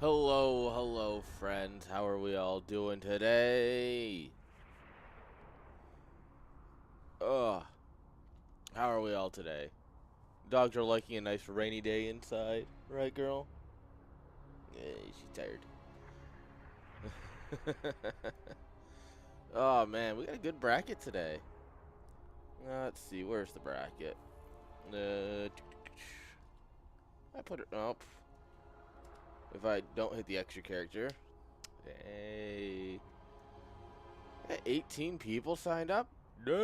Hello, hello, friends. How are we all doing today? Ugh. How are we all today? Dogs are liking a nice rainy day inside, right, girl? Yeah, she's tired. Oh, man, we got a good bracket today. Let's see, where's the bracket? I put it up. If I don't hit the extra character. Hey. 18 people signed up? Damn.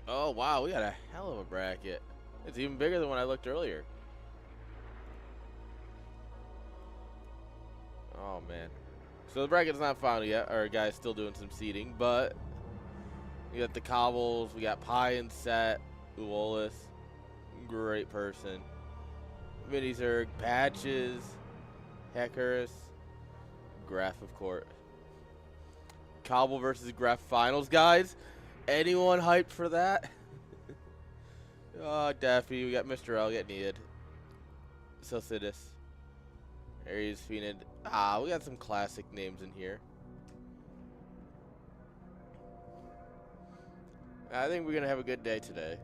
Oh, wow, we got a hell of a bracket. It's even bigger than when I looked earlier. Oh, man. So the bracket's not final yet. Our guy's still doing some seeding, but we got the Cobbles, we got Pie and Set, Uolis, great person. Mini Zerg, Patches, Heckerus, Graph, of course. Cobble versus Graph finals, guys. Anyone hyped for that? Oh, Daffy, we got Mr. L, get needed. Silcidus. Aries, Phoenix. Ah, we got some classic names in here. I think we're going to have a good day today.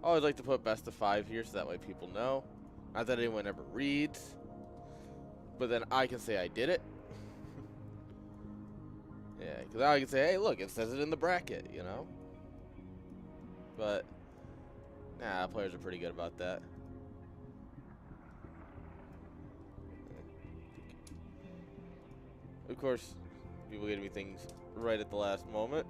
I always like to put best of 5 here so that way people know. Not that anyone ever reads. But then I can say I did it. Yeah, because now I can say, hey, look, it says it in the bracket, you know? But, nah, players are pretty good about that. Of course, people give me things right at the last moment.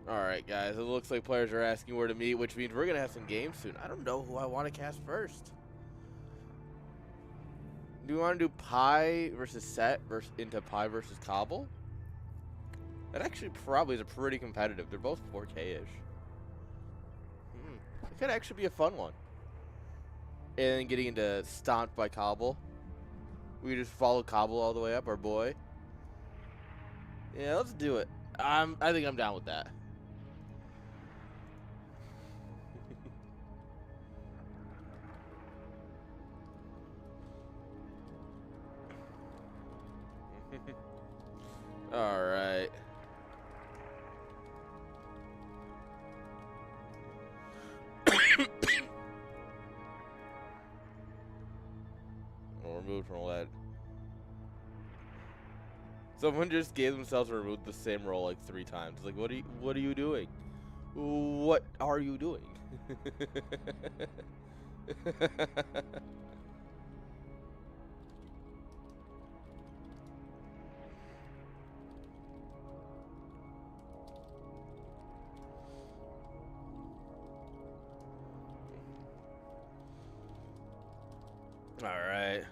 Alright, guys, it looks like players are asking where to meet, which means we're going to have some games soon. I don't know who I want to cast first. Do we want to do Pie versus Set into Pie versus Cobble? That actually probably is a pretty competitive. They're both 4K-ish. It could actually be a fun one. And then getting into Stomped by Cobble. We just follow Cobble all the way up, our boy. Yeah, let's do it. I think I'm down with that. All right. Removed from all that. Someone just gave themselves a remove the same role like 3 times. Like, what are you doing? What are you doing? All right.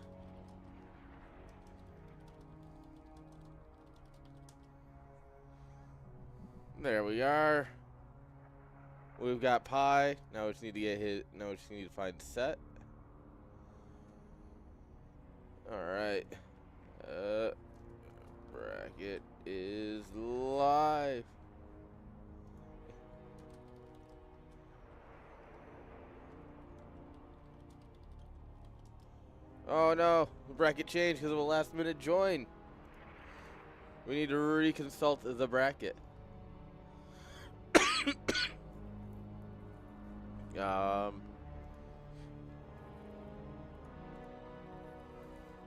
There we are. We've got Pie. Now we just need to get hit. Now we just need to find Set. All right. Bracket is live. Oh no, the bracket changed because of a last minute join. We need to reconsult the bracket.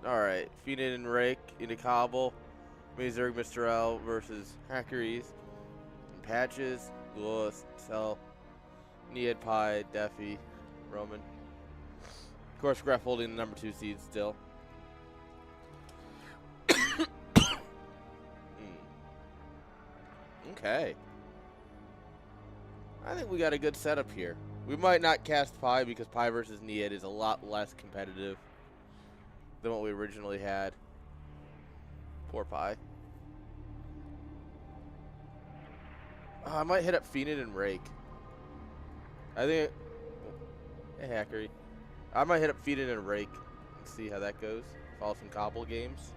Alright, Phoenix and Rake into Cobble. Mazurg, Mr. L versus Hackeries. And Patches, Lewis, Cell, Nead, Pie, Deffy, Roman. Of course, Graf holding the number 2 seed still. Okay. I think we got a good setup here. We might not cast Pie because Pie versus Nead is a lot less competitive than what we originally had. Poor Pie. I might hit up Phoenix and Rake. I think Hey, Hackery. I might hit up Feed It and Rake and see how that goes. Follow some Cobble games.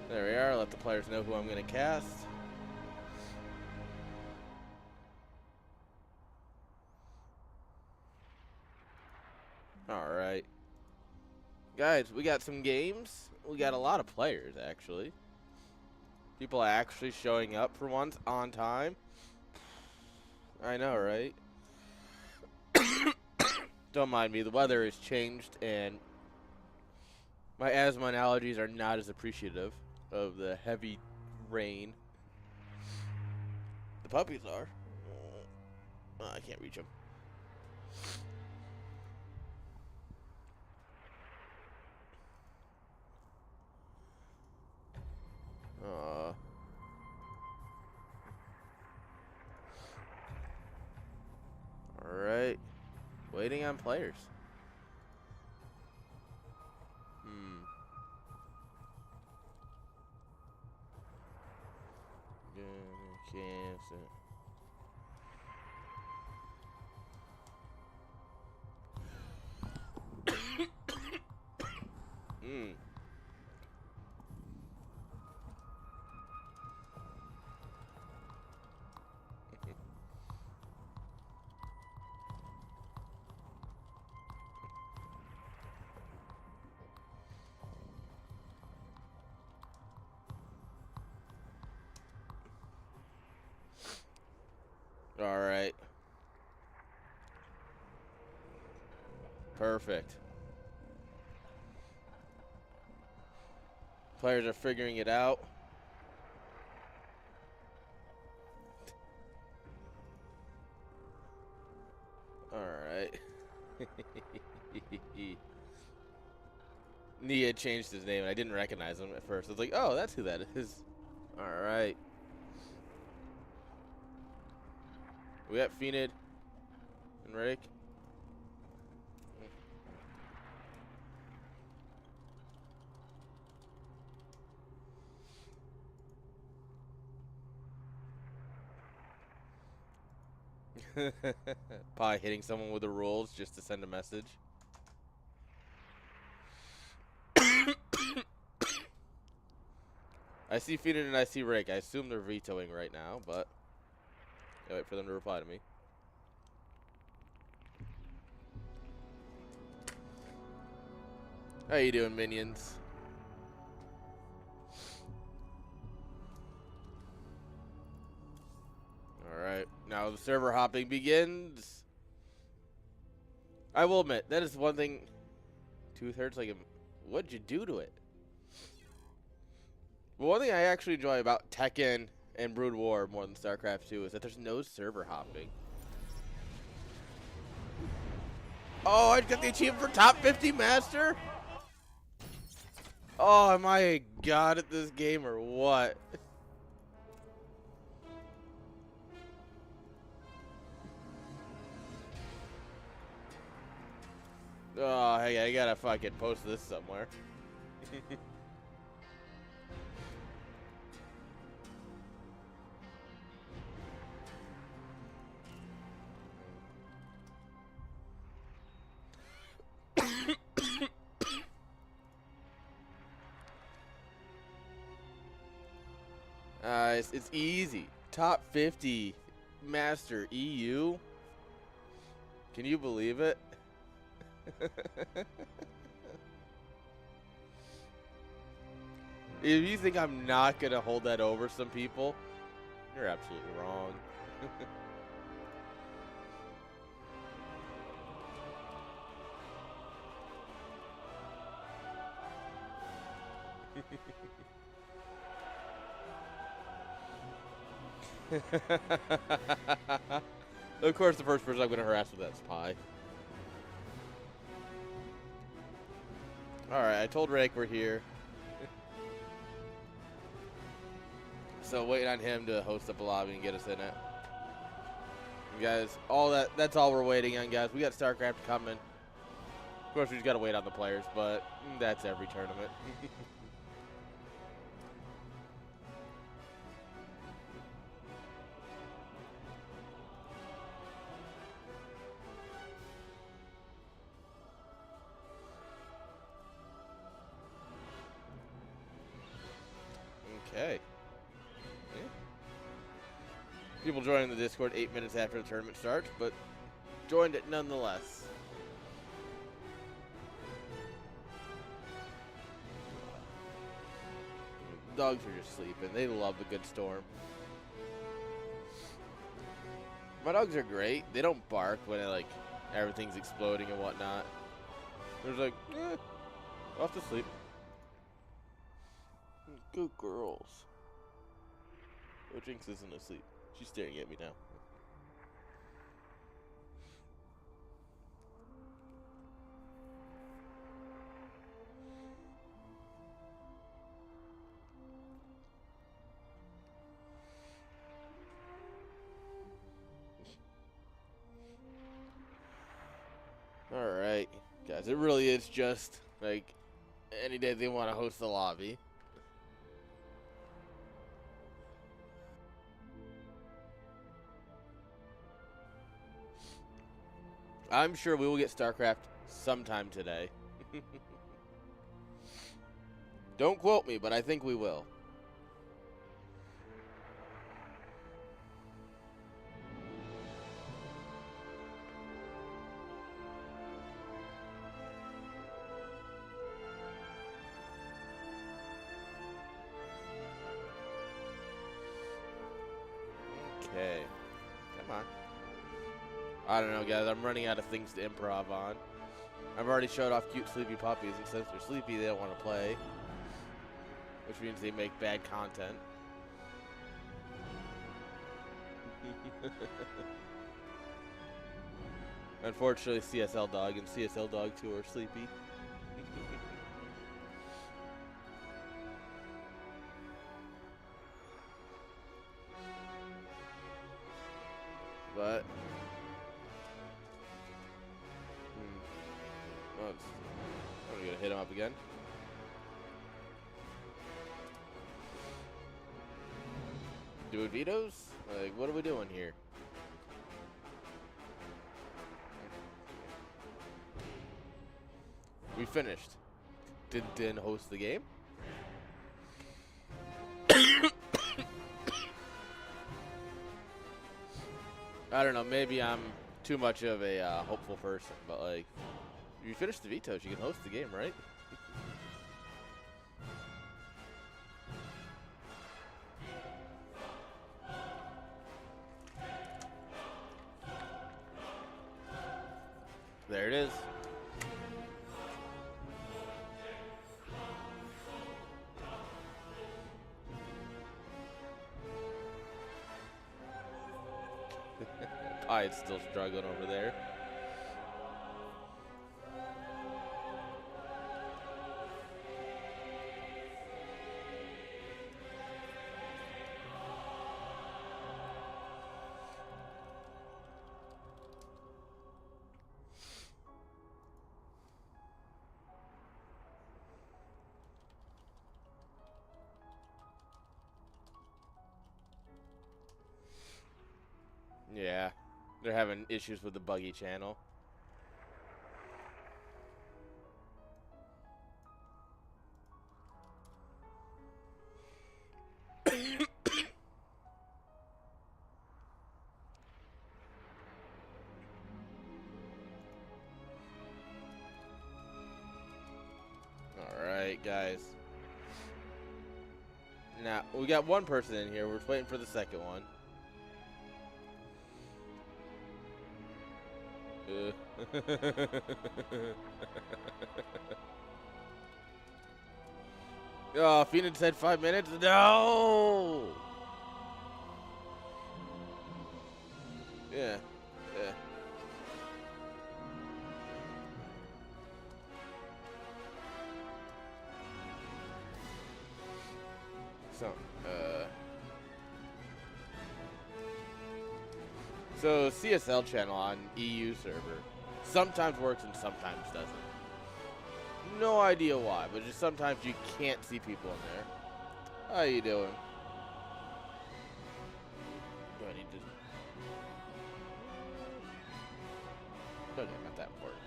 There we are. Let the players know who I'm going to cast. Alright. Guys, we got some games. We got a lot of players, actually. People are actually showing up for once on time. I know, right? Don't mind me. The weather has changed, and my asthma and allergies are not as appreciative of the heavy rain. The puppies are. Oh, I can't reach them. Alright. Waiting on players. Alright. Perfect. Players are figuring it out. Alright. Nia changed his name, and I didn't recognize him at first. I was like, oh, that's who that is. Alright. We got Phoenix and Rake. Probably hitting someone with the rules just to send a message. I see Phoenix and I see Rake. I assume they're vetoing right now, but I'll wait for them to reply to me. How you doing, minions? Alright, now the server hopping begins. I will admit, that is one thing. 2/3 like, what'd you do to it? Well, one thing I actually enjoy about Tekken and Brood War more than StarCraft 2 is that there's no server hopping. Oh, I got the achievement for top 50 master? Oh, am I a god at this game or what? Oh, hey, I gotta fucking post this somewhere. It's easy. Top 50 master EU. Can you believe it? If you think I'm not gonna hold that over some people, you're absolutely wrong. Of course, the first person I'm gonna harass with that's Pi. Alright, I told Rake we're here. So waiting on him to host up a lobby and get us in it. And guys, that's all we're waiting on, guys. We got StarCraft coming. Of course, we just got to wait on the players, but that's every tournament. Okay. Yeah. People joining the Discord 8 minutes after the tournament starts, but joined it nonetheless. Dogs are just sleeping. They love a good storm. My dogs are great. They don't bark when everything's exploding and whatnot. They're just like, off to sleep. Good girls. Oh, Jinx isn't asleep. She's staring at me now. Alright, guys, it really is just, like, any day they want to host the lobby. I'm sure we will get StarCraft sometime today. Don't quote me, but I think we will. Okay. Come on. I don't know, guys. I'm running out of things to improv on. I've already showed off cute sleepy puppies, and since they're sleepy, they don't want to play. Which means they make bad content. Unfortunately, CSL Dog and CSL Dog 2 are sleepy. But I'm gonna hit him up again. Doing vetoes? Like, what are we doing here? We finished. Did Din host the game? I don't know, maybe I'm too much of a hopeful person, but like, if you finish the vetoes, you can host the game, right? There it is. Pie's still struggling over there. Yeah, they're having issues with the buggy channel. Alright, guys. Now, we got one person in here. We're just waiting for the second one. Oh, Phoenix said 5 minutes? No! Yeah. Yeah. So, So CSL channel on EU server sometimes works and sometimes doesn't. No idea why, but just sometimes you can't see people in there. How you doing? Do I need to? Okay, not that important.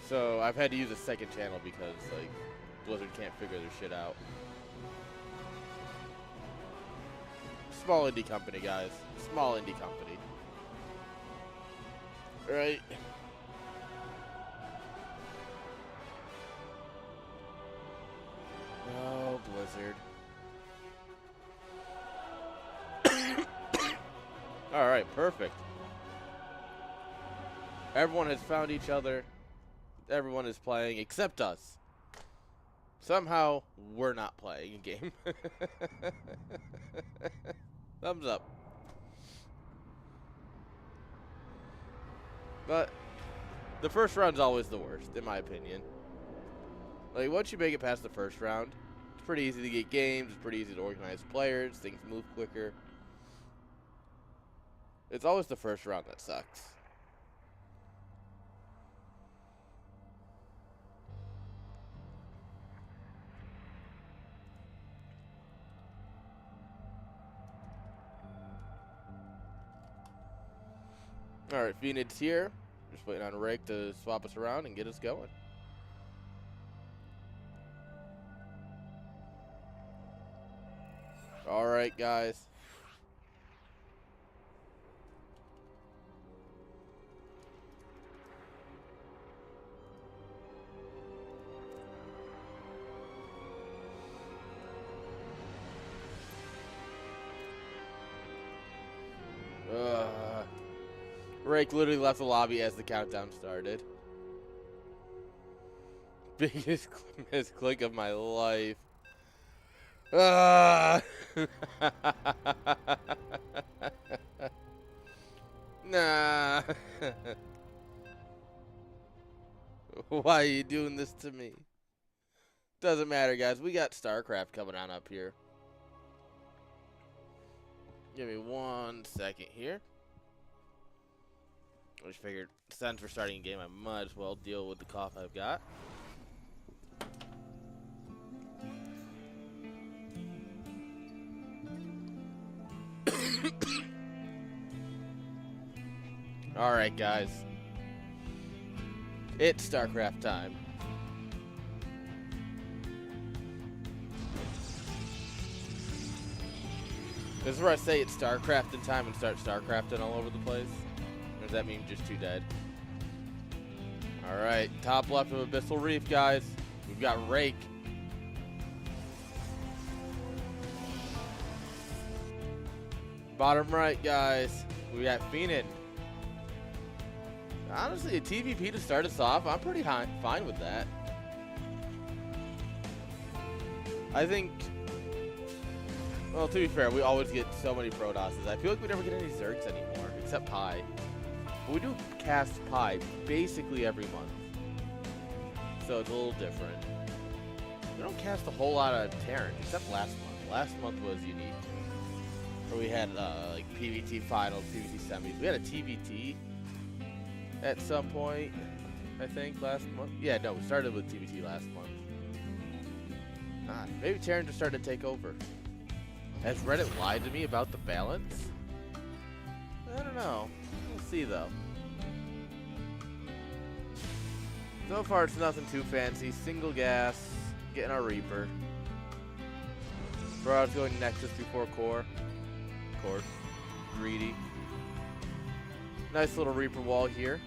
So I've had to use a second channel because like Blizzard can't figure their shit out. Small indie company, guys. Small indie company. Right? Oh, Blizzard. Alright, perfect. Everyone has found each other. Everyone is playing except us. Somehow, we're not playing a game. Thumbs up. But the first round's always the worst, in my opinion. Like, once you make it past the first round, it's pretty easy to get games, it's pretty easy to organize players, things move quicker. It's always the first round that sucks. Alright, Phoenix here. Just waiting on Rake to swap us around and get us going. Alright, guys. Rake literally left the lobby as the countdown started. Biggest misclick of my life. Nah. Why are you doing this to me? Doesn't matter, guys. We got StarCraft coming on up here. Give me 1 second here. I just figured, since we're starting a game, I might as well deal with the cough I've got. Alright, guys. It's StarCraft time. This is where I say it's StarCrafting time and start StarCrafting all over the place. Or does that mean just too dead? Alright, top left of Abyssal Reef, guys. We've got Rake. Bottom right, guys. We got Phoenix. Honestly, a TVP to start us off, I'm pretty fine with that. I think, well, to be fair, we always get so many Protosses. I feel like we never get any Zergs anymore, except Pi. But we do cast Pi basically every month. So it's a little different. We don't cast a whole lot of Terran, except last month. Last month was unique. Where we had like PVT finals, PVT semis. We had a TVT at some point, I think, last month. Yeah, no, we started with TVT last month. Maybe Terran just started to take over. Has Reddit lied to me about the balance? I don't know. We'll see, though. So far, it's nothing too fancy. Single gas, getting our Reaper. Bro, I was going Nexus before Core. Of course. Greedy. Nice little Reaper wall here.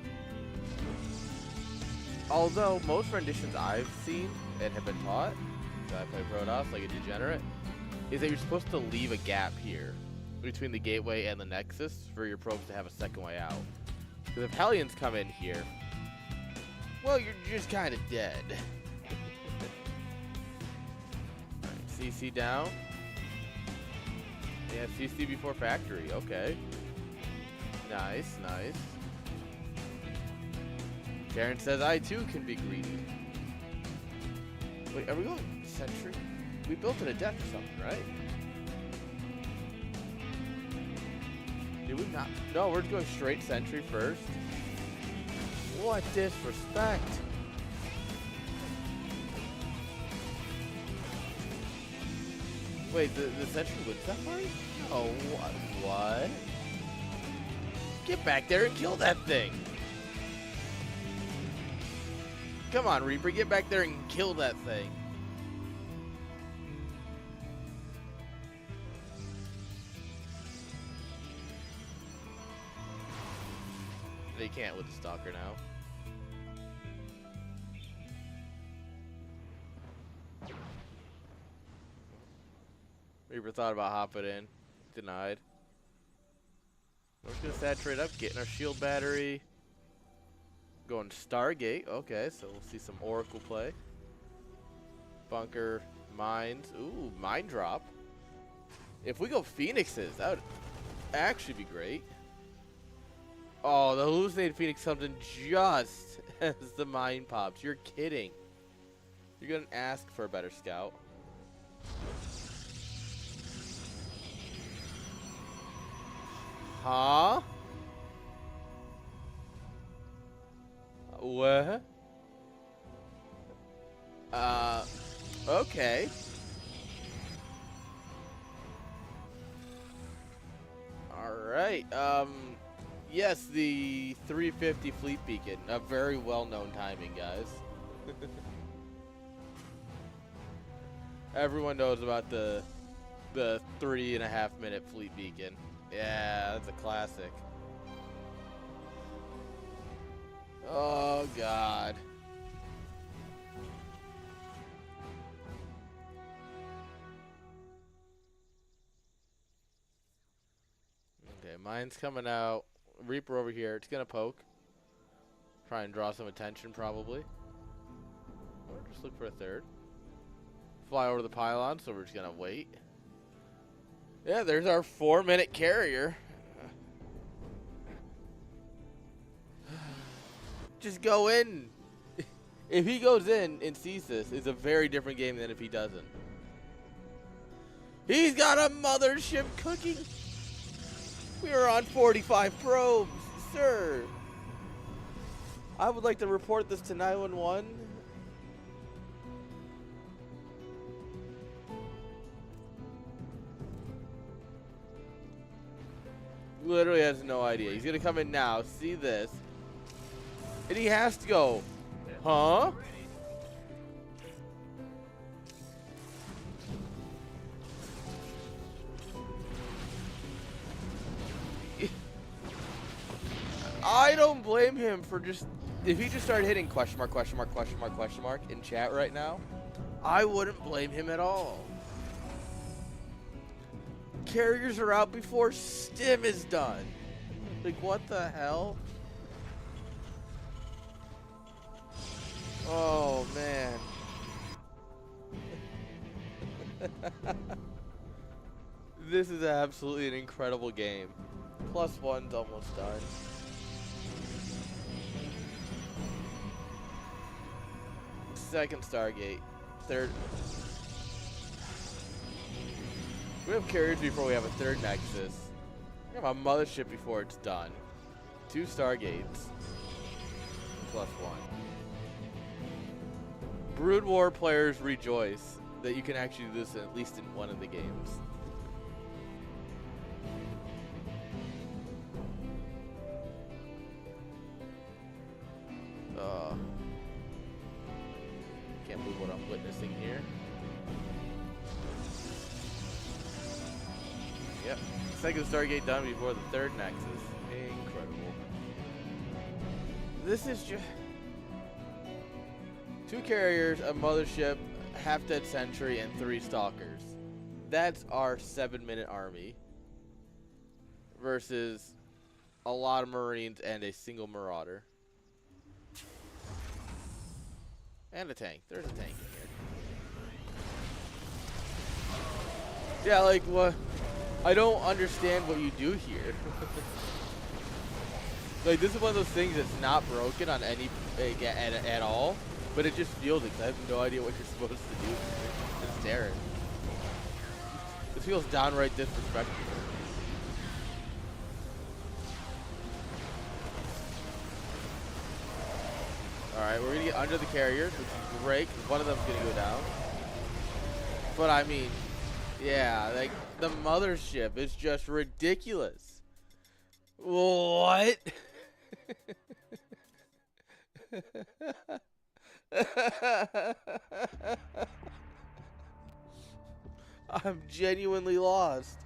Although, most renditions I've seen and have been taught, I play Protoss like a degenerate, is that you're supposed to leave a gap here between the gateway and the Nexus for your probes to have a second way out. Because if Hellions come in here, well, you're just kind of dead. Alright, CC down. Yeah, CC before factory. Okay. Nice, nice. Karen says, I too can be greedy. Wait, are we going Sentry? We built it a death or something, right? Did we not? No, we're going straight sentry first. What disrespect. Wait, the sentry wins that fight? Oh, what? Get back there and kill that thing. Come on, Reaper, get back there and kill that thing. They can't with the Stalker now. Reaper thought about hopping in. Denied. We're just gonna saturate up, getting our shield battery. Going Stargate. Okay, so we'll see some Oracle play. Bunker, mines. Ooh, mine drop. If we go Phoenixes, that would actually be great. Oh, the hallucinated Phoenix comes in just as the mine pops. You're kidding. You're gonna ask for a better scout. Huh? What? Okay. Alright, yes, the 350 Fleet Beacon. A very well-known timing, guys. Everyone knows about the 3.5 minute Fleet Beacon. Yeah, that's a classic. Oh, God. Okay, mine's coming out. Reaper over here. It's going to poke. Try and draw some attention, probably. Or just look for a third. Fly over the pylon, so we're just going to wait. Yeah, there's our 4-minute carrier. Just go in. If he goes in and sees this, it's a very different game than if he doesn't. He's got a mothership cooking. We are on 45 probes, sir. I would like to report this to 911. Literally has no idea. He's gonna come in now, see this, and he has to go, huh? I don't blame him for just, if he just started hitting question mark, question mark, question mark, question mark in chat right now, I wouldn't blame him at all. Carriers are out before stim is done. Like, what the hell? Oh, man. This is absolutely an incredible game. +1's almost done. Second Stargate. Third. We have carriers before we have a third Nexus. We have a mothership before it's done. 2 Stargates. +1. Brood War players rejoice that you can actually do this at least in one of the games. Can't believe what I'm witnessing here. Yep. Second Stargate done before the third Nexus. Incredible. This is just 2 carriers, a mothership, half-dead sentry, and 3 stalkers. That's our 7-minute army. Versus a lot of Marines and a single Marauder. And a tank. There's a tank in here. Yeah, like, what? I don't understand what you do here. Like, this is one of those things that's not broken on any at all, but it just feels it. I have no idea what you're supposed to do. It's Darren. This feels downright disrespectful. Alright, we're gonna get under the carriers, which is great, 'cause one of them's gonna go down. But I mean, yeah, like, the mothership is just ridiculous. What? I'm genuinely lost.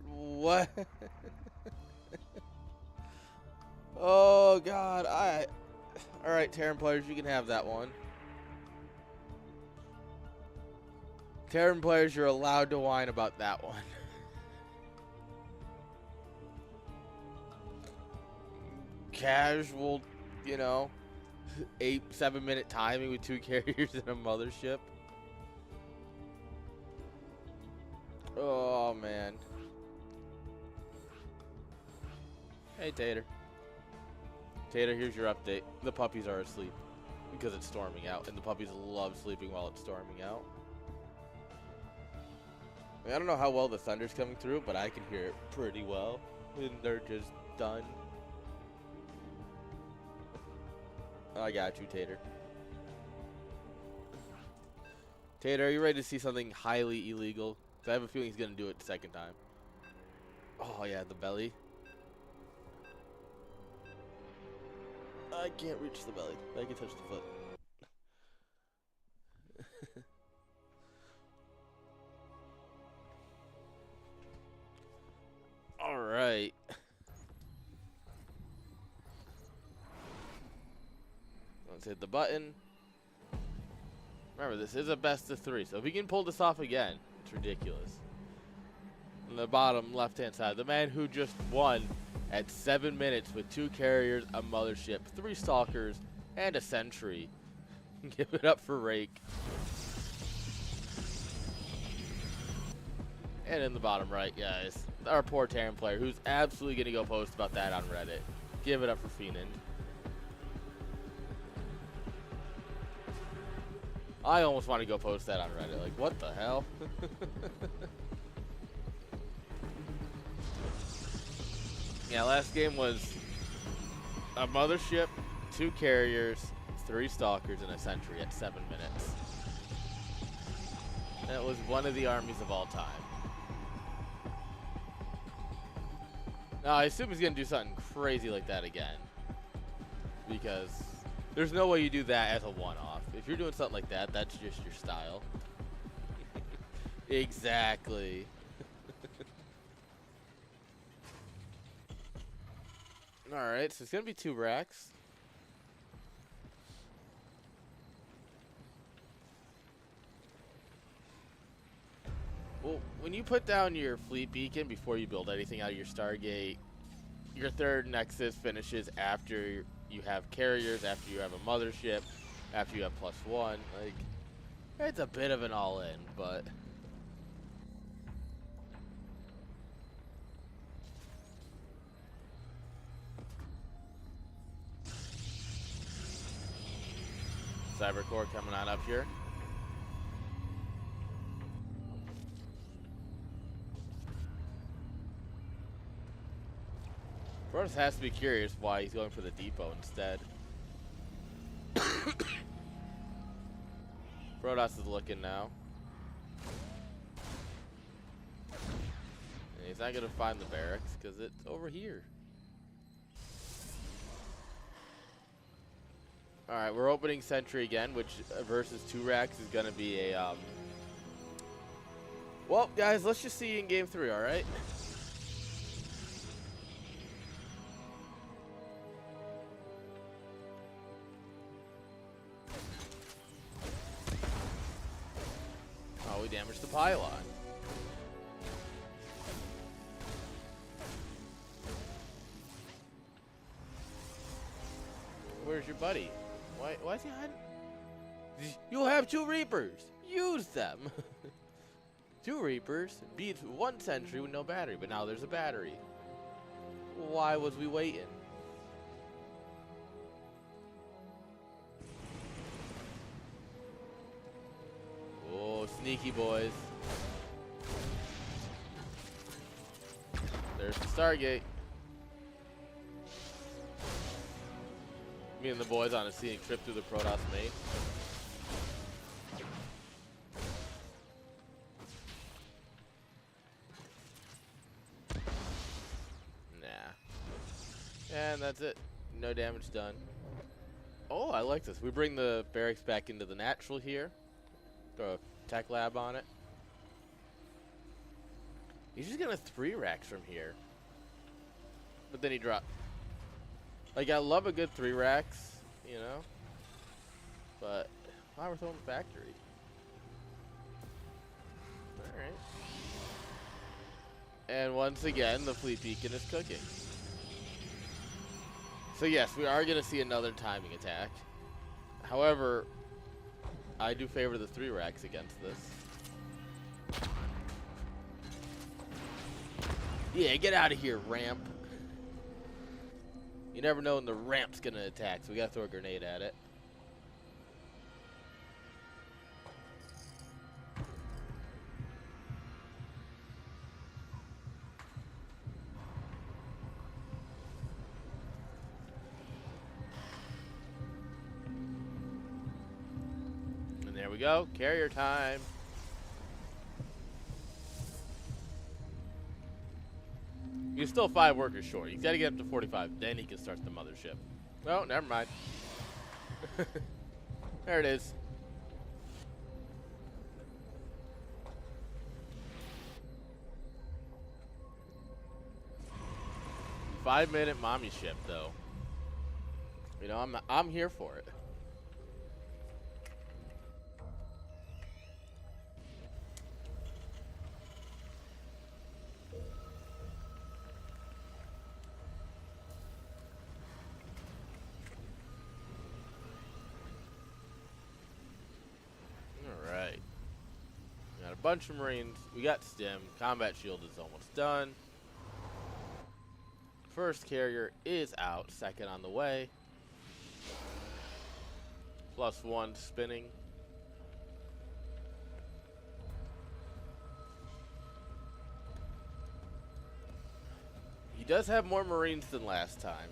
What? Oh God! All right, Terran players, you can have that one. Terran players, you're allowed to whine about that one. Casual, you know, 7 minute timing with 2 carriers and a mothership. Oh man. Hey Tater. Tater, here's your update. The puppies are asleep because it's storming out, and the puppies love sleeping while it's storming out. I mean, I don't know how well the thunder's coming through, but I can hear it pretty well. And they're just done. I got you, Tater. Tater, are you ready to see something highly illegal? Because I have a feeling he's going to do it the second time. Oh, yeah, the belly. I can't reach the belly. I can touch the foot. All right. Let's hit the button. Remember, this is a best of 3, so if we can pull this off again, it's ridiculous. On the bottom left-hand side, the man who just won at 7 minutes with 2 carriers, a mothership, 3 stalkers, and a sentry. Give it up for Rake. And in the bottom right, guys, our poor Terran player, who's absolutely going to go post about that on Reddit. Give it up for Phoenix. I almost want to go post that on Reddit. Like, what the hell? Yeah, last game was a mothership, 2 carriers, 3 stalkers, and a sentry at 7 minutes. That was one of the armies of all time. Now, I assume he's going to do something crazy like that again. Because there's no way you do that as a one-off. If you're doing something like that, that's just your style. Exactly. Alright, so it's going to be 2 racks. Well, when you put down your fleet beacon before you build anything out of your Stargate, your 3rd Nexus finishes after you have carriers, after you have a mothership, after you have +1. Like, it's a bit of an all-in, but... Cybercore coming on up here. Protoss has to be curious why he's going for the depot instead. Protoss is looking now. And he's not going to find the barracks because it's over here. Alright, we're opening Sentry again, which versus 2 racks is going to be a... Well, guys, let's just see you in Game 3, alright? Oh, we damaged the pylon. Where's your buddy? Why is he hiding? You'll have 2 Reapers. Use them. 2 Reapers beats 1 Sentry with no battery, but now there's a battery. Why was we waiting? Oh, sneaky boys. There's the Stargate. Me and the boys on a scenic trip through the Protoss main. Nah. And that's it. No damage done. Oh, I like this. We bring the barracks back into the natural here. Throw a tech lab on it. He's just gonna 3-racks from here. But then he dropped. Like, I love a good 3-racks, you know? But, wow, we're throwing the factory. Alright. And once again, the Fleet Beacon is cooking. So yes, we are going to see another timing attack. However, I do favor the 3-racks against this. Yeah, get out of here, ramp. You never know when the ramp's going to attack, so we got to throw a grenade at it. There we go. Carrier time. He's still 5 workers short. He's got to get up to 45. Then he can start the mothership. Oh, never mind. There it is. Five-minute mommy ship, though. You know, I'm here for it. Bunch of Marines. We got stim. Combat shield is almost done. First carrier is out. Second on the way. +1 spinning. He does have more Marines than last time.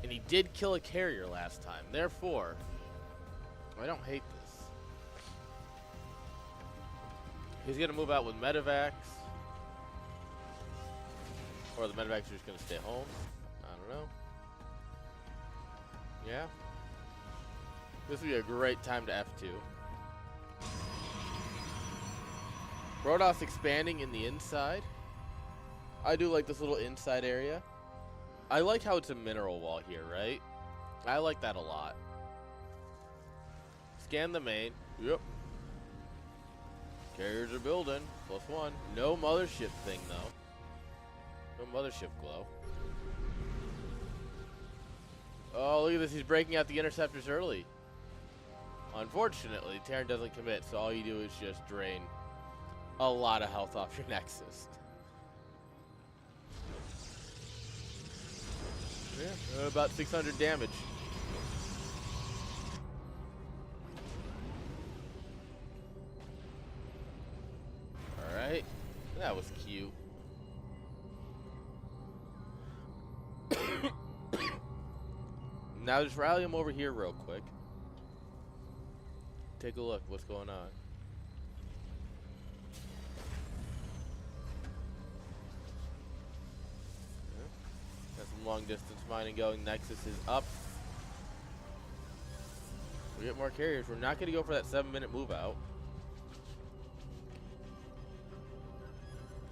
And he did kill a carrier last time. Therefore, I don't hate this. He's going to move out with medevacs. Or the medevacs are just going to stay home. I don't know. Yeah. This would be a great time to F2. Protoss expanding in the inside. I do like this little inside area. I like how it's a mineral wall here, right? I like that a lot. Scan the main. Yep. Carriers are building. +1. No mothership thing, though. No mothership glow. Oh, look at this. He's breaking out the interceptors early. Unfortunately, Terran doesn't commit, so all you do is just drain a lot of health off your Nexus. Yeah, about 600 damage. Alright, that was cute. Now just rally him over here real quick. Take a look, what's going on. Got some long distance mining going. Nexus is up. We get more carriers. We're not going to go for that 7-minute move out.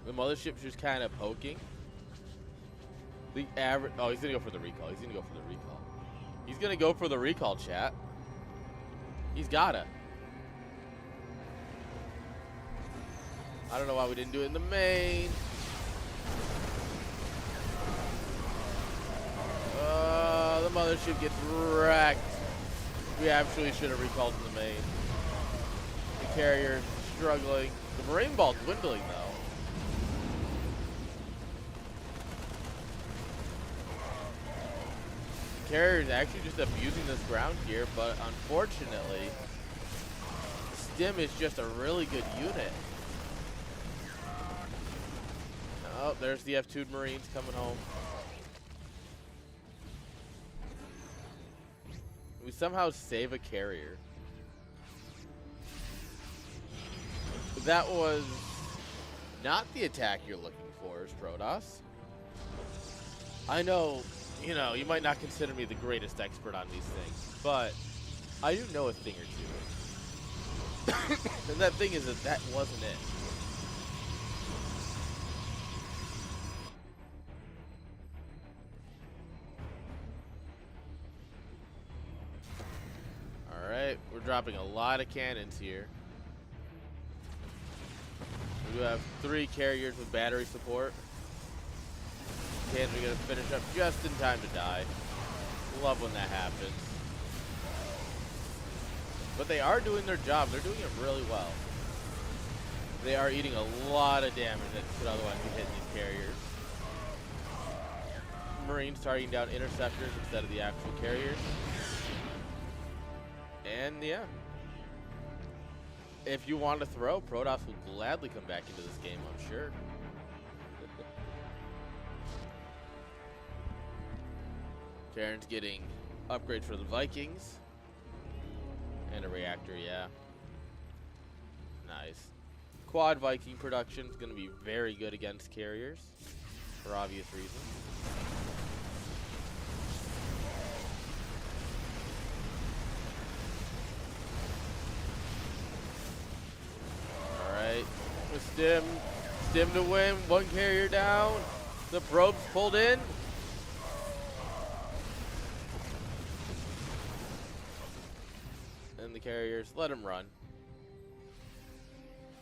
The mothership's just kind of poking. The average. Oh, he's going to go for the recall. He's going to go for the recall. He's going to go for the recall, chat. He's gotta. I don't know why we didn't do it in the main. The mothership gets wrecked. We actually should have recalled in the main. The carrier struggling. The Marine ball dwindling, though. The carrier is actually just abusing this ground here, but unfortunately, Stim is just a really good unit. Oh, there's the F2 Marines coming home. We somehow save a carrier. That was not the attack you're looking for, Protoss. I know, you know, you might not consider me the greatest expert on these things, but I do know a thing or two. And that thing is that wasn't it. Alright, we're dropping a lot of cannons here. We do have 3 carriers with battery support. Cannons are going to finish up just in time to die. Love when that happens. But they are doing their job. They're doing it really well. They are eating a lot of damage that could otherwise be hitting these carriers. Marines targeting down interceptors instead of the actual carriers. And yeah. If you want to throw, Protoss will gladly come back into this game, I'm sure. Terran's getting upgrades for the Vikings. And a reactor, yeah. Nice. Quad Viking production is going to be very good against carriers, for obvious reasons. Alright. Stim to win. 1 carrier down. The probes pulled in. And the carriers, let him run.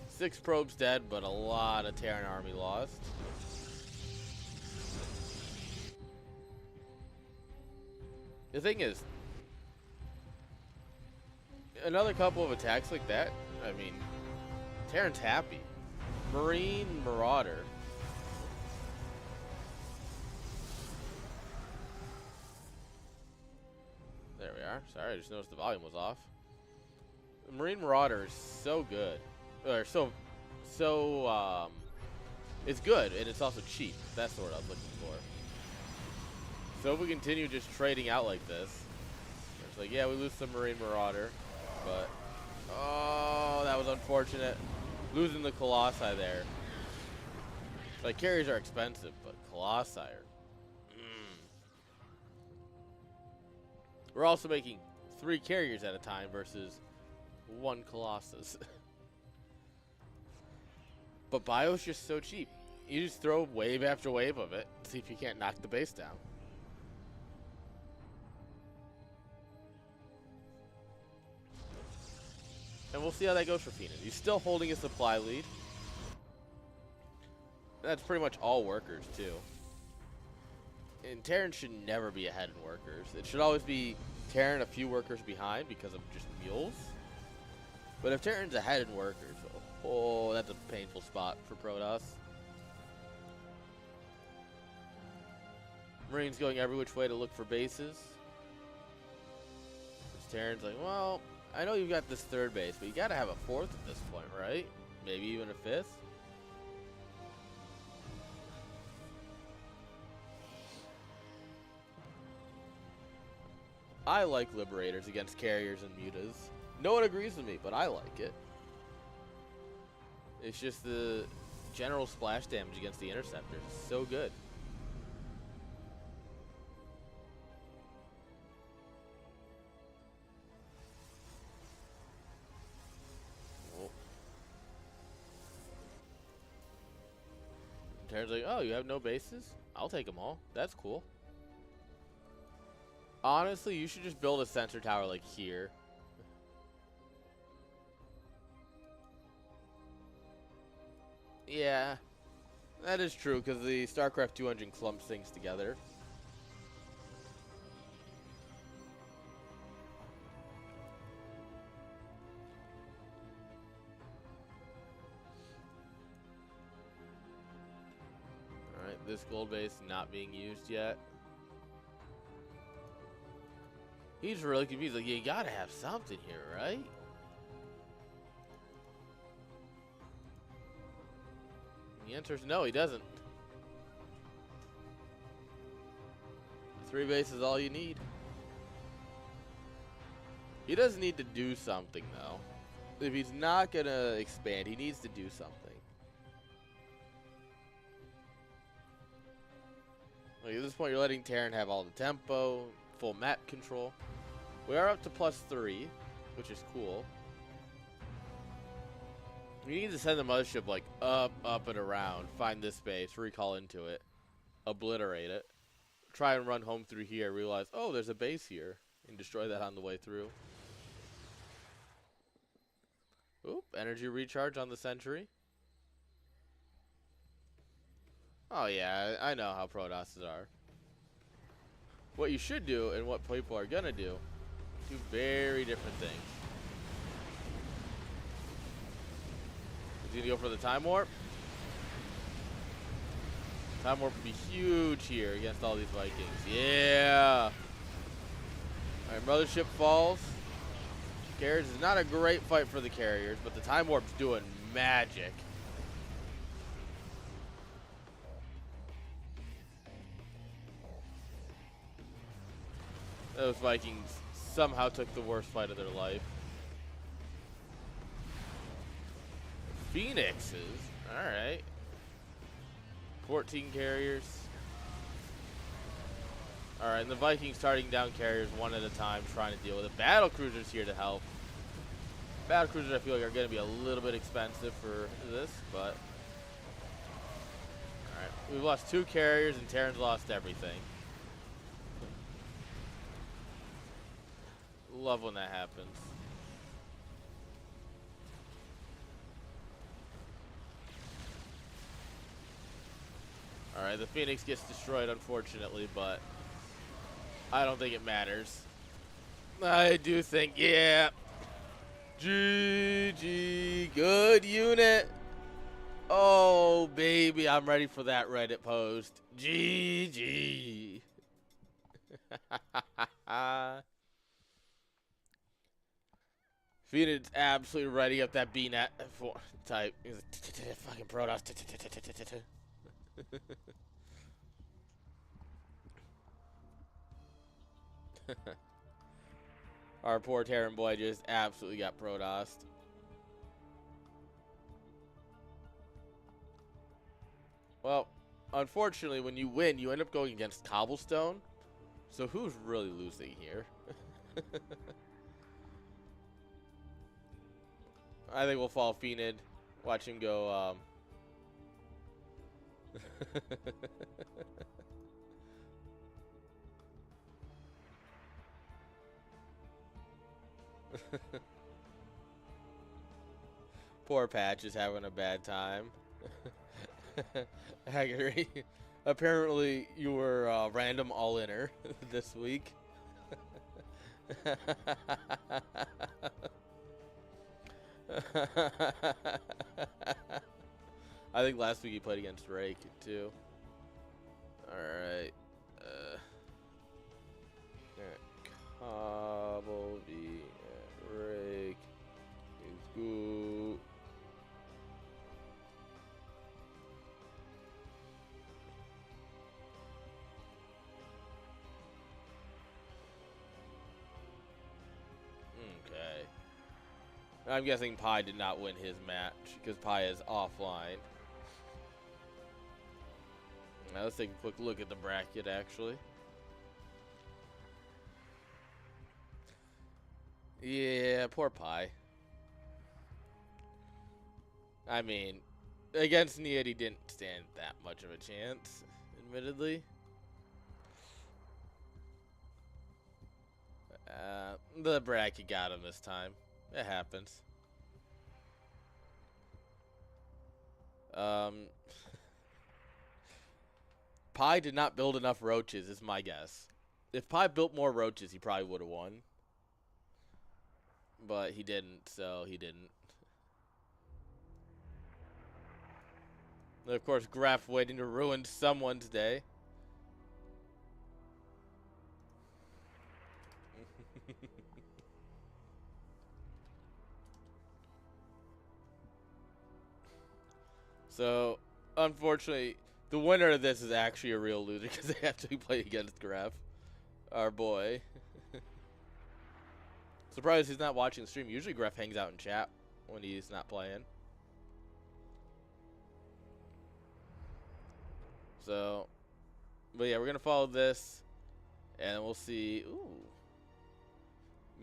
6 probes dead, but a lot of Terran army lost. The thing is, another couple of attacks like that, I mean, Terran's happy. Marine Marauder. There we are. Sorry, I just noticed the volume was off. The Marine Marauder is so good. Or it's good, and it's also cheap. That's the word I was looking for. So if we continue just trading out like this, it's like, yeah, we lose some Marine Marauder, but oh, that was unfortunate. Losing the Colossi there. Like, carriers are expensive, but Colossi are. We're also making 3 carriers at a time versus 1 Colossus. But Bio's just so cheap. You just throw wave after wave of it, see if you can't knock the base down. And we'll see how that goes for Phoenix. He's still holding a supply lead. That's pretty much all workers, too. And Terran should never be ahead in workers. It should always be Terran a few workers behind because of just mules. But if Terran's ahead in workers, oh, that's a painful spot for Protoss. Marines going every which way to look for bases. Terran's like, well, I know you've got this 3rd base, but you gotta have a 4th at this point, right? Maybe even a 5th? I like Liberators against carriers and mutas. No one agrees with me, but I like it. It's just the general splash damage against the interceptors is so good. Oh. Terran's like, oh, you have no bases? I'll take them all. That's cool. Honestly, you should just build a sensor tower like here. Yeah, that is true because the StarCraft2 engine clumps things together. Alright, this gold base not being used yet. He's really confused. Like, you gotta have something here, right? The answer is no, he doesn't. 3 bases is all you need. He does need to do something, though. If he's not going to expand, he needs to do something. Like at this point, you're letting Terran have all the tempo, full map control. We are up to +3, which is cool. We need to send the mothership like up, and around. Find this base, recall into it, obliterate it. Try and run home through here, realize, oh, there's a base here, and destroy that on the way through. Oop, energy recharge on the sentry. Oh yeah, I know how Protosses are. What you should do, and what people are gonna do very different things. Is he gonna go for the time warp? Time warp would be huge here against all these Vikings. Yeah! Alright, mothership falls. Carriers is not a great fight for the carriers, but the time warp's doing magic. Those Vikings somehow took the worst fight of their life. Phoenixes. Alright. 14 carriers. Alright, and the Vikings starting down carriers one at a time, trying to deal with it. Battle cruisers here to help. Battle cruisers I feel like are going to be a little bit expensive for this, but... Alright, we've lost 2 carriers and Terran's lost everything. Love when that happens. Alright, the Phoenix gets destroyed, unfortunately, but I don't think it matters. I do think, yeah. GG. Good unit. Oh, baby, I'm ready for that Reddit post. GG. Phoenix absolutely ready up that B-net type. Fucking Protoss. Our poor Terran boy just absolutely got Protossed. Well, unfortunately, when you win, you end up going against Cobblestone. So who's really losing here? I think we'll follow Phoenix. Watch him go, Poor Patch is having a bad time. Haggery. Apparently you were a random all-inner this week. I think last week he played against Rake too. Alright. Cobble V Rake is good. Okay. I'm guessing Pi did not win his match because Pi is offline. Now let's take a quick look at the bracket, actually. Yeah, poor Pi. I mean, against Niet, he didn't stand that much of a chance, admittedly. The bracket got him this time. It happens. Pi did not build enough roaches, is my guess. If Pi built more roaches, he probably would have won. But he didn't, so he didn't. And of course, Graf waiting to ruin someone's day. So, unfortunately, the winner of this is actually a real loser because they have to play against Graf, our boy. Surprised he's not watching the stream. Usually Gref hangs out in chat when he's not playing. So, but yeah, we're going to follow this. And we'll see. Ooh.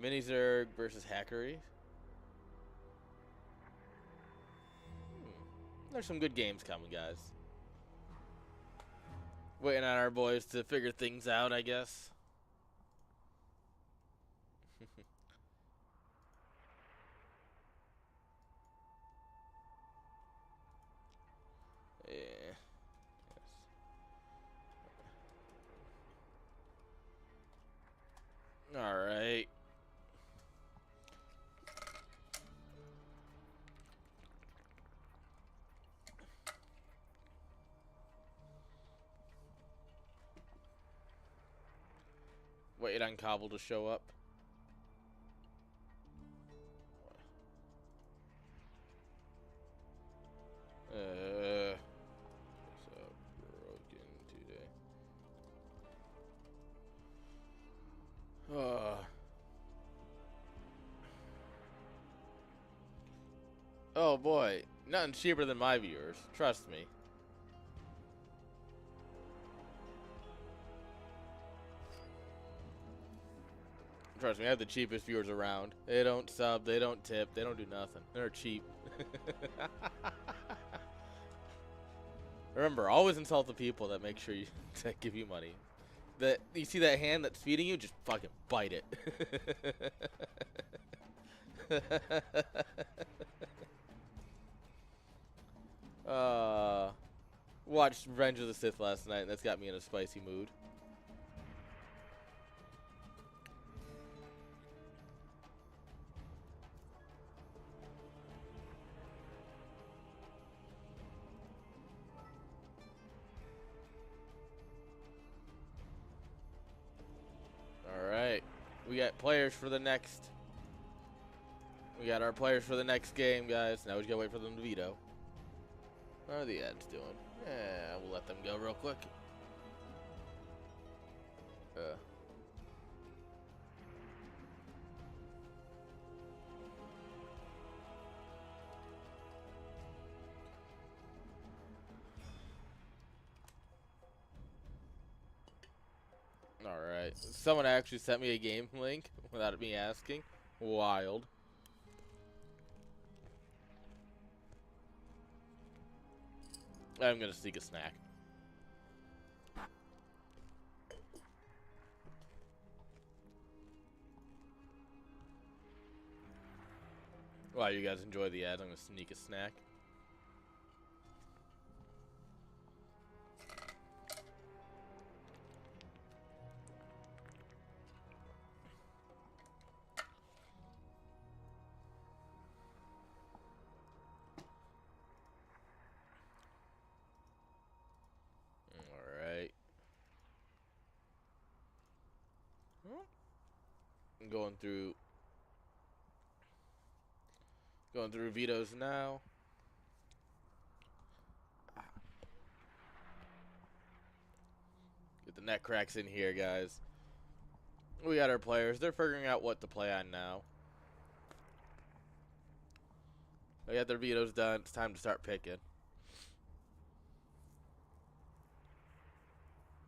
Mini Zerg versus Hackery. There's some good games coming, guys. Waiting on our boys to figure things out, I guess. Yeah. Yes. All right. Wait on Cobble to show up. So broken today. Oh boy, nothing cheaper than my viewers. Trust me. Trust me, I have the cheapest viewers around. They don't sub, they don't tip, they don't do nothing. They're cheap. Remember, always insult the people that make sure you that give you money. That you see that hand that's feeding you, just fucking bite it. Watched Revenge of the Sith last night, and that's got me in a spicy mood. Alright. We got players for the next. We got our players for the next game, guys. Now we just gotta wait for them to veto. How are the ads doing? Yeah, we'll let them go real quick. Alright. Someone actually sent me a game link without me asking. Wild. I'm gonna sneak a snack. While you guys enjoy the ads, I'm gonna sneak a snack. Alright. I'm going through vetoes now. Get the net cracks in here, guys. We got our players. They're figuring out what to play on now. They got their vetoes done. It's time to start picking.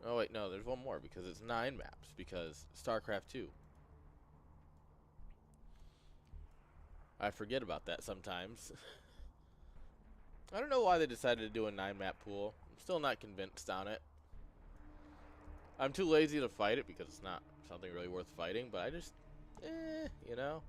Oh, wait, no, there's one more because it's 9 maps because StarCraft2. I forget about that sometimes. I don't know why they decided to do a 9-map pool. I'm still not convinced on it. I'm too lazy to fight it because it's not something really worth fighting, but I just, you know.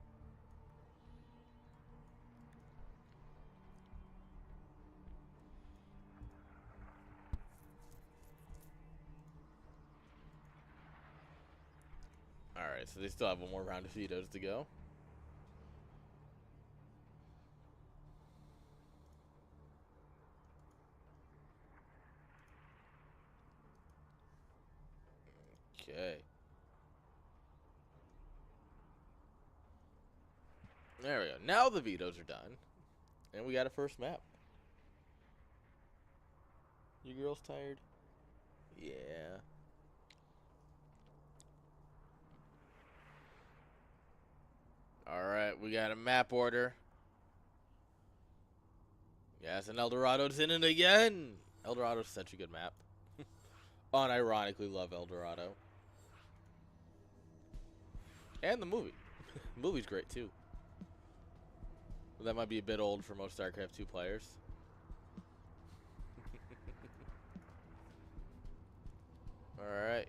Alright, so they still have one more round of vetoes to go. Okay. There we go. Now the vetoes are done. And we got a first map. You girls tired? Yeah. Alright, we got a map order. Yes, and Eldorado's in it again. Eldorado's such a good map. Unironically love Eldorado. And the movie. The movie's great too. That might be a bit old for most StarCraft 2 players. Alright.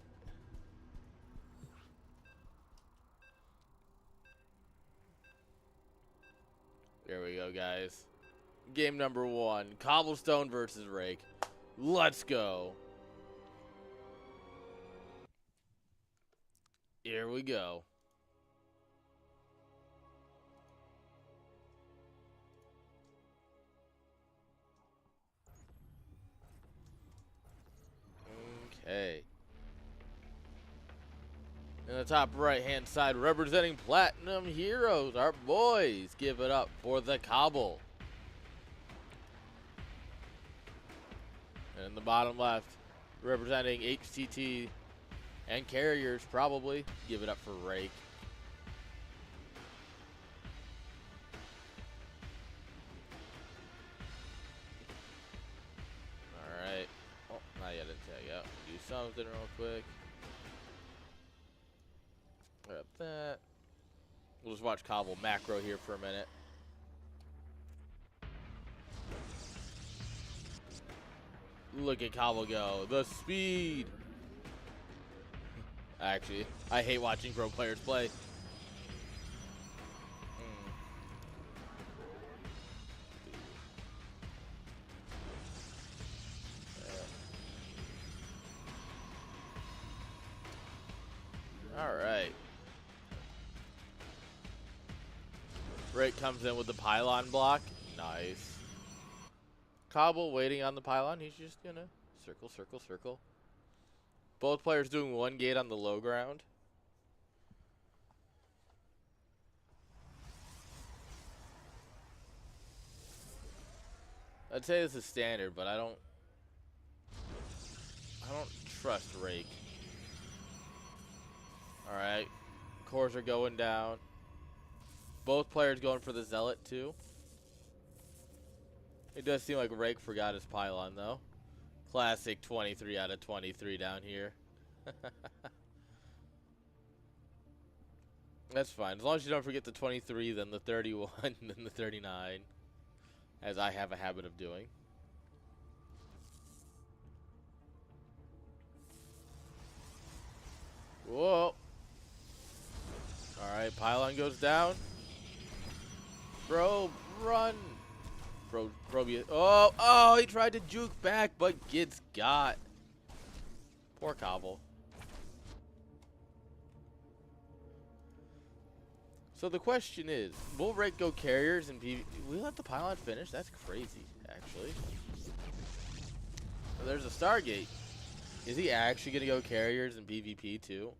There we go, guys. Game number 1. Cobblestone versus Rake. Let's go. Here we go. Okay. In the top right-hand side, representing Platinum Heroes, our boys. Give it up for the Cobble. And in the bottom left, representing HTT and Carriers, probably. Give it up for Rake. Alright. Oh, not yet in tag out. Do something real quick. Grab that. We'll just watch Cobble macro here for a minute. Look at Cobble go. The speed. Actually, I hate watching pro players play. All right. Rake comes in with the pylon block. Nice. Cobble waiting on the pylon. He's just gonna circle, circle, circle. Both players doing one gate on the low ground. I'd say this is standard, but I don't trust Rake. Alright. Cores are going down. Both players going for the Zealot too. It does seem like Rake forgot his pylon though. Classic 23 out of 23 down here. That's fine. As long as you don't forget the 23, then the 31, then the 39. As I have a habit of doing. Whoa. Alright, pylon goes down. Bro, run. Bro, oh, he tried to juke back, but gets got. Poor Cobble. So the question is, will Rake go Carriers and PvP? We let the pylon finish? That's crazy, actually. There's a Stargate. Is he actually going to go Carriers and PvP too?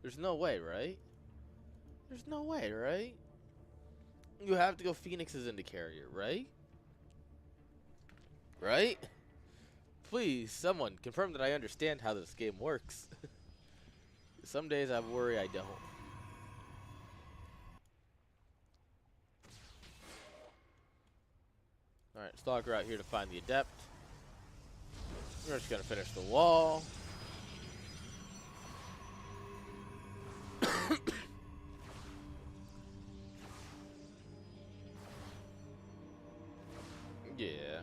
There's no way, right? There's no way, right? You have to go Phoenixes into Carrier, right? Right? Please, someone, confirm that I understand how this game works. Some days I worry I don't. Alright, Stalker out here to find the Adept. We're just going to finish the wall. Yeah.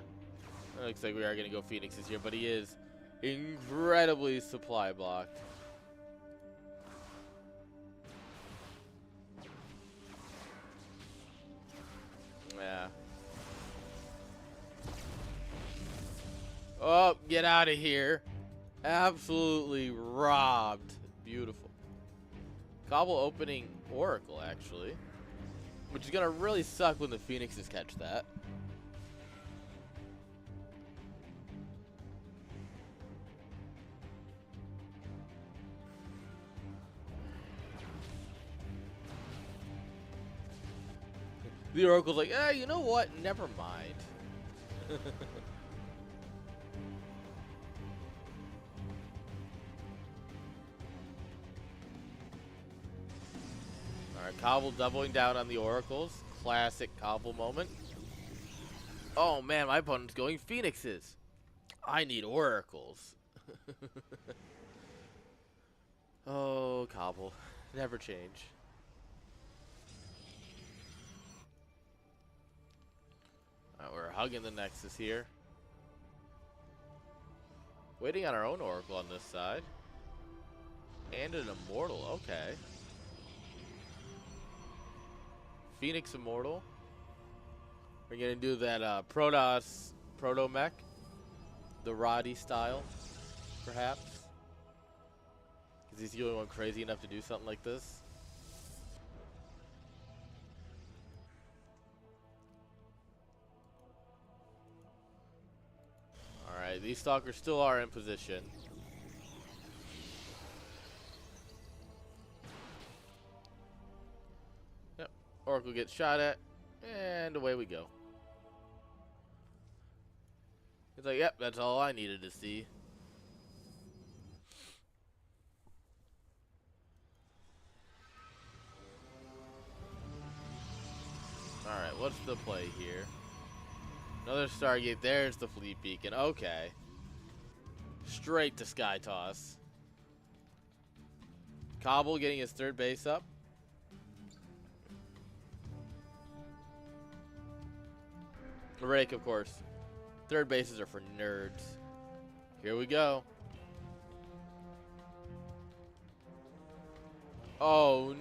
It looks like we are going to go Phoenixes here, but he is incredibly supply blocked. Yeah. Oh, get out of here. Absolutely robbed. Beautiful. Cobble opening Oracle, actually. Which is going to really suck when the Phoenixes catch that. The Oracle's like, you know what? Never mind. Alright, Cobble doubling down on the Oracles. Classic Cobble moment. Oh man, my opponent's going Phoenixes. I need Oracles. Oh, Cobble. Never change. Alright, we're hugging the Nexus here. Waiting on our own Oracle on this side. And an Immortal, okay. Phoenix Immortal. We're gonna do that Protoss Proto-Mech. The Roddy style, perhaps. Because he's the only one crazy enough to do something like this. Alright, these Stalkers still are in position. Yep, Oracle gets shot at, and away we go. He's like, yep, that's all I needed to see. Alright, what's the play here? Another Stargate. There's the Fleet Beacon. Okay. Straight to Sky Toss. Cobble getting his third base up. Rake, of course. Third bases are for nerds. Here we go. Oh,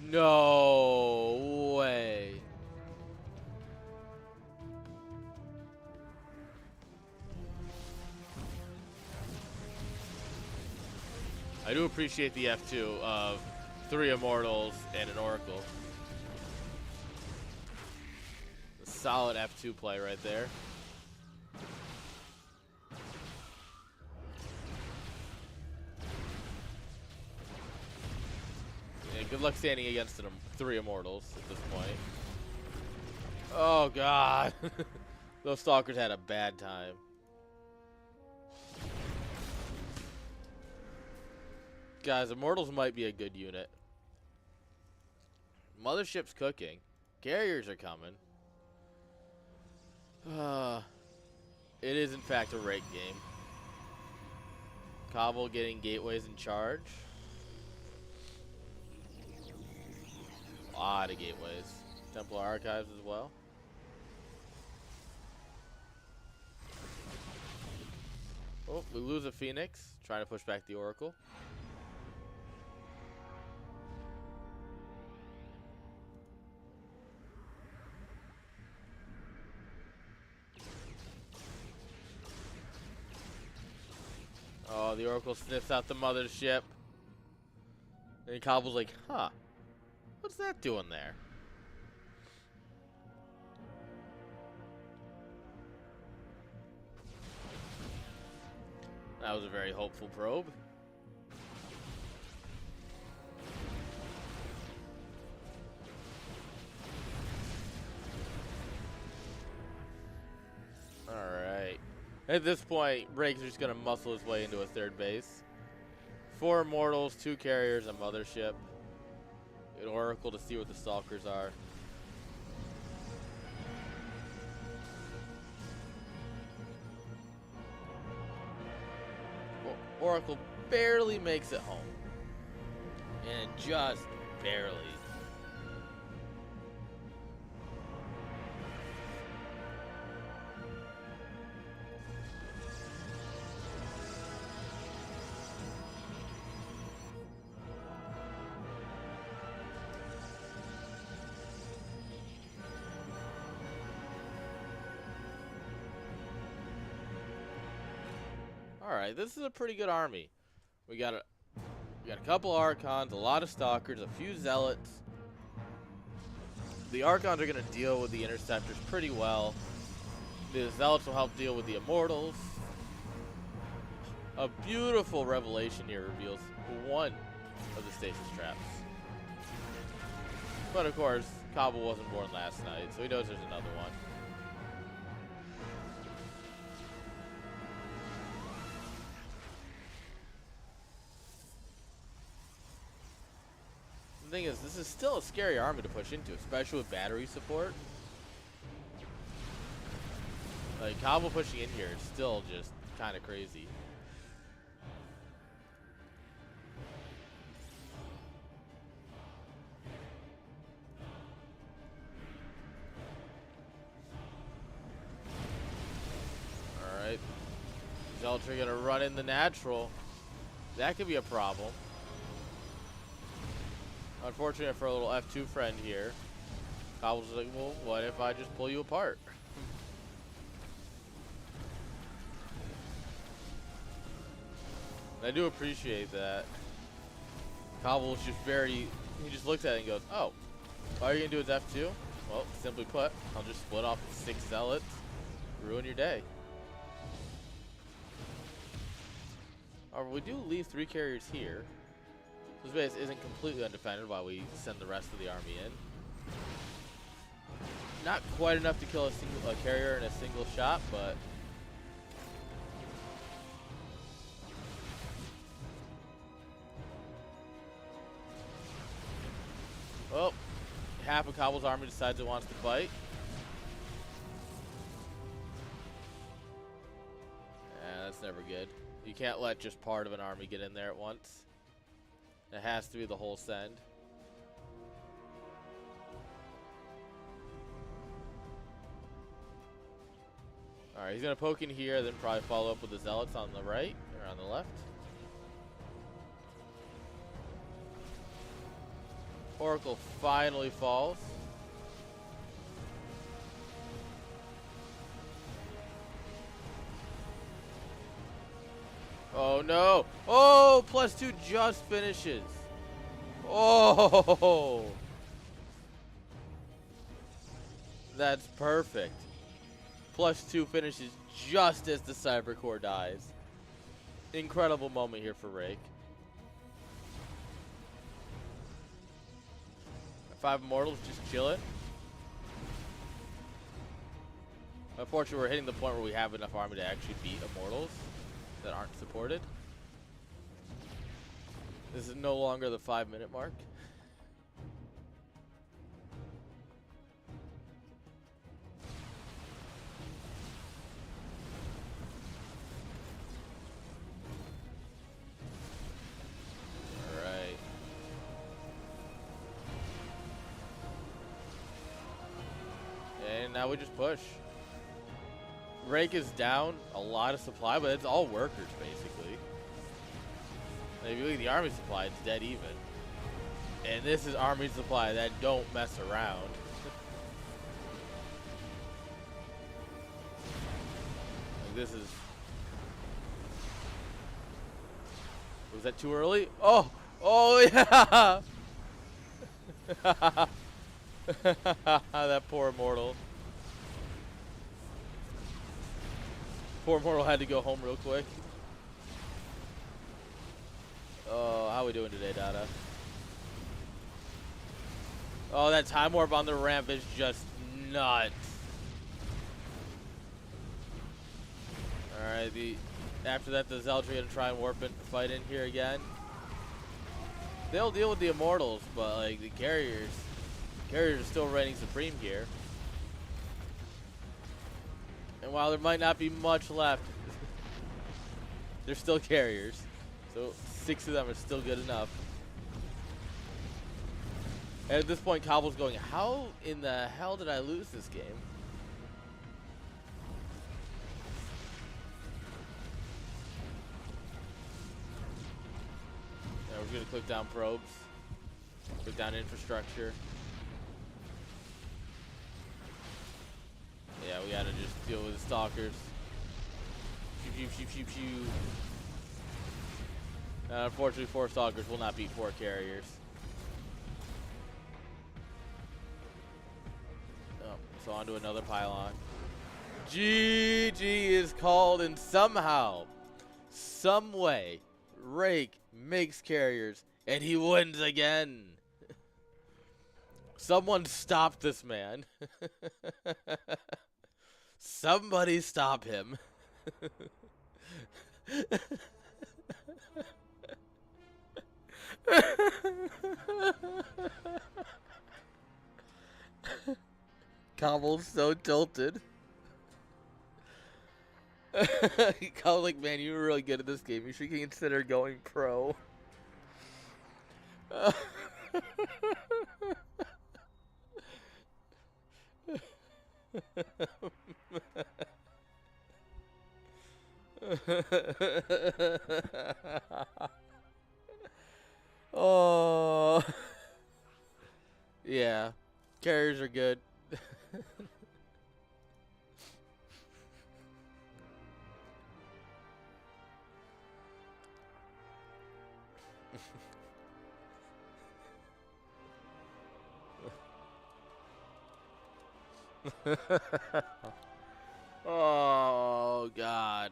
no way. I do appreciate the F2 of 3 Immortals and an Oracle. A solid F2 play right there. Yeah, good luck standing against 3 Immortals at this point. Oh, God. Those Stalkers had a bad time. Guys, Immortals might be a good unit. Mothership's cooking. Carriers are coming. It is, in fact, a rake game. Cobble getting gateways in charge. A lot of gateways. Templar Archives as well. Oh, we lose a Phoenix. Trying to push back the Oracle. Oh, the Oracle sniffs out the mothership. And Cobble's like, huh, what's that doing there? That was a very hopeful probe. Alright. At this point, Rake's just going to muscle his way into a third base. 4 Immortals, 2 Carriers, a Mothership. An Oracle to see what the Stalkers are. Oracle barely makes it home. And just barely. Alright, this is a pretty good army. We got a couple Archons, a lot of Stalkers, a few Zealots. The Archons are going to deal with the Interceptors pretty well. The Zealots will help deal with the Immortals. A beautiful revelation here reveals one of the stasis traps. But of course, Cobble wasn't born last night, so he knows there's another one. The thing is, this is still a scary army to push into, especially with battery support. Like, Cobble pushing in here is still just kind of crazy. Alright. Zeltra gonna run in the natural. That could be a problem. Unfortunate for a little F2 friend here. Cobble's like, well, what if I just pull you apart? I do appreciate that. Cobble's just he just looks at it and goes, oh, all you're gonna do is F2? Well, simply put, I'll just split off 6 zealots, ruin your day. However, we do leave 3 carriers here. This base isn't completely undefended while we send the rest of the army in. Not quite enough to kill a carrier in a single shot, but oh, half of Cobble's army decides it wants to fight. Yeah, that's never good. You can't let just part of an army get in there at once. It has to be the whole send. Alright, he's going to poke in here, then probably follow up with the zealots on the right, or on the left. Oracle finally falls. Oh no! Oh, +2 just finishes. Oh, that's perfect. +2 finishes just as the Cyber Core dies. Incredible moment here for Rake. 5 Immortals just chilling. Unfortunately, we're hitting the point where we have enough army to actually beat Immortals that aren't supported. This is no longer the 5-minute mark. Alright. And now we just push. Rake is down a lot of supply, but it's all workers basically. If you look at the army supply, it's dead even. And this is army supply that don't mess around. Like this is. Was that too early? Oh! Oh yeah! That poor Immortal. Poor Immortal had to go home real quick. Oh, how we doing today, Dada? Oh, that time warp on the ramp is just nuts. Alright, after that, the Zeltra gonna try and warp in, fight in here again. They'll deal with the Immortals, but like the carriers are still reigning supreme here. And while there might not be much left, they're still carriers. So 6 of them are still good enough. And at this point, Cobble's going, how in the hell did I lose this game? Now we're going to click down probes. Click down infrastructure. Yeah, we gotta just deal with the stalkers. Shoot, shoot, shoot, shoot, shoot. Unfortunately, 4 stalkers will not beat 4 carriers. Oh, so on to another pylon. GG is called, and somehow, some way, Rake makes carriers, and he wins again. Someone stop this man. Somebody stop him. Cobble's so tilted. Cobble's like, man, you were really good at this game. You should consider going pro. Oh. Yeah. Carriers are good. Oh, God.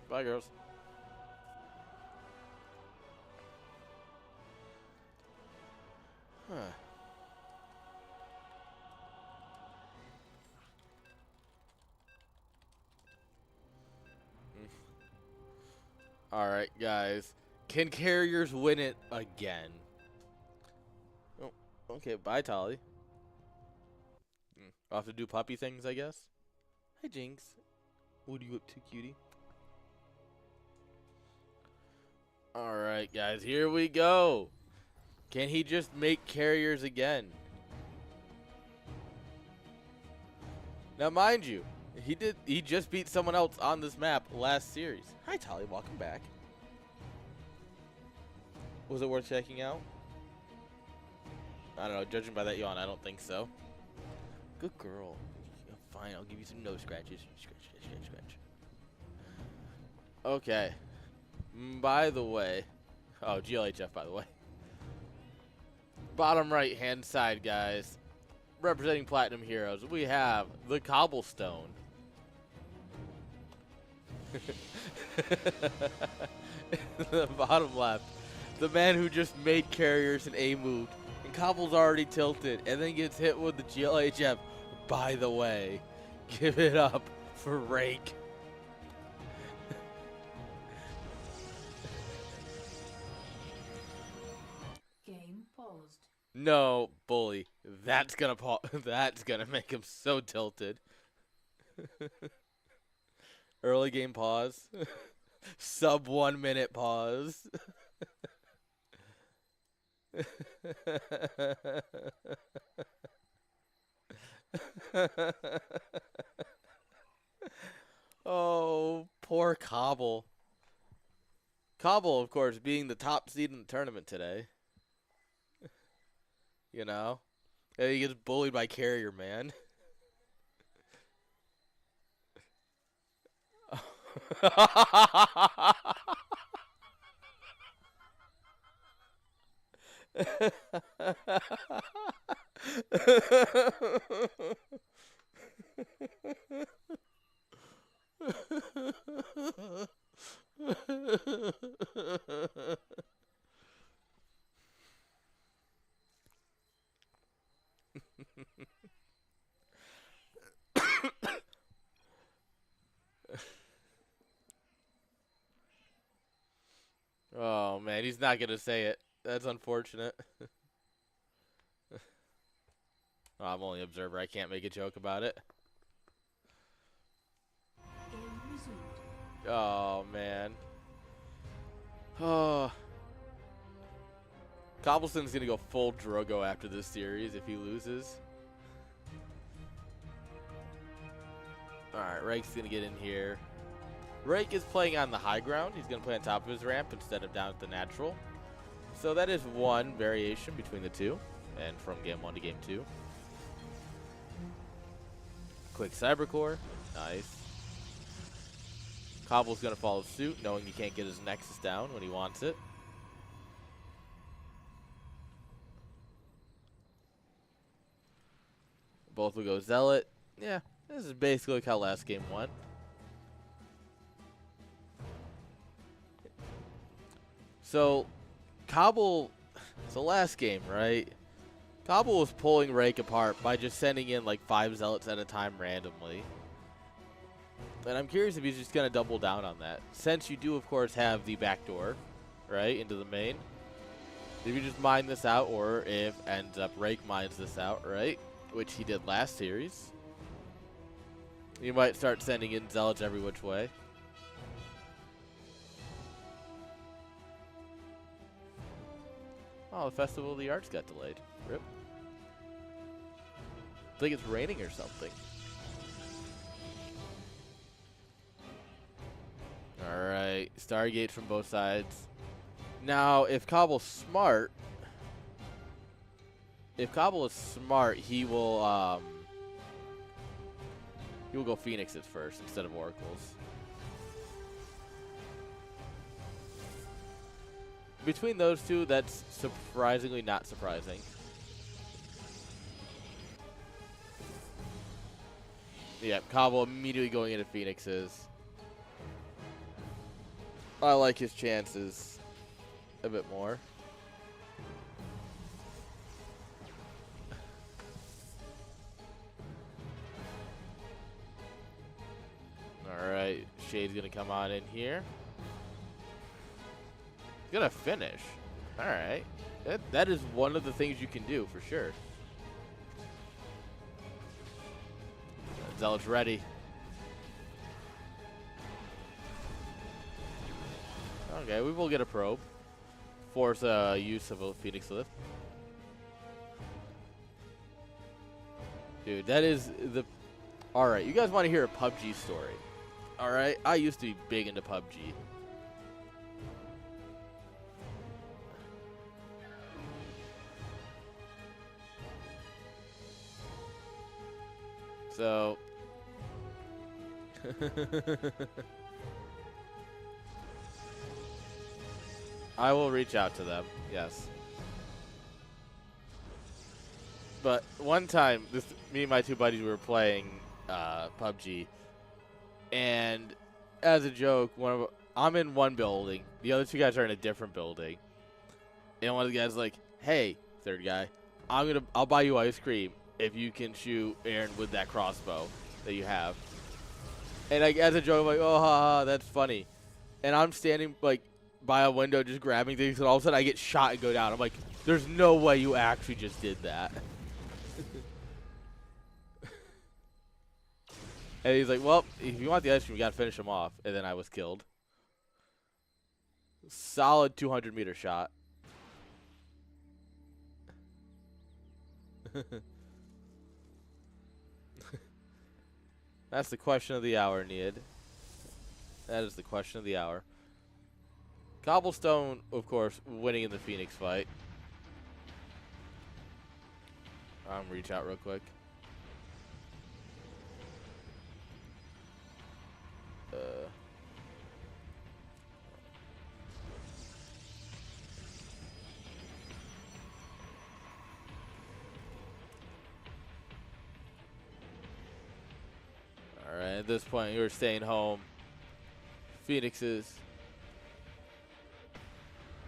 Bye, girls. Huh. All right, guys. Can carriers win it again? Oh, okay. Bye, Tolly. I'll have to do puppy things, I guess. Hi, Jinx. What are you up to, cutie? All right, guys. Here we go. Can he just make carriers again? Now, mind you, he just beat someone else on this map last series. Hi, Tolly. Welcome back. Was it worth checking out? I don't know. Judging by that yawn, I don't think so. Good girl. Fine, I'll give you some nose scratches. Scratch, scratch, scratch, scratch. Okay. By the way. Oh, GLHF, by the way. Bottom right-hand side, guys. Representing Platinum Heroes, we have the Cobblestone. The bottom left. The man who just made carriers and A-moved. And Cobble's already tilted. And then gets hit with the GLHF. By the way, give it up for Rake. Game paused. No, bully. That's gonna make him so tilted. Early game pause. Sub 1 minute pause. Oh, poor Cobble. Cobble, of course, being the top seed in the tournament today. You know? And he gets bullied by Carrier Man. Oh, man, he's not going to say it. That's unfortunate. Oh, I'm only an observer. I can't make a joke about it. Oh, man. Oh. Cobblestone's going to go full Drogo after this series if he loses. Alright, Rake's going to get in here. Rake is playing on the high ground. He's going to play on top of his ramp instead of down at the natural. So that is one variation between the two. And from game 1 to game 2. Quick Cybercore. Nice. Cobble's going to follow suit, knowing he can't get his Nexus down when he wants it. Both will go Zealot. Yeah, this is basically like how last game went. So, Cobble, so last game, right? Cobble was pulling Rake apart by just sending in like 5 Zealots at a time randomly. And I'm curious if he's just going to double down on that. Since you do, of course, have the back door, right, into the main. If you just mine this out, or if ends up Rake mines this out, right, which he did last series, you might start sending in Zealots every which way. Oh, the Festival of the Arts got delayed. Rip. I think it's raining or something. Alright, Stargates from both sides. Now, if Cobble's smart, he will go Phoenixes first instead of Oracles. Between those two, that's surprisingly not surprising. Yeah, Cobble immediately going into Phoenixes. I like his chances a bit more. Alright, Shade's gonna come on in here. He's gonna finish. Alright. That is one of the things you can do for sure. Zealot's ready. Okay, we will get a probe. Force use of a Phoenix Lift. Dude, that is the... Alright, you guys want to hear a PUBG story. Alright, I used to be big into PUBG. So... I will reach out to them, yes. But one time, me and my two buddies were playing PUBG, and as a joke, I'm in one building, the other two guys are in a different building, and one of the guys is like, "Hey, third guy, I'll buy you ice cream if you can shoot Aaron with that crossbow that you have." And like as a joke, I'm like, "Oh, haha, that's funny," and I'm standing like by a window just grabbing things, and all of a sudden I get shot and go down. I'm like, "There's no way you actually just did that." And he's like, "Well, if you want the ice cream, you gotta finish him off." And then I was killed. Solid 200-meter shot. That's the question of the hour, Need. That is the question of the hour. Cobblestone, of course, winning in the Phoenix fight. I'm gonna reach out real quick. Alright, at this point, you're staying home. Phoenixes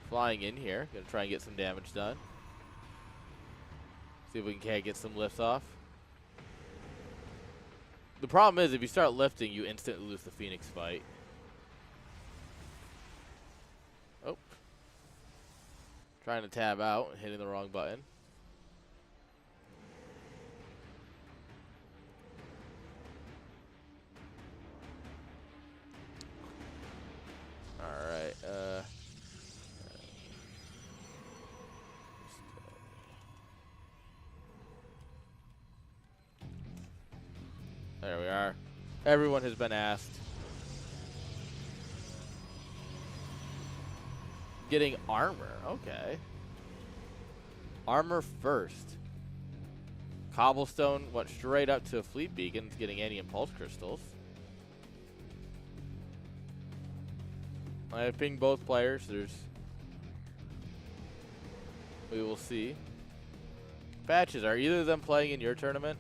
flying in here. Gonna try and get some damage done. See if we can get some lifts off. The problem is, if you start lifting, you instantly lose the Phoenix fight. Oh. Trying to tab out and hitting the wrong button. Alright, there we are. Everyone has been asked. Getting armor, okay. Armor first. Cobblestone went straight up to Fleet Beacons, getting anti-impulse crystals. I have pinged both players. We will see. Patches, are either of them playing in your tournament?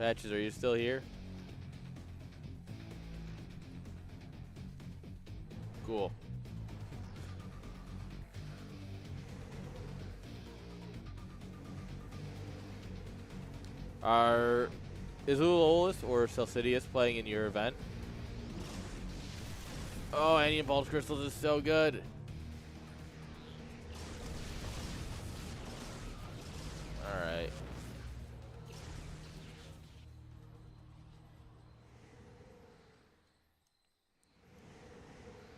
Patches, are you still here? Cool. Is Ulolis or Celsidius playing in your event? Oh, any impulse crystals is so good. All right.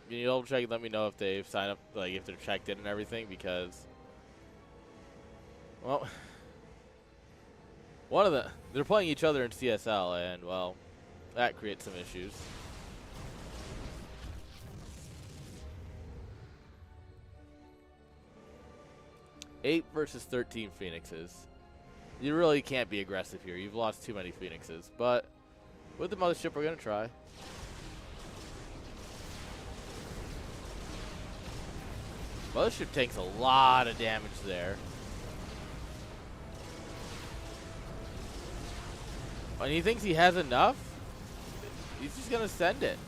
Can you double check and let me know if they've signed up, like if they're checked in and everything? Because, well, they're playing each other in CSL, and well, that creates some issues. 8 versus 13 Phoenixes. You really can't be aggressive here. You've lost too many Phoenixes. But with the mothership, we're going to try. Mothership takes a lot of damage there. And he thinks he has enough? He's just going to send it.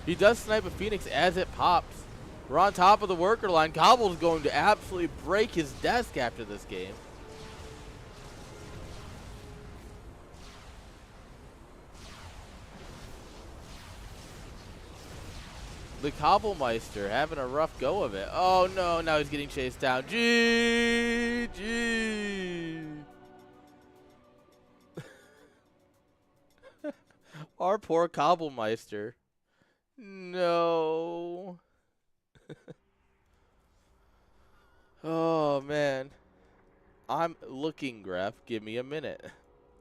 He does snipe a Phoenix as it pops. We're on top of the worker line. Cobble's going to absolutely break his desk after this game. The Cobblemeister having a rough go of it. Oh no, now he's getting chased down. GG. Our poor Cobblemeister. No. Oh man. I'm looking, Gref. Give me a minute.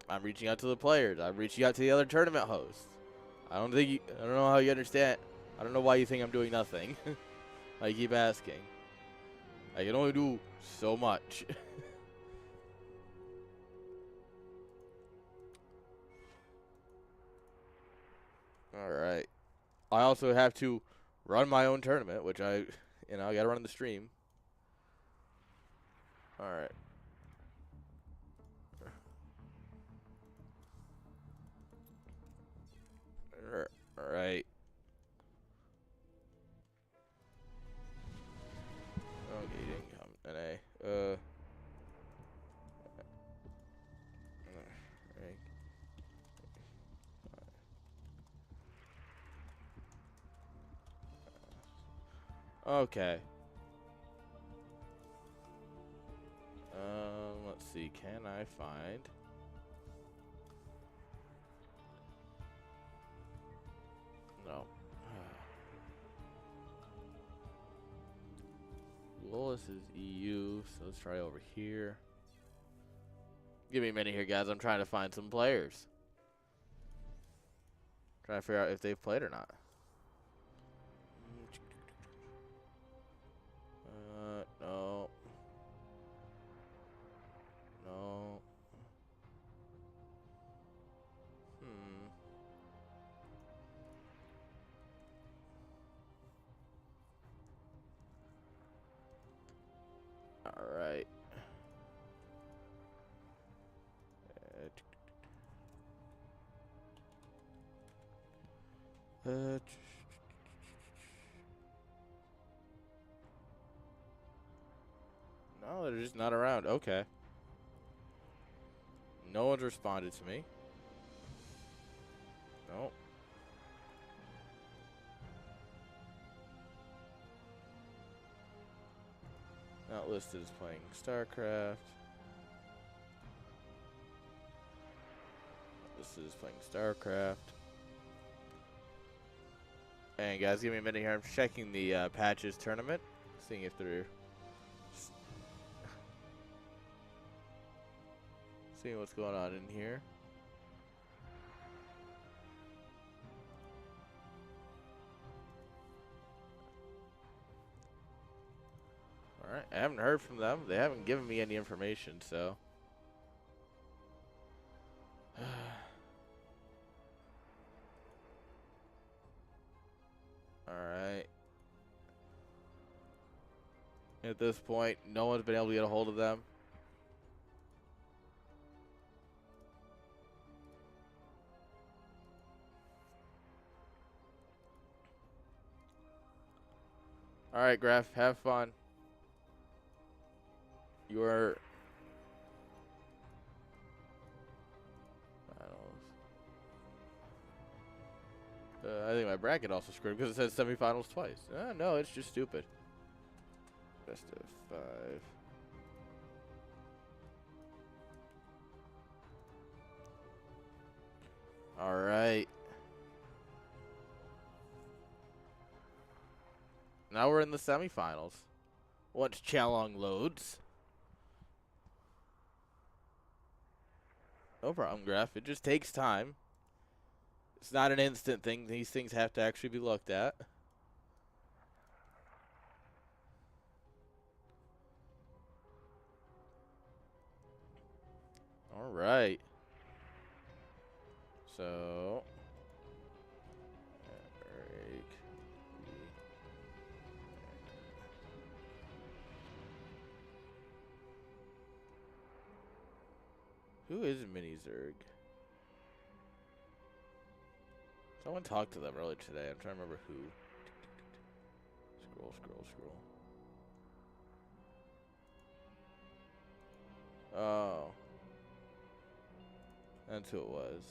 I'm reaching out to the players. I'm reaching out to the other tournament hosts. I don't know how you understand. I don't know why you think I'm doing nothing. I keep asking. I can only do so much. Alright. I also have to run my own tournament, which I gotta run the stream. Alright. Alright. Okay, you didn't come. NA. Okay. Let's see. Can I find? No. Lolis is EU, so let's try over here. Give me a minute here, guys. I'm trying to find some players. Trying to figure out if they've played or not. No. No. All right. No, they're just not around. Okay. No one's responded to me. Nope. Not listed as playing StarCraft. This is playing StarCraft. And guys, give me a minute here. I'm checking the patches tournament, seeing if they're seeing what's going on in here. All right, I haven't heard from them. They haven't given me any information, so. All right. At this point, no one's been able to get a hold of them. All right, Graf, have fun. You are I think my bracket also screwed because it says semifinals twice. No, it's just stupid. Best of 5. All right. Now we're in the semifinals. Once Chalong loads. No problem, Graf. It just takes time. It's not an instant thing. These things have to actually be looked at. All right. So, Eric, who is Mini Zerg? Someone talked to them earlier today. I'm trying to remember who. Scroll, scroll, scroll. Oh. That's who it was.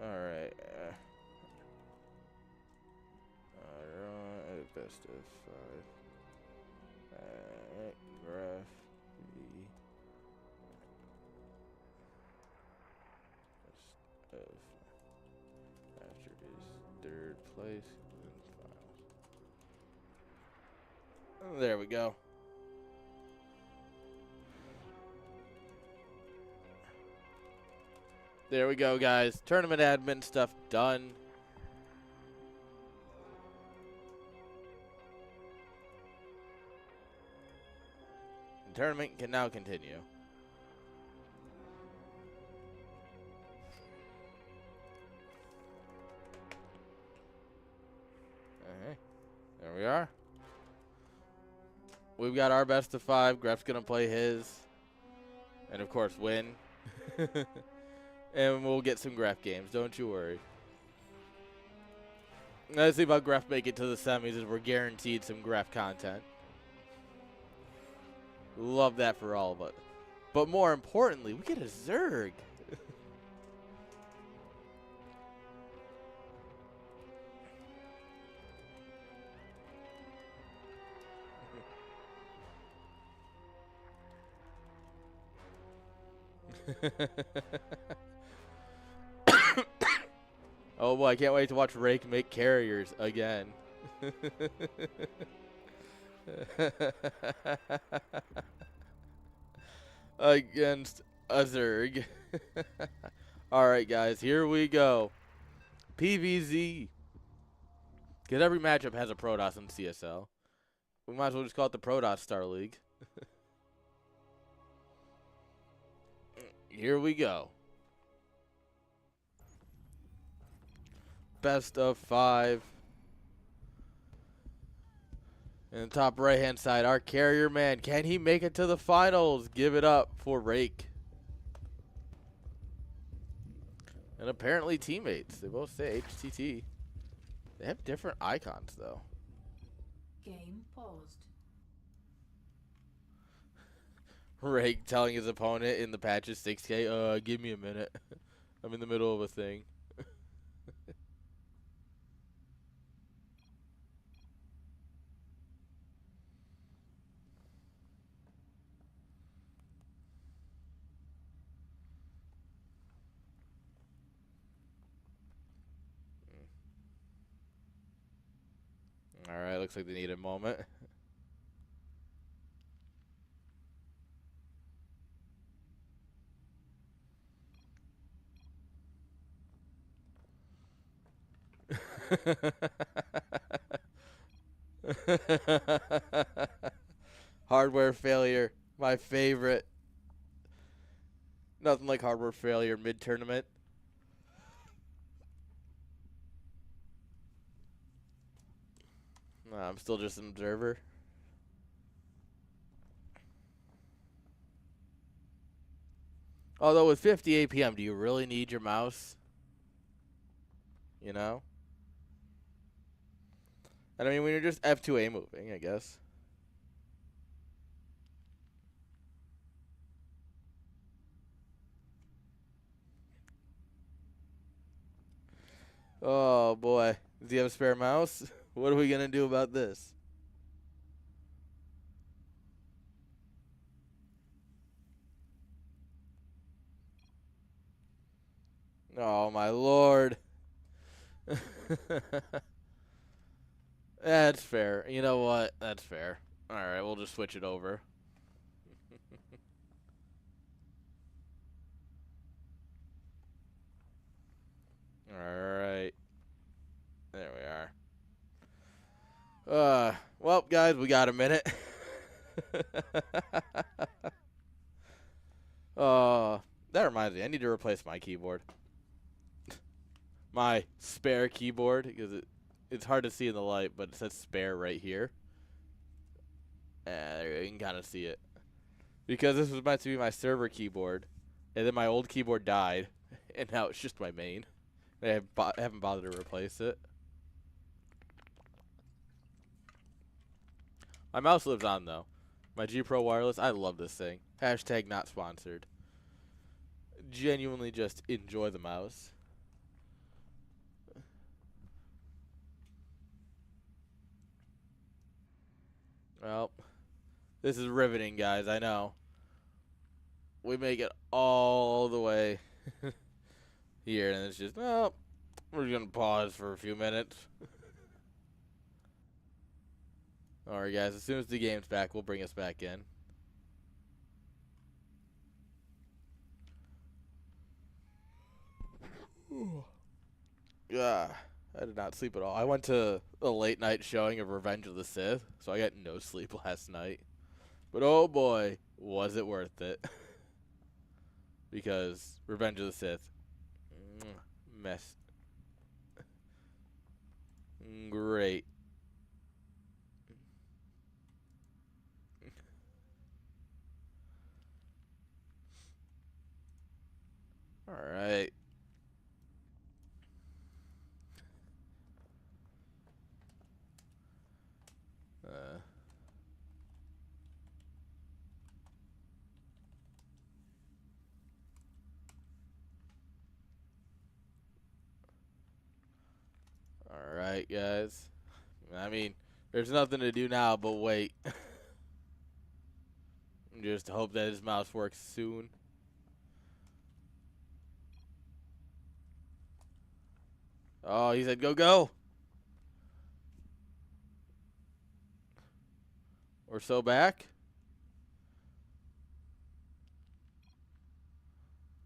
Alright. Alright. Best of 5. Alright. Graph. Best of. After his 3rd place. There we go. There we go, guys. Tournament admin stuff done. The tournament can now continue. Okay. There we are. We've got our best of 5. Gref's going to play his. And, of course, win. And we'll get some Gref games. Don't you worry. Let's see about Gref make it to the semis as we're guaranteed some Gref content. Love that for all of us. But more importantly, we get a Zerg. Oh boy, I can't wait to watch Rake make carriers again. Against a Zerg. Alright guys, here we go. PVZ. Because every matchup has a Protoss in CSL. We might as well just call it the Protoss Star League. Here we go. Best of 5. In the top right-hand side, our carrier man. Can he make it to the finals? Give it up for Rake. And apparently teammates. They both say HTT. They have different icons, though. Game paused. Rake telling his opponent in the patches 6K, give me a minute. I'm in the middle of a thing. Alright, looks like they need a moment. Hardware failure, my favorite. Nothing like hardware failure mid-tournament. Nah, I'm still just an observer. Although with 50 APM, do you really need your mouse? You know? And I mean, when you're just F2A moving, I guess. Oh, boy. Does he have a spare mouse? What are we going to do about this? Oh, my lord. That's fair. You know what? That's fair. All right, we'll just switch it over. All right. There we are. Well, guys, we got a minute. That reminds me. I need to replace my keyboard. My spare keyboard, because it's hard to see in the light, but it says spare right here. You can kind of see it. Because this was meant to be my server keyboard, and then my old keyboard died, and now it's just my main. I haven't bothered to replace it. My mouse lives on, though. My G Pro Wireless, I love this thing. Hashtag not sponsored. Genuinely just enjoy the mouse. Well, this is riveting, guys, I know. We make it all the way here, and it's just, oh, we're going to pause for a few minutes. Alright, guys, as soon as the game's back, we'll bring us back in. Yeah, I did not sleep at all. I went to a late night showing of Revenge of the Sith, so I got no sleep last night. But oh boy, was it worth it. Because Revenge of the Sith, mess. Great. Alright. Alright, guys. I mean, there's nothing to do now but wait. Just hope that his mouse works soon. Oh, he said go, go. We're so back.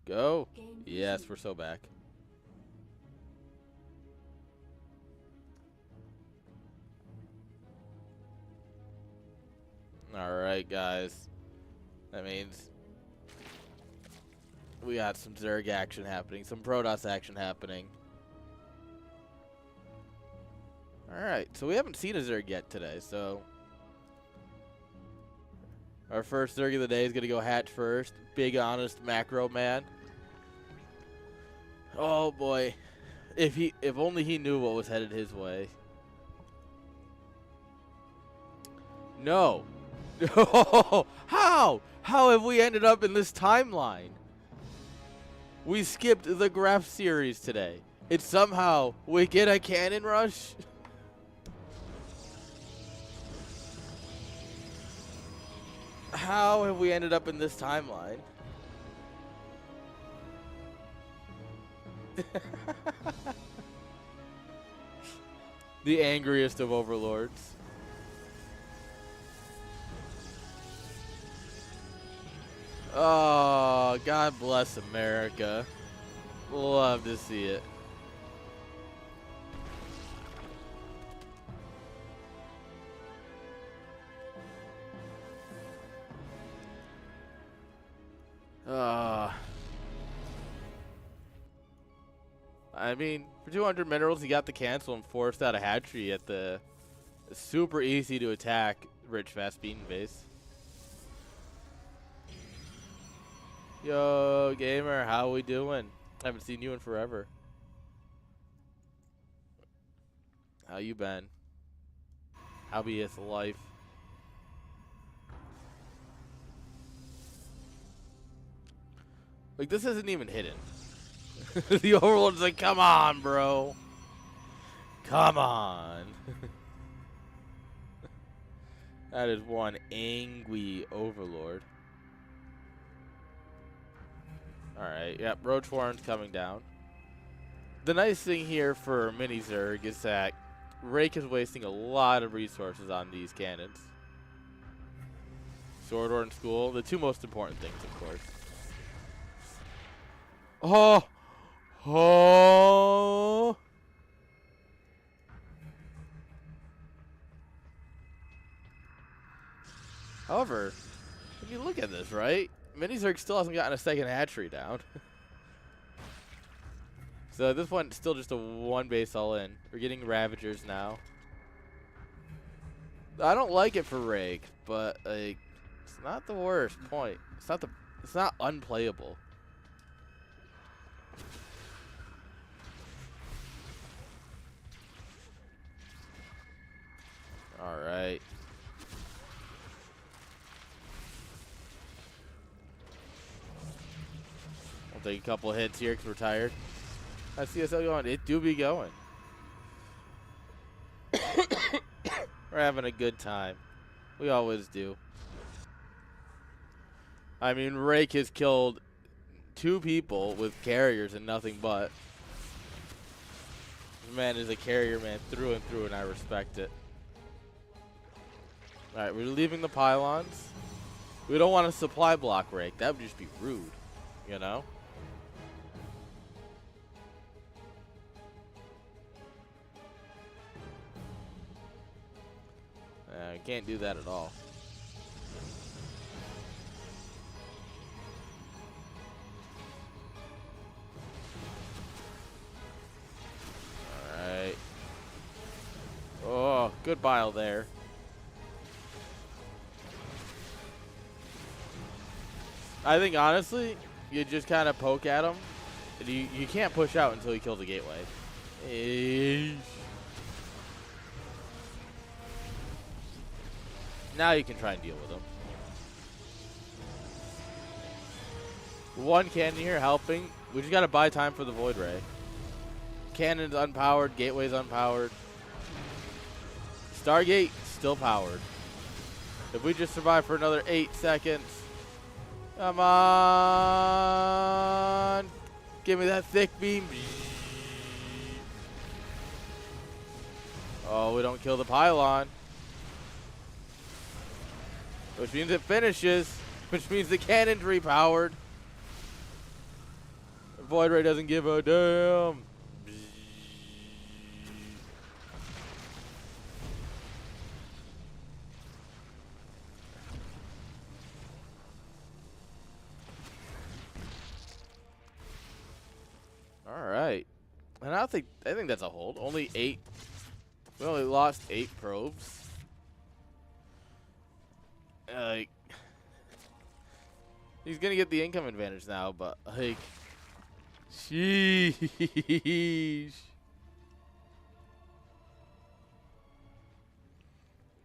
Go. Yes, we're so back. Alright, guys. That means we got some Zerg action happening, some Protoss action happening. Alright, so we haven't seen a Zerg yet today, so our first Zerg of the day is going to go hatch first. Big, honest macro man. Oh, boy. If only he knew what was headed his way. No. How? How have we ended up in this timeline? We skipped the graph series today. It's somehow we get a cannon rush. How have we ended up in this timeline? The angriest of overlords. Oh, God bless America. Love to see it. I mean, for 200 minerals, he got the cancel and forced out a hatchery at the super easy to attack rich fast bean base. Yo, gamer, how we doing? Haven't seen you in forever. How you been? How be its life? Like, this isn't even hidden. The Overlord's like, come on, bro. Come on. That is one angry Overlord. Alright, yep, Roach Warren's coming down. The nice thing here for Mini Zerg is that Rake is wasting a lot of resources on these cannons. Sword Ore and School, the two most important things, of course. Oh! Oh! However, when you look at this, right? Mini Zerg still hasn't gotten a second hatchery down. So at this point, it's still just a one base all in. We're getting Ravagers now. I don't like it for Rake, but like, it's not the worst point. It's not unplayable. All right. I'll take a couple of hits here because we're tired. How's CSL going? It do be going. We're having a good time. We always do. I mean, Rake has killed 2 people with carriers and nothing but. This man is a carrier man through and through, and I respect it. Alright, we're leaving the pylons. We don't want to supply block Rake. That would just be rude, you know? Can't do that at all. Alright. Oh, good bile there. I think, honestly, you just kind of poke at him. You can't push out until he kills a gateway. Eesh. Now you can try and deal with him. One cannon here helping. We just got to buy time for the Void Ray. Cannon's unpowered. Gateway's unpowered. Stargate still powered. If we just survive for another 8 seconds. Come on. Give me that thick beam. Oh, we don't kill the pylon. Which means it finishes. Which means the cannon's repowered. Void Ray doesn't give a damn. All right. And I think that's a hold. Only 8. We only lost 8 probes. Like, he's gonna get the income advantage now, but like, sheesh.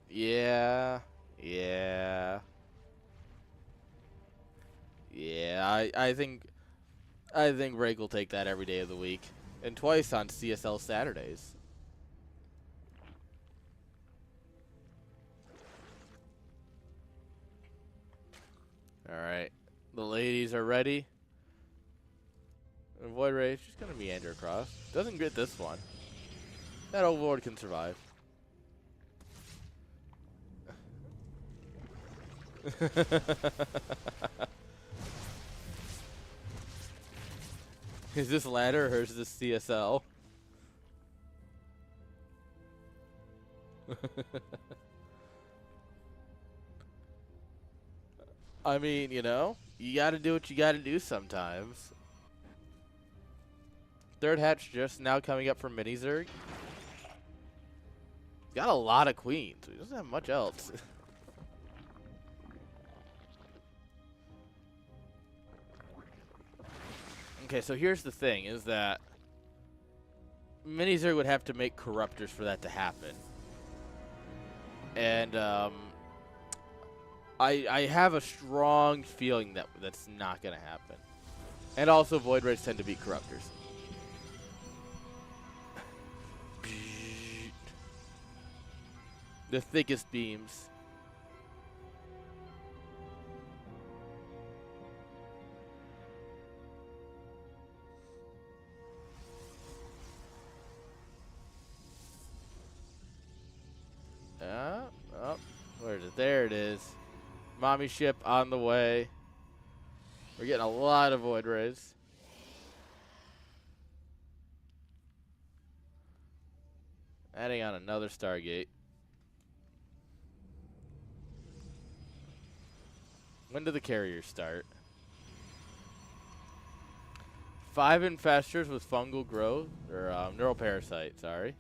Yeah. I think Rake will take that every day of the week, and twice on CSL Saturdays. All right, the ladies are ready. And Void Ray, she's gonna meander across. Doesn't get this one. That Overlord can survive. Is this ladder or is this CSL? I mean, you know, you gotta do what you gotta do sometimes. Third hatch just now coming up from Mini Zerg. Got a lot of queens. He doesn't have much else. Okay, so here's the thing, is that Minizerg would have to make corruptors for that to happen. And I have a strong feeling that that's not going to happen. And also, Void Rays tend to beat corruptors. The thickest beams. Oh, where is it? There it is. Mommy ship on the way. We're getting a lot of Void Rays. Adding on another Stargate. When do the carriers start? 5 infestors with fungal growth, or neural parasite, sorry.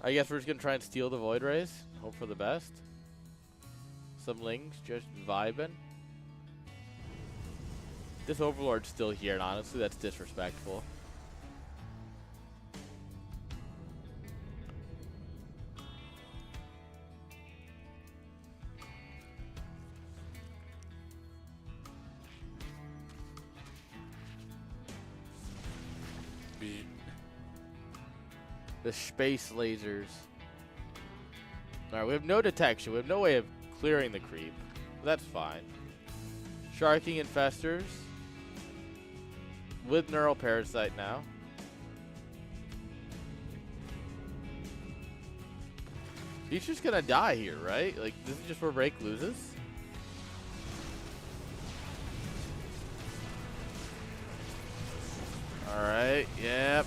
I guess we're just gonna try and steal the Void Rays. Hope for the best. Some lings just vibing. This Overlord's still here, and honestly, that's disrespectful. The space lasers. Alright, we have no detection. We have no way of clearing the creep. That's fine. Sharking infestors. With neural parasite now. He's just gonna die here, right? Like, this is just where Rake loses? Alright, yeah.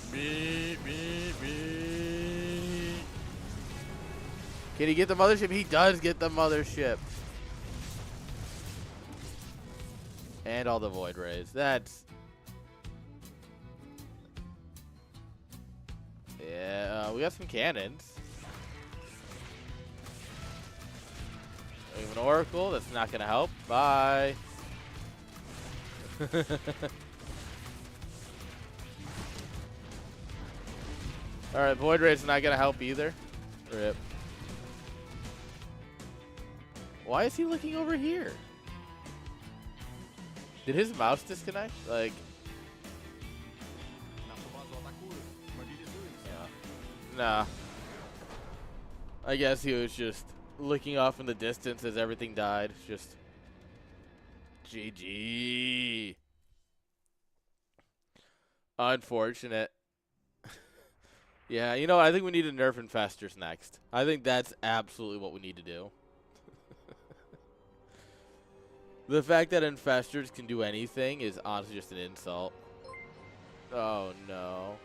Can he get the mothership? He does get the mothership. And all the Void Rays. That's... Yeah, we got some cannons. We have an Oracle. That's not going to help. Bye. Alright, Void Raid's not going to help either. Rip. Why is he looking over here? Did his mouse disconnect? Like... Nah. I guess he was just looking off in the distance as everything died. Just... GG. Unfortunate. Yeah, you know, I think we need to nerf infestors next. I think that's absolutely what we need to do. The fact that infestors can do anything is honestly just an insult. Oh no.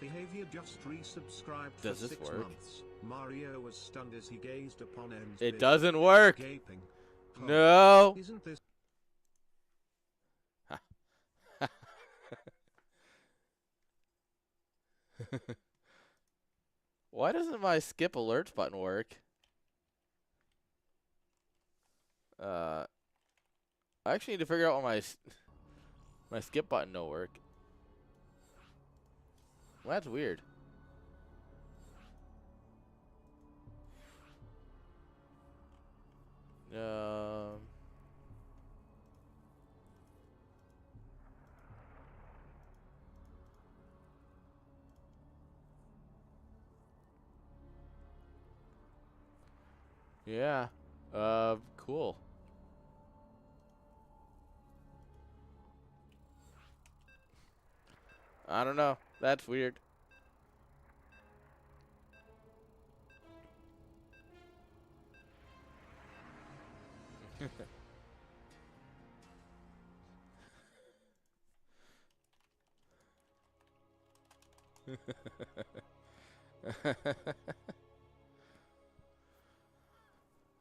Behavior just resubscribed for Does this 6 work? months. Mario was stunned as he gazed upon M's It vid, doesn't work. gaping. Oh, No. Isn't this Why doesn't my skip alerts button work? I actually need to figure out why my skip button don't work. Well, that's weird. Yeah. Cool. I don't know. That's weird.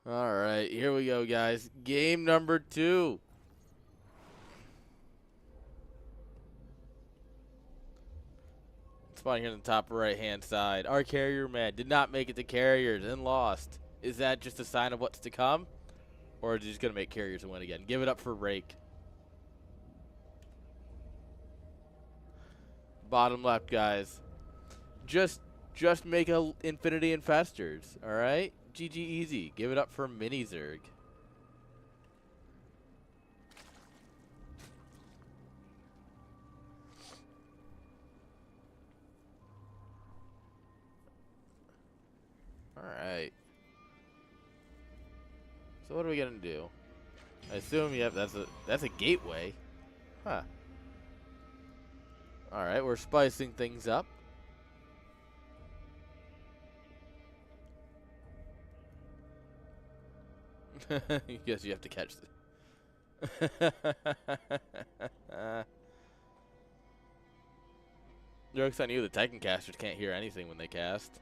All right, here we go, guys. Game number 2. It's Spawning here on the top right-hand side. Our carrier man did not make it to carriers and lost. Is that just a sign of what's to come? Or is he just going to make carriers and win again? Give it up for Rake. Bottom left, guys. Just make a Infinity Infestors, all right? GG easy. Give it up for Mini Zerg. All right. So what are we gonna do? I assume that's a gateway. Huh. All right, we're spicing things up. Guess you have to catch the Jokes on you, the Titan casters can't hear anything when they cast.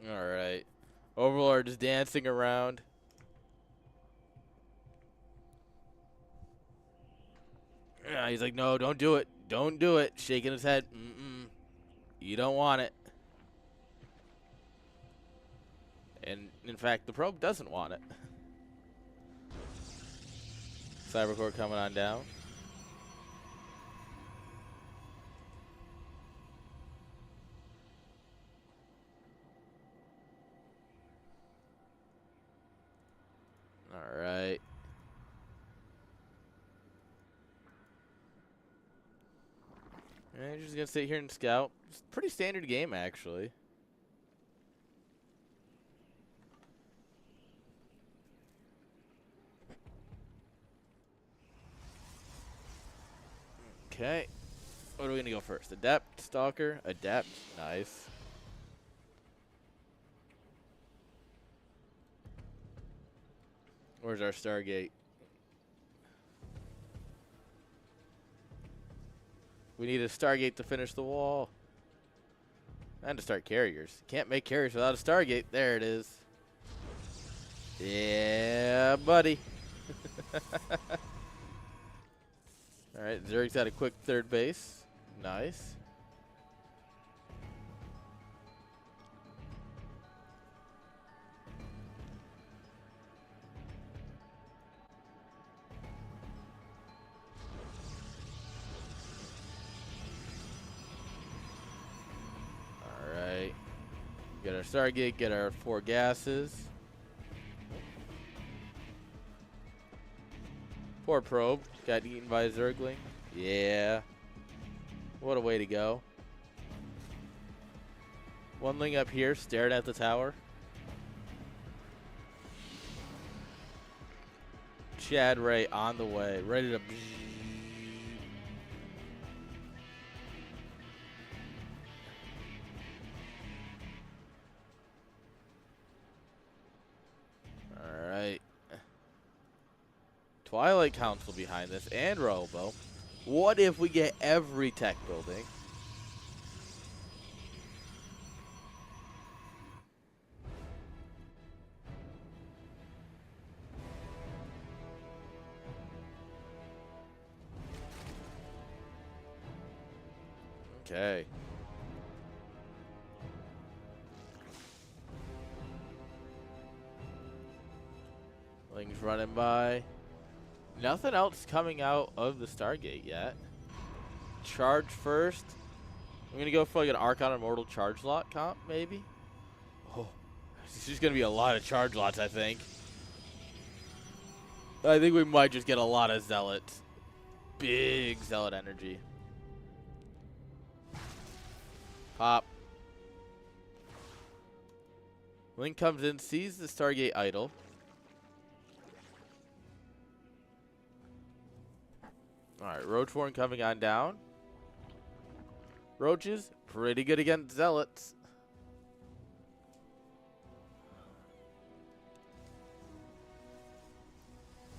Alright. Overlord is dancing around. Yeah, he's like, no, don't do it. Don't do it. Shaking his head. Mm-mm. You don't want it. And, in fact, the probe doesn't want it. Cybercore coming on down. All right. And just gonna sit here and scout. It's a pretty standard game, actually. Okay. What are we gonna go first? Adept, Stalker, Adept. Nice. Where's our Stargate? We need a Stargate to finish the wall. And to start carriers. Can't make carriers without a Stargate. There it is. Yeah, buddy. Alright, Zerg's got a quick third base. Nice. Alright. Get our Stargate, get our 4 gases. Poor probe. Got eaten by a Zergling. Yeah. What a way to go. One ling up here staring at the tower. Chad Ray on the way. Ready to... Alright. Twilight Council behind this, and Robo. What if we get every tech building? Okay. Ling's running by. Nothing else coming out of the Stargate yet. Charge first. I'm going to go for like an Archon Immortal charge lot comp, maybe. Oh, this is going to be a lot of charge lots, I think. I think we might just get a lot of Zealots. Big Zealot energy. Pop. Link comes in, sees the Stargate idle. Alright, Roach Warren coming on down. Roaches, pretty good against Zealots.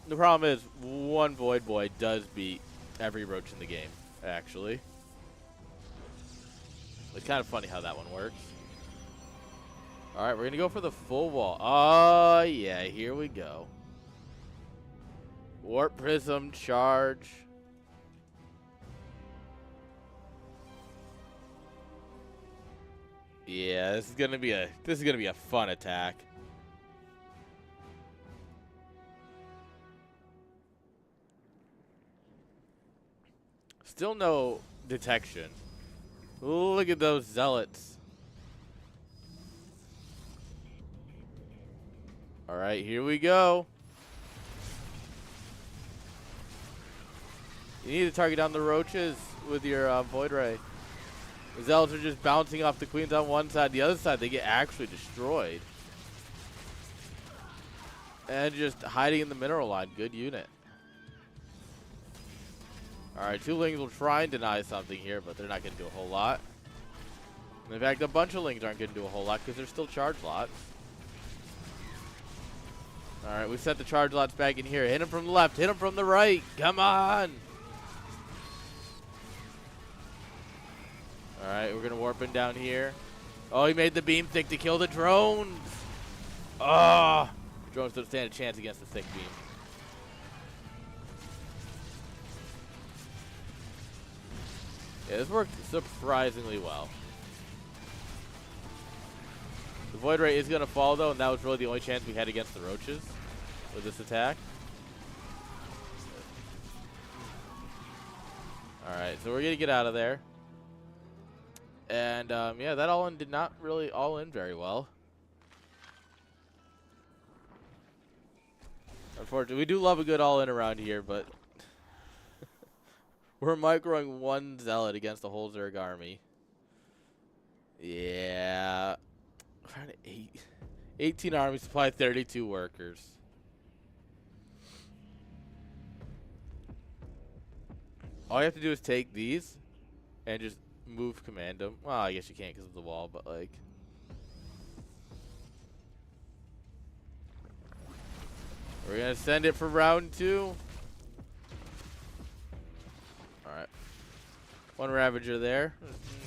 The problem is, one Void Boy does beat every Roach in the game, actually. It's kind of funny how that one works. Alright, we're going to go for the full wall. Oh, yeah, here we go. Warp Prism, charge. Yeah, this is gonna be a fun attack. Still no detection. Look at those zealots. All right, here we go. You need to target down the roaches with your Void Ray. The zealots are just bouncing off the queens on one side. The other side, they get actually destroyed. And just hiding in the mineral line. Good unit. All right, two lings will try and deny something here, but they're not going to do a whole lot. In fact, a bunch of lings aren't going to do a whole lot because they're still charge lots. All right, we set the charge lots back in here. Hit him from the left. Hit him from the right. Come on. All right, we're going to warp him down here. Oh, he made the beam thick to kill the drones. Oh, drones don't stand a chance against the thick beam. Yeah, this worked surprisingly well. The Void Ray is going to fall, though, and that was really the only chance we had against the roaches with this attack. All right, so we're going to get out of there. And, yeah, that all-in did not really all-in very well. Unfortunately, we do love a good all-in around here, but we're microing one zealot against the whole Zerg army. Yeah. 18 army supply, 32 workers. All you have to do is take these and just move command them. Well, I guess you can't because of the wall, but like. We're going to send it for round 2. Alright. One Ravager there.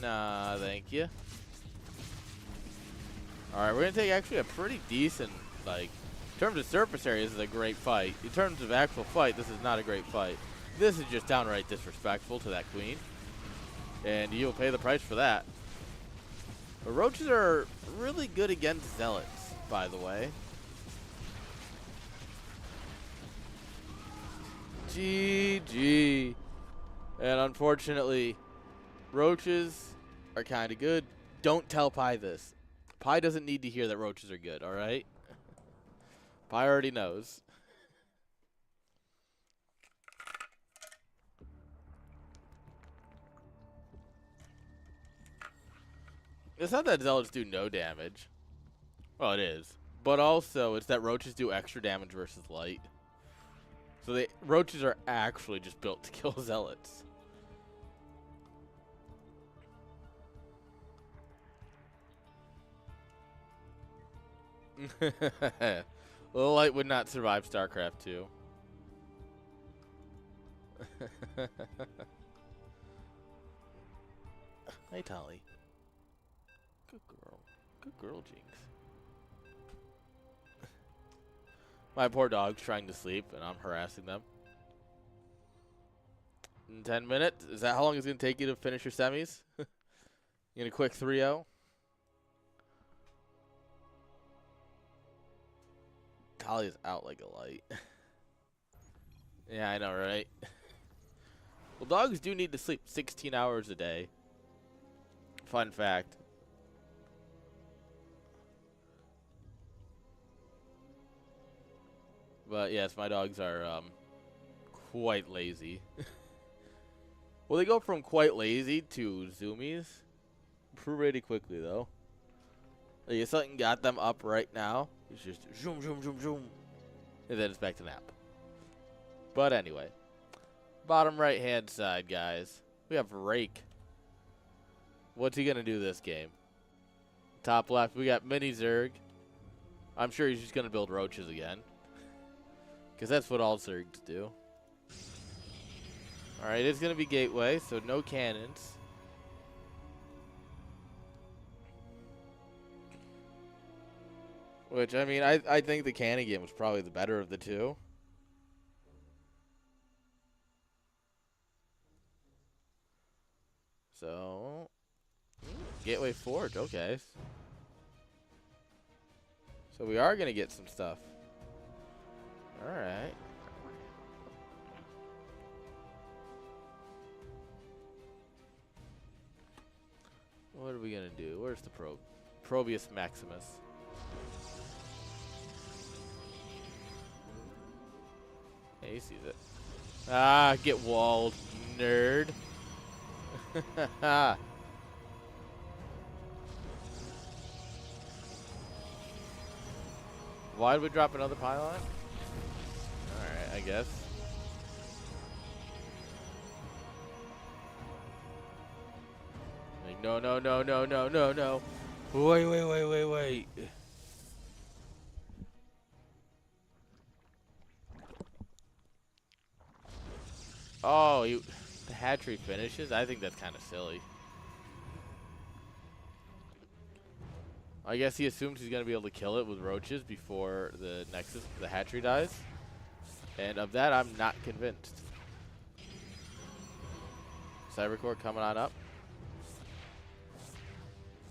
Nah, thank you. Alright, we're going to take actually a pretty decent, like, in terms of surface area, this is a great fight. In terms of actual fight, this is not a great fight. This is just downright disrespectful to that queen. And you'll pay the price for that. But roaches are really good against zealots, by the way. GG. And unfortunately, roaches are kind of good. Don't tell Pi this. Pi doesn't need to hear that roaches are good, alright? Pi already knows. It's not that zealots do no damage. Well, it is. But also, it's that roaches do extra damage versus light. So roaches are actually just built to kill zealots. Little light would not survive StarCraft2. Hey, Tolly. Good girl. Good girl, Jinx. My poor dog's trying to sleep, and I'm harassing them. In 10 minutes? Is that how long it's going to take you to finish your semis? You going to quick 3-0? Talia's out like a light. Yeah, I know, right? Well, dogs do need to sleep 16 hours a day. Fun fact. But yes, my dogs are quite lazy. Well, they go from quite lazy to zoomies pretty quickly, though. Like, if something got them up right now, it's just zoom, zoom, zoom, zoom, and then it's back to nap. But anyway, bottom right-hand side, guys, we have Rake. What's he gonna do this game? Top left, we got Mini Zerg. I'm sure he's just gonna build roaches again. Because that's what all Zergs do. Alright, it's going to be Gateway, so no cannons. Which, I mean, I think the cannon game was probably the better of the two. So, Gateway Forge, okay. So we are going to get some stuff. Alright. What are we going to do? Where's the Probius Maximus? Yeah, he sees it. Ah, get walled, nerd. Why did we drop another pylon? Alright, I guess. Like, no, no, no, no, no, no, no. Wait, wait, wait, wait, wait. Oh, the hatchery finishes? I think that's kind of silly. I guess he assumes he's going to be able to kill it with roaches before the hatchery dies. And of that, I'm not convinced. Cybercore coming on up.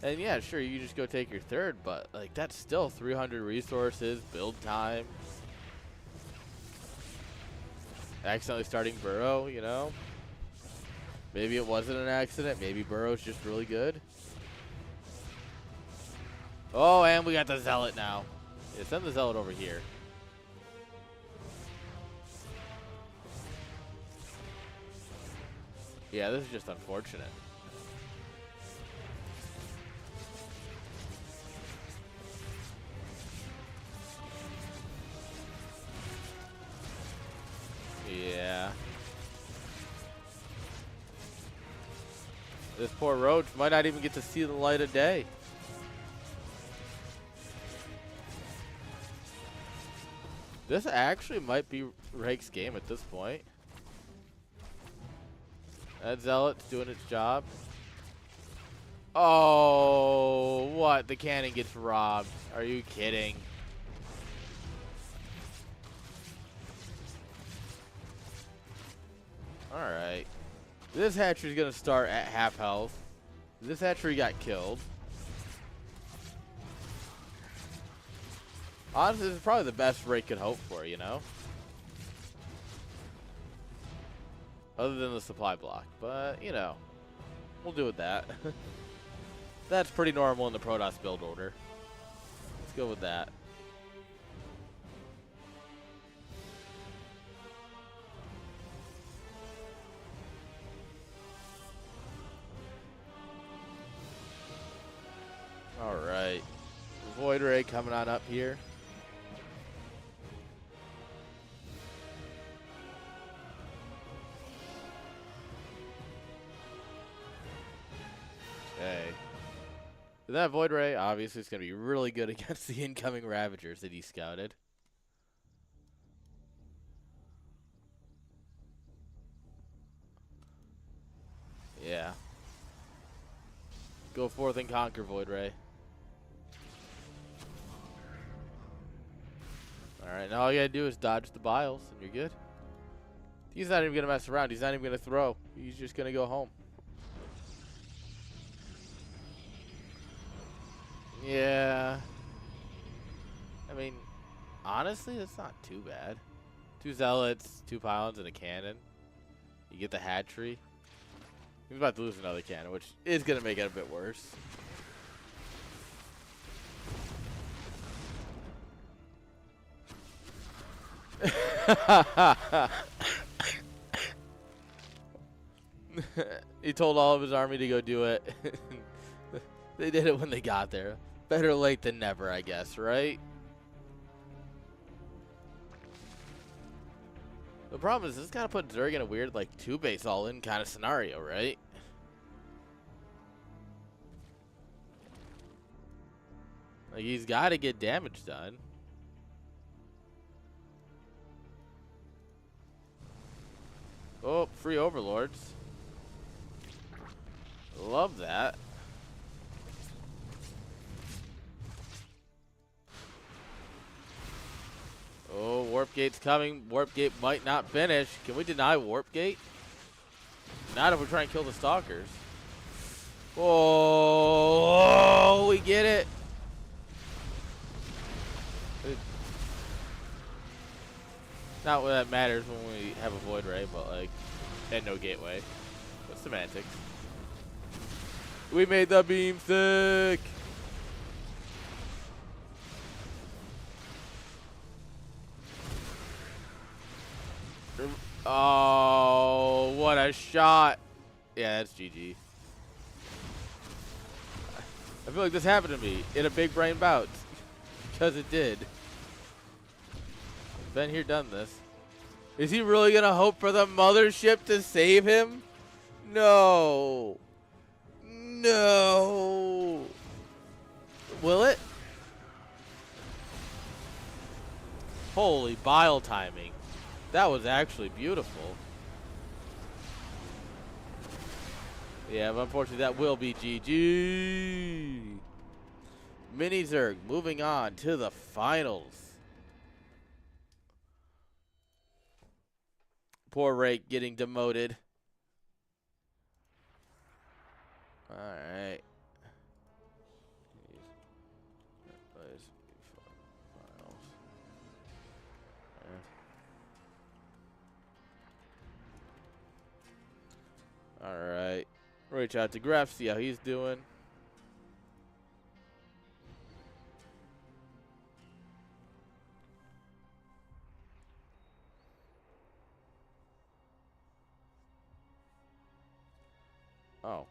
And yeah, sure, you just go take your third, but like that's still 300 resources, build time. Accidentally starting Burrow, you know? Maybe it wasn't an accident. Maybe Burrow's just really good. Oh, and we got the Zealot now. Yeah, send the Zealot over here. Yeah, this is just unfortunate. Yeah. This poor roach might not even get to see the light of day. This actually might be Rake's game at this point. That Zealot's doing its job. Oh, what? The cannon gets robbed. Are you kidding? Alright. This hatchery's gonna start at half health. This hatchery got killed. Honestly, this is probably the best Rake could hope for, you know? Other than the supply block. But, you know, we'll do with that. That's pretty normal in the Protoss build order. Let's go with that. Alright. Void Ray coming on up here. Okay. That Void Ray obviously is going to be really good against the incoming Ravagers that he scouted. Yeah. Go forth and conquer, Void Ray. Alright, now all you gotta do is dodge the biles, and you're good. He's not even gonna mess around. He's not even gonna throw. He's just gonna go home. Yeah. I mean, honestly, that's not too bad. 2 Zealots, 2 Pylons, and a cannon. You get the hatchery. He's about to lose another cannon, which is gonna make it a bit worse. He told all of his army to go do it. They did it when they got there. Better late than never, I guess, right? The problem is this kind of put Zerg in a weird, like, 2-base all-in kind of scenario, right? Like, he's got to get damage done. Oh, free overlords. Love that. Oh, Warp Gate's coming. Warp Gate might not finish. Can we deny Warp Gate? Not if we're trying to kill the Stalkers. Oh, we get it. Not what that matters when we have a void ray, but like, and no gateway. But semantics. We made the beam thick. Oh, what a shot. Yeah, that's GG. I feel like this happened to me in a big brain bout. Because it did. Been here, done this. Is he really going to hope for the mothership to save him? No. No. Will it? Holy bile timing. That was actually beautiful. Yeah, but unfortunately that will be GG. Mini Zerg moving on to the finals. Poor Rake getting demoted. Alright. Alright. Reach out to Graf, see how he's doing. Oh.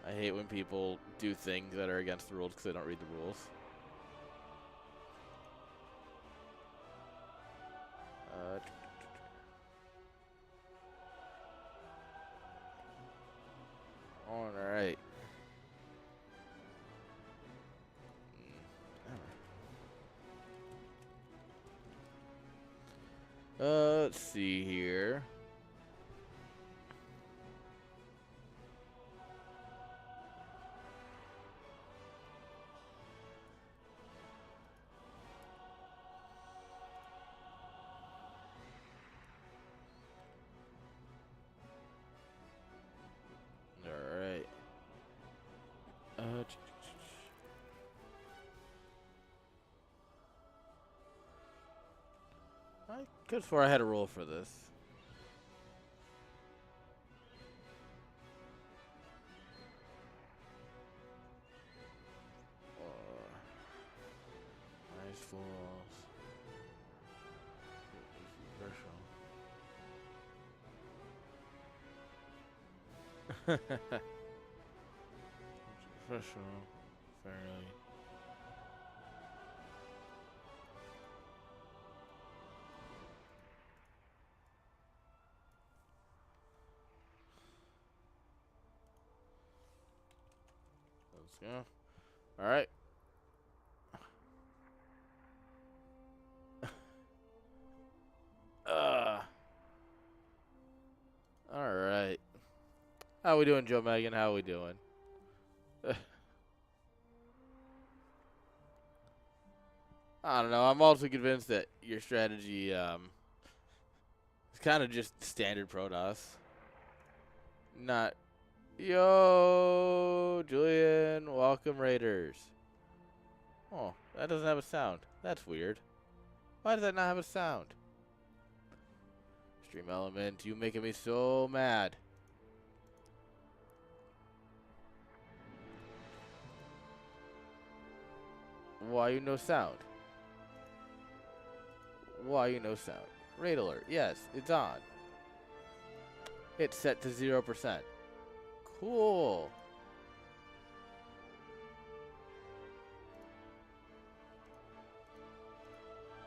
I hate when people do things that are against the rules because they don't read the rules. All right. Let's see here. All right. I could have swore I had a rule for this. Nice flaws. Professional, fairly. Let's go. All right. All right. How we doing, Joe Megan? How we doing? I don't know. I'm also convinced that your strategy is kind of just standard Protoss. Not. Yo, Julian. Welcome, Raiders. Oh, that doesn't have a sound. That's weird. Why does that not have a sound? Stream Element, you making me so mad. Why you no sound? Why you no sound? Raid alert. Yes, it's on. It's set to 0%. Cool.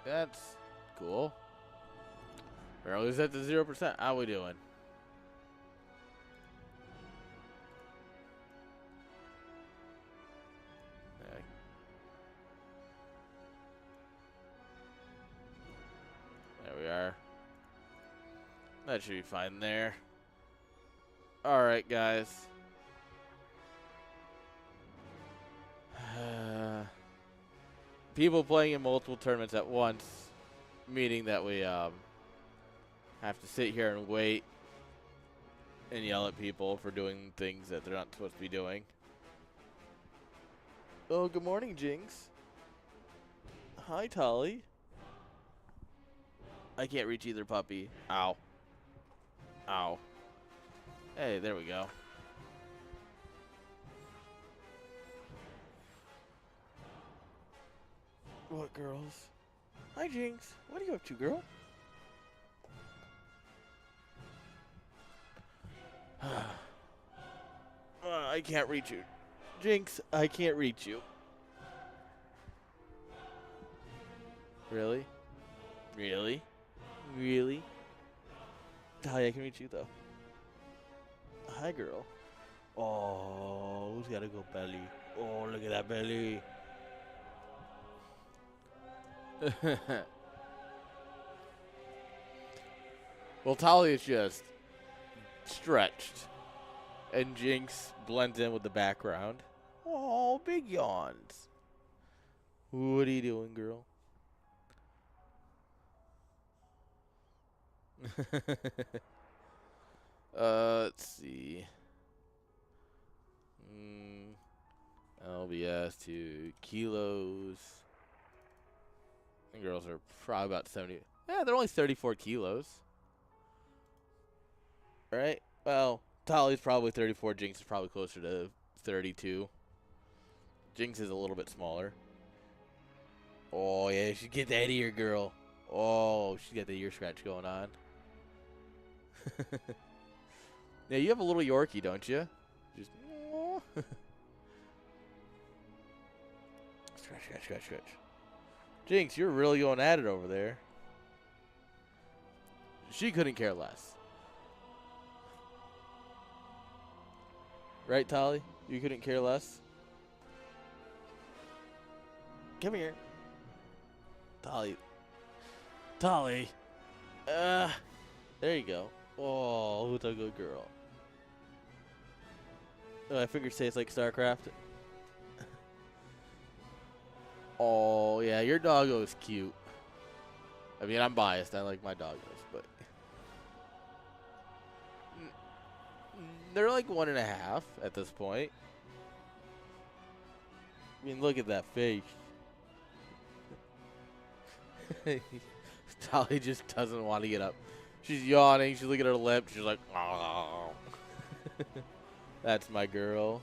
That's cool. Barely set to 0%. How we doing? There we are. That should be fine there. Alright, guys. People playing in multiple tournaments at once, meaning that we have to sit here and wait and yell at people for doing things that they're not supposed to be doing. Oh, good morning, Jinx. Hi, Tolly. I can't reach either puppy. Ow. Ow. Hey, there we go. What, girls? Hi, Jinx. What are you up to, girl? I can't reach you. Jinx, I can't reach you. Really? Really? Really? Talia, I can reach you, though. Hi, girl. Oh, who's gotta go belly? Oh, look at that belly. Well, Talia's just stretched. And Jinx blends in with the background. Oh, big yawns. What are you doing, girl? Let's see. LBS to kilos. And girls are probably about 70. Yeah, they're only 34 kilos. Right? Well, Tali's probably 34. Jinx is probably closer to 32. Jinx is a little bit smaller. Oh, yeah, she get that ear, girl. Oh, she's got the ear scratch going on. Yeah, you have a little Yorkie, don't you? Just scratch, scratch, scratch, scratch. Jinx, you're really going at it over there. She couldn't care less. Right, Tali? You couldn't care less? Come here. Tali. Tali. There you go. Oh, who's a good girl? Oh, I figured say it's like StarCraft. Oh, yeah, your doggo is cute. I mean, I'm biased. I like my doggos, but they're like 1.5 at this point. I mean, look at that face. Tali just doesn't want to get up. She's yawning. She's looking at her lip. She's like, oh. That's my girl.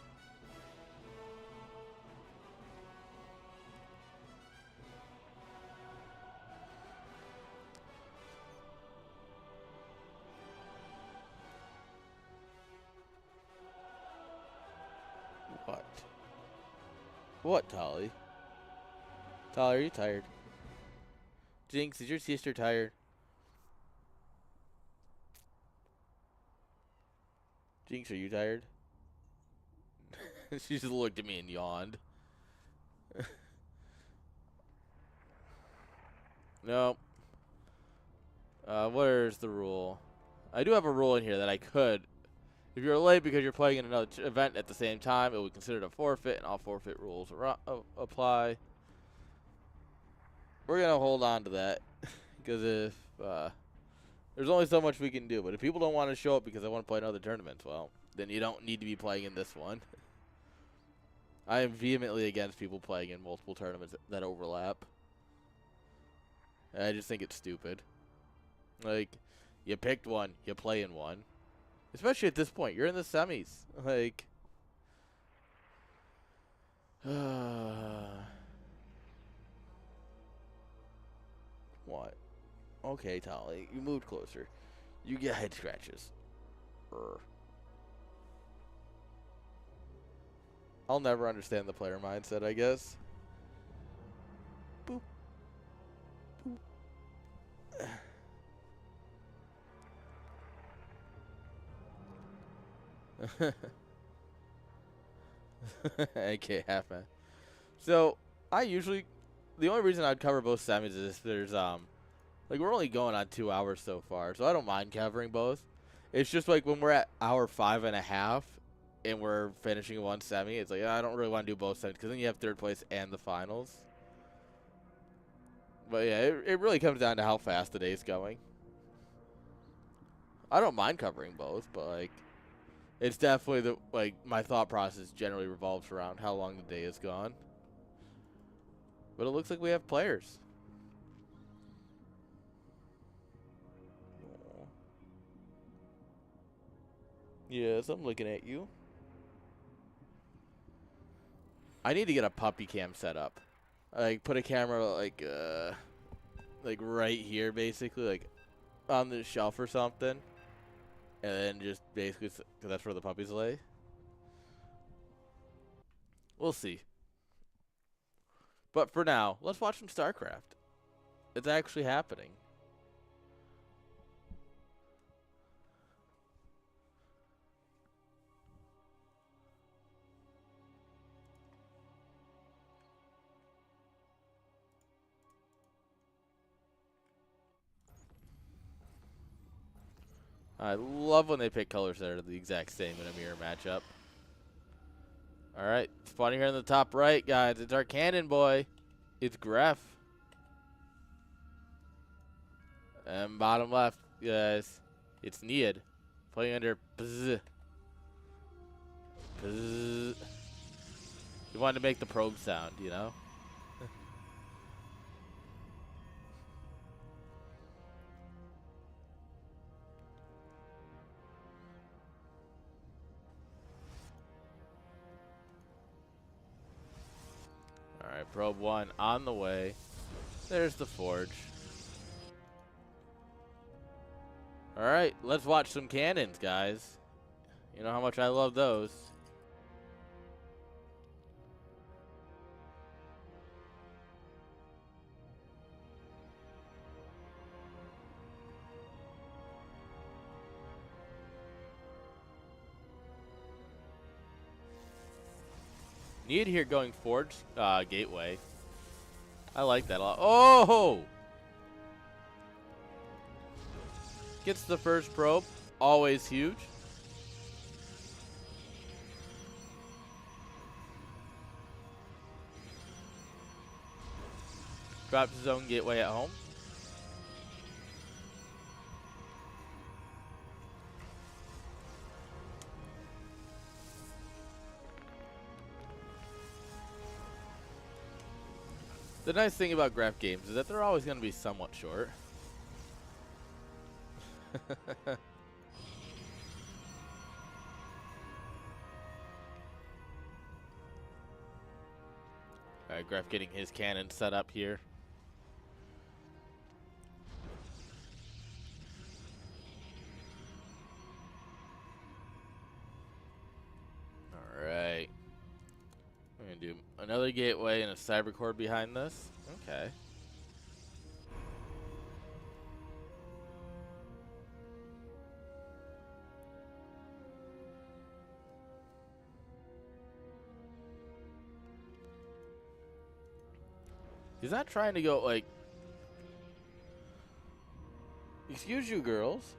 What? What, Tali? Tali, are you tired? Jinx, is your sister tired? Jinx, are you tired? She just looked at me and yawned. No. Where's the rule? I do have a rule in here that I could. If you're late because you're playing in another event at the same time, it would be considered a forfeit, and all forfeit rules apply. We're going to hold on to that. Because if there's only so much we can do. But if people don't want to show up because they want to play another tournament, well, then you don't need to be playing in this one. I am vehemently against people playing in multiple tournaments that overlap. I just think it's stupid. Like, you picked one, you play in one. Especially at this point, you're in the semis. Like, what? Okay, Tali, you moved closer. You get head scratches. I'll never understand the player mindset, I guess. Boop. Boop. AK half man. So I usually, the only reason I'd cover both semis is if there's Like, we're only going on 2 hours so far, so I don't mind covering both. It's just like when we're at hour 5.5 and we're finishing one semi, it's like, I don't really want to do both semis because then you have third place and the finals. But yeah, it really comes down to how fast the day's going. I don't mind covering both, but like, it's definitely my thought process generally revolves around how long the day has gone. But it looks like we have players. Aww. Yes, I'm looking at you. I need to get a puppy cam set up. Like, put a camera, like right here, basically, like, on the shelf or something. And then just basically, because that's where the puppies lay. We'll see. But for now, let's watch some StarCraft. It's actually happening. I love when they pick colors that are the exact same in a mirror matchup. Alright, spawning here in the top right, guys. It's our cannon boy. It's Gref. And bottom left, guys, it's Niad. Playing under Bzz. Bzz. You wanted to make the probe sound, you know? Alright, probe 1 on the way. There's the forge. Alright, let's watch some cannons, guys. You know how much I love those. Need here going forge gateway. I like that a lot. Oh! Gets the first probe. Always huge. Drops his own gateway at home. The nice thing about graph games is that they're always going to be somewhat short. Alright, Graf getting his cannon set up here. Alright. We're going to do another gateway and a cyber core behind this. Okay. He's not trying to go, like... Excuse you, girls.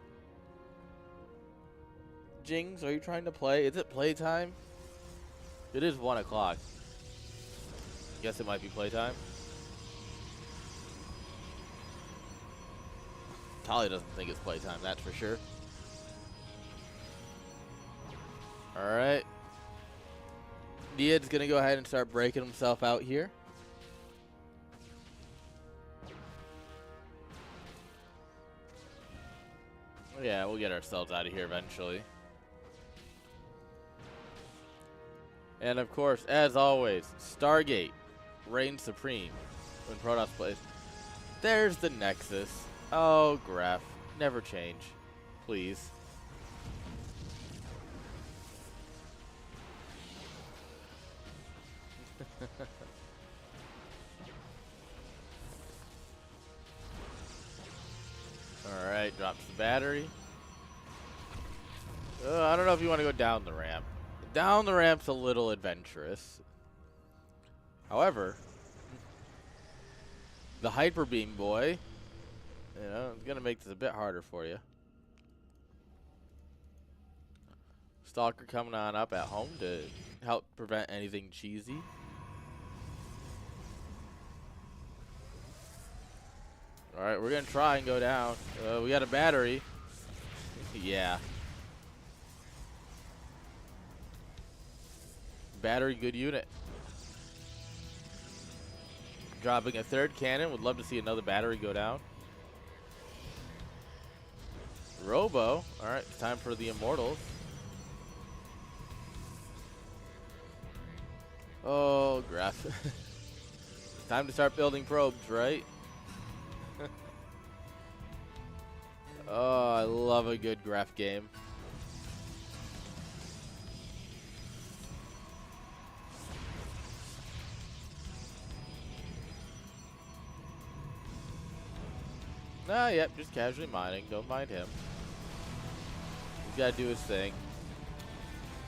Jings, are you trying to play? Is it playtime? It is 1 o'clock. Guess it might be playtime. Tali doesn't think it's playtime, that's for sure. Alright. Niad's gonna go ahead and start breaking himself out here. Yeah, we'll get ourselves out of here eventually. And of course, as always, Stargate reigns supreme when Protoss plays. There's the Nexus. Oh, Graf. Never change. Please. Alright, drops the battery. I don't know if you want to go down the ramp. Down the ramp's a little adventurous. However, the Hyper Beam boy You know, it's gonna make this a bit harder for you. Stalker coming on up at home to help prevent anything cheesy. Alright, we're gonna try and go down. We got a battery. Yeah. Battery, good unit. Dropping a third cannon. Would love to see another battery go down. Robo. Alright, it's time for the Immortals. Oh, Graph. Time to start building probes, right? Oh, I love a good Graph game. Nah, yep, just casually mining. Don't mind him. He's got to do his thing.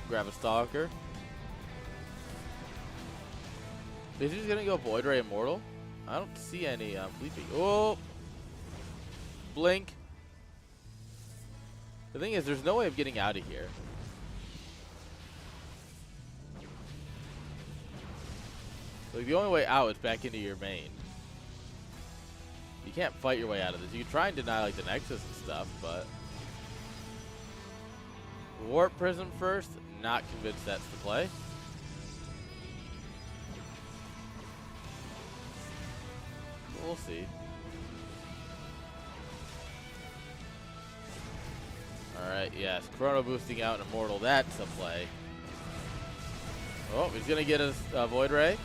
Grab a Stalker. Is he just going to go Void Ray Immortal? I don't see any Fleeping. Oh! Blink. The thing is, there's no way of getting out of here. Like, the only way out is back into your main. You can't fight your way out of this. You can try and deny, like, the Nexus and stuff, but... Warp Prism first. Not convinced that's the play. We'll see. Alright, yes. Chrono boosting out an Immortal. That's a play. Oh, he's going to get his Void Ray.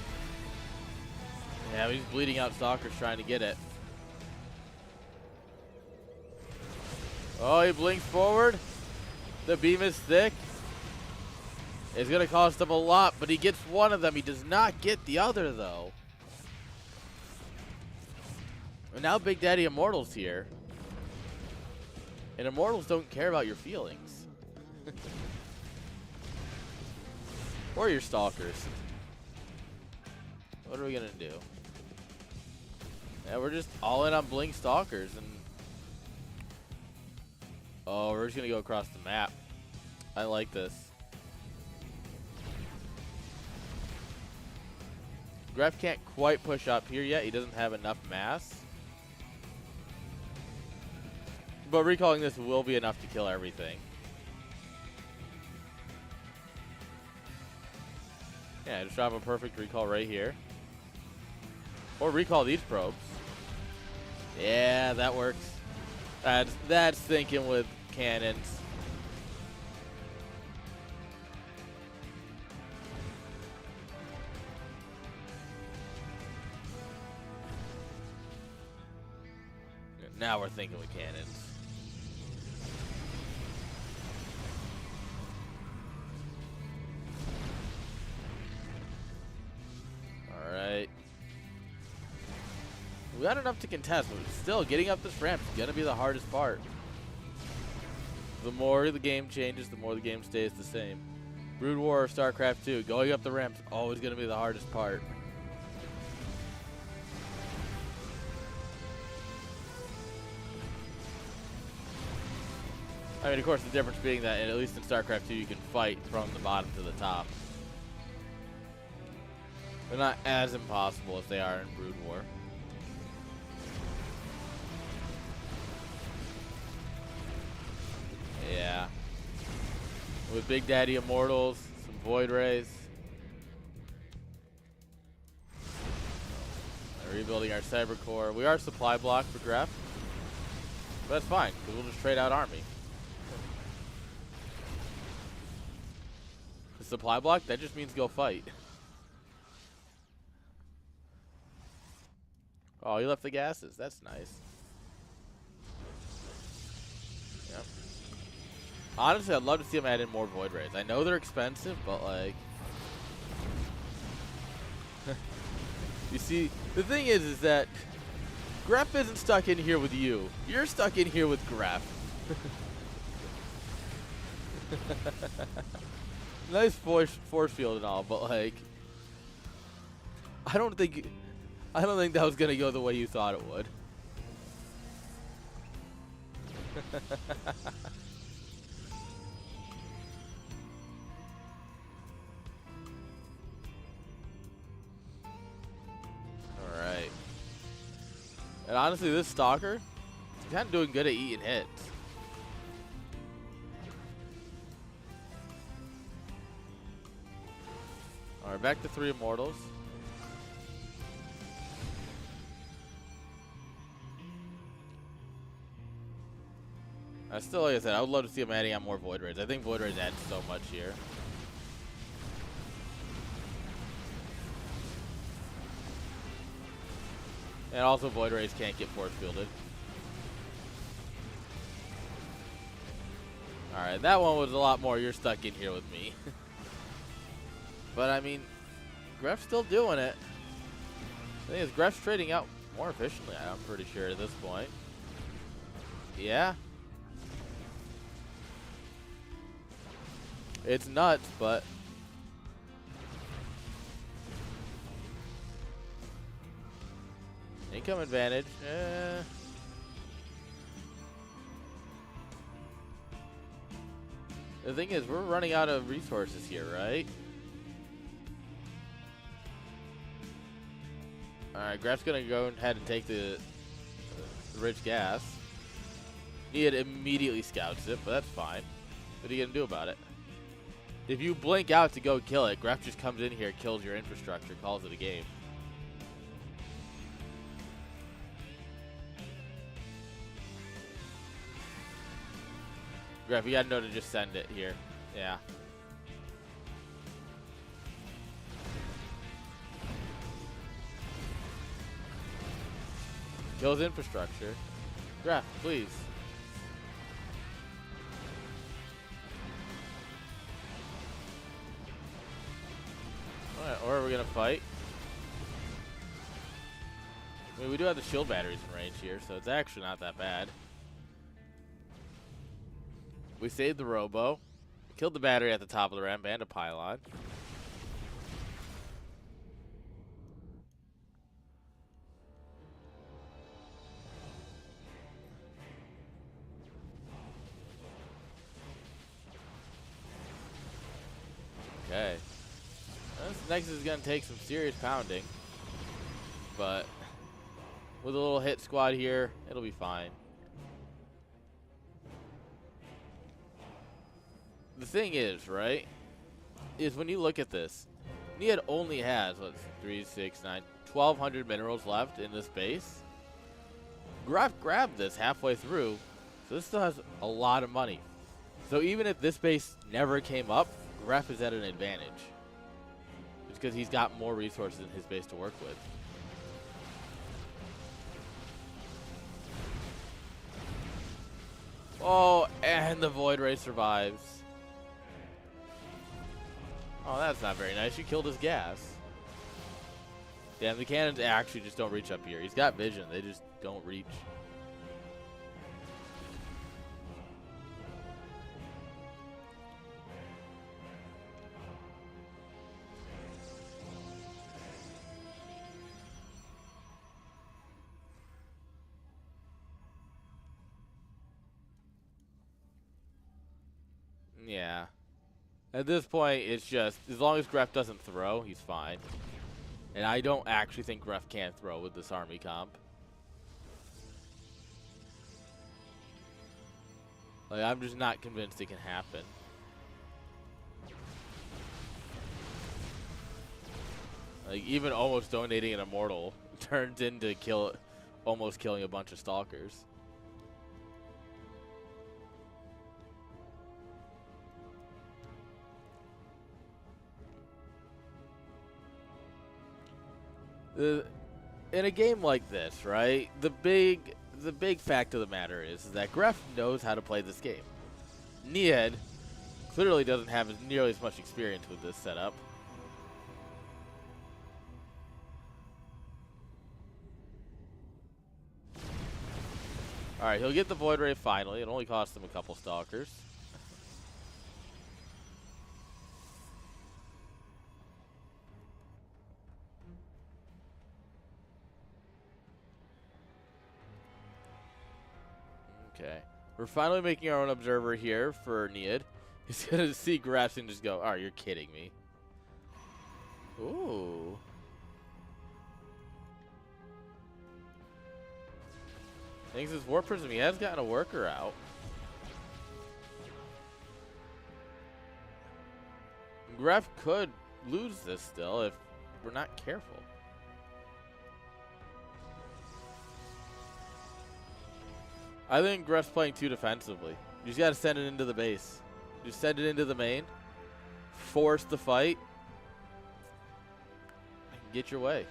Yeah, he's bleeding out Stalkers trying to get it. Oh, he blinks forward. The beam is thick. It's going to cost him a lot, but he gets one of them. He does not get the other, though. And now Big Daddy Immortal's here. And Immortals don't care about your feelings. Or your Stalkers. What are we going to do? Yeah, we're just all in on Blink Stalkers. And oh, we're just going to go across the map. I like this. Greph can't quite push up here yet. He doesn't have enough mass. But recalling this will be enough to kill everything. Yeah, just drop a perfect recall right here. Or recall these probes. Yeah, that works. That's thinking with cannons. Now we're thinking with cannons. Alright. We got enough to contest, but still, getting up this ramp is going to be the hardest part. The more the game changes, the more the game stays the same. Brood War or StarCraft 2, going up the ramp is always going to be the hardest part. I mean, of course, the difference being that, at least in StarCraft 2, you can fight from the bottom to the top. They're not as impossible as they are in Brood War. Yeah. With Big Daddy Immortals, some Void Rays. Rebuilding our Cyber Core. We are supply blocked for Greph. But that's fine, because we'll just trade out Army. The supply block, that just means go fight. Oh, he left the gases. That's nice. Yep. Honestly, I'd love to see him add in more Void Rays. I know they're expensive, but like... You see, the thing is that Greph isn't stuck in here with you. You're stuck in here with Greph. Nice force field and all, but like, I don't think that was gonna go the way you thought it would. Alright. And honestly, this Stalker, he's kind of doing good at eating hits. Alright, back to 3 Immortals. I still, like I said, I would love to see him adding on more Void Rays. I think Void Rays add so much here. And also Void Rays can't get force fielded. Alright, that one was a lot more you're stuck in here with me. But I mean, Gref's still doing it. The thing is, Gref's trading out more efficiently, I'm pretty sure at this point. Yeah. It's nuts, but income advantage. The thing is, we're running out of resources here, right? Alright, Gref's gonna go ahead and take the rich gas. He immediately scouts it, but that's fine. What are you gonna do about it? If you blink out to go kill it, Gref just comes in here, kills your infrastructure, calls it a game. Gref, you gotta know to just send it here. Yeah. Kills infrastructure. Gref, please. Alright, or are we gonna fight? I mean, we do have the shield batteries in range here, so it's actually not that bad. We saved the Robo. Killed the battery at the top of the ramp and a pylon. Okay. This Nexus is going to take some serious pounding. But with a little hit squad here, it'll be fine. The thing is, right, is when you look at this, Niad only has, what's 3, 6, 9, 1,200 minerals left in this base. Gref grabbed this halfway through, so this still has a lot of money. So even if this base never came up, Gref is at an advantage. Just because he's got more resources in his base to work with. Oh, and the Void Ray survives. Oh, that's not very nice. You killed his gas. Damn, the cannons actually just don't reach up here. He's got vision. They just don't reach. Yeah. At this point, it's just, as long as Gref doesn't throw, he's fine. And I don't actually think Gref can throw with this army comp. Like, I'm just not convinced it can happen. Like, even almost donating an Immortal turns into almost killing a bunch of Stalkers. In a game like this, right, the big fact of the matter is that Gref knows how to play this game. Niad clearly doesn't have nearly as much experience with this setup. Alright, he'll get the Void Ray finally. It only cost him a couple Stalkers. Okay. We're finally making our own observer here for Niad. He's going to see Graf and just go, oh, you're kidding me. Ooh. Thanks to his War Prism, he has gotten a worker out. Graf could lose this still if we're not careful. I think Graf's playing too defensively. You just got to send it into the base. Just send it into the main. Force the fight. And get your way.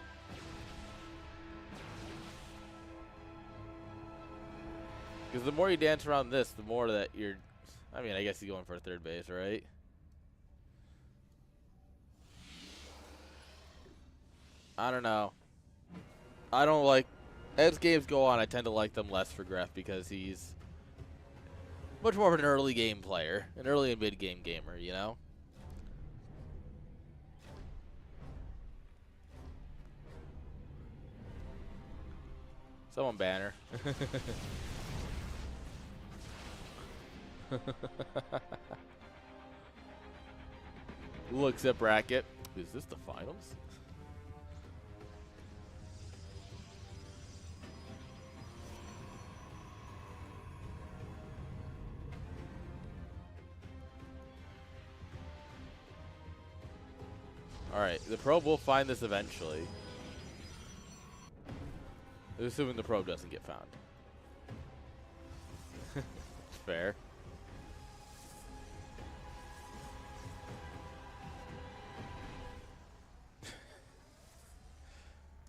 Because the more you dance around this, the more that you're... I mean, I guess he's going for a third base, right? I don't know. I don't like... As games go on, I tend to like them less for Graf because he's much more of an early game player. An early and mid-game gamer, you know? Someone banner. Looks at bracket. Is this the finals? Alright, the probe will find this eventually. Assuming the probe doesn't get found. Fair.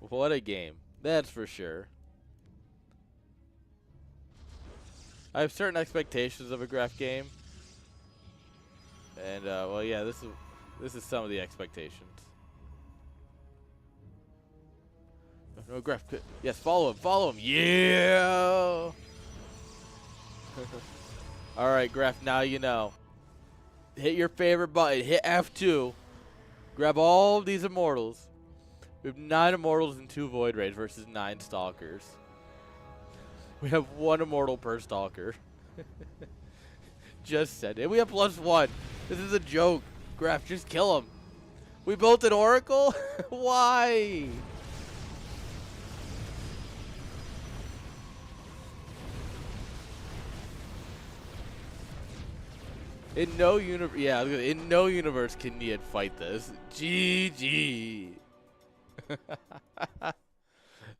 What a game. That's for sure. I have certain expectations of a Graf game. And, well, yeah, this is some of the expectations. No, Graf. Yes, follow him. Yeah! Alright, Graf, now you know. Hit your favorite button. Hit F2. Grab all of these immortals. We have 9 immortals and 2 void rays versus 9 stalkers. We have 1 immortal per stalker. Just said it. We have +1. This is a joke. Graf, just kill him. We built an oracle? Why? In no universe, yeah, in no universe can Niad fight this. GG.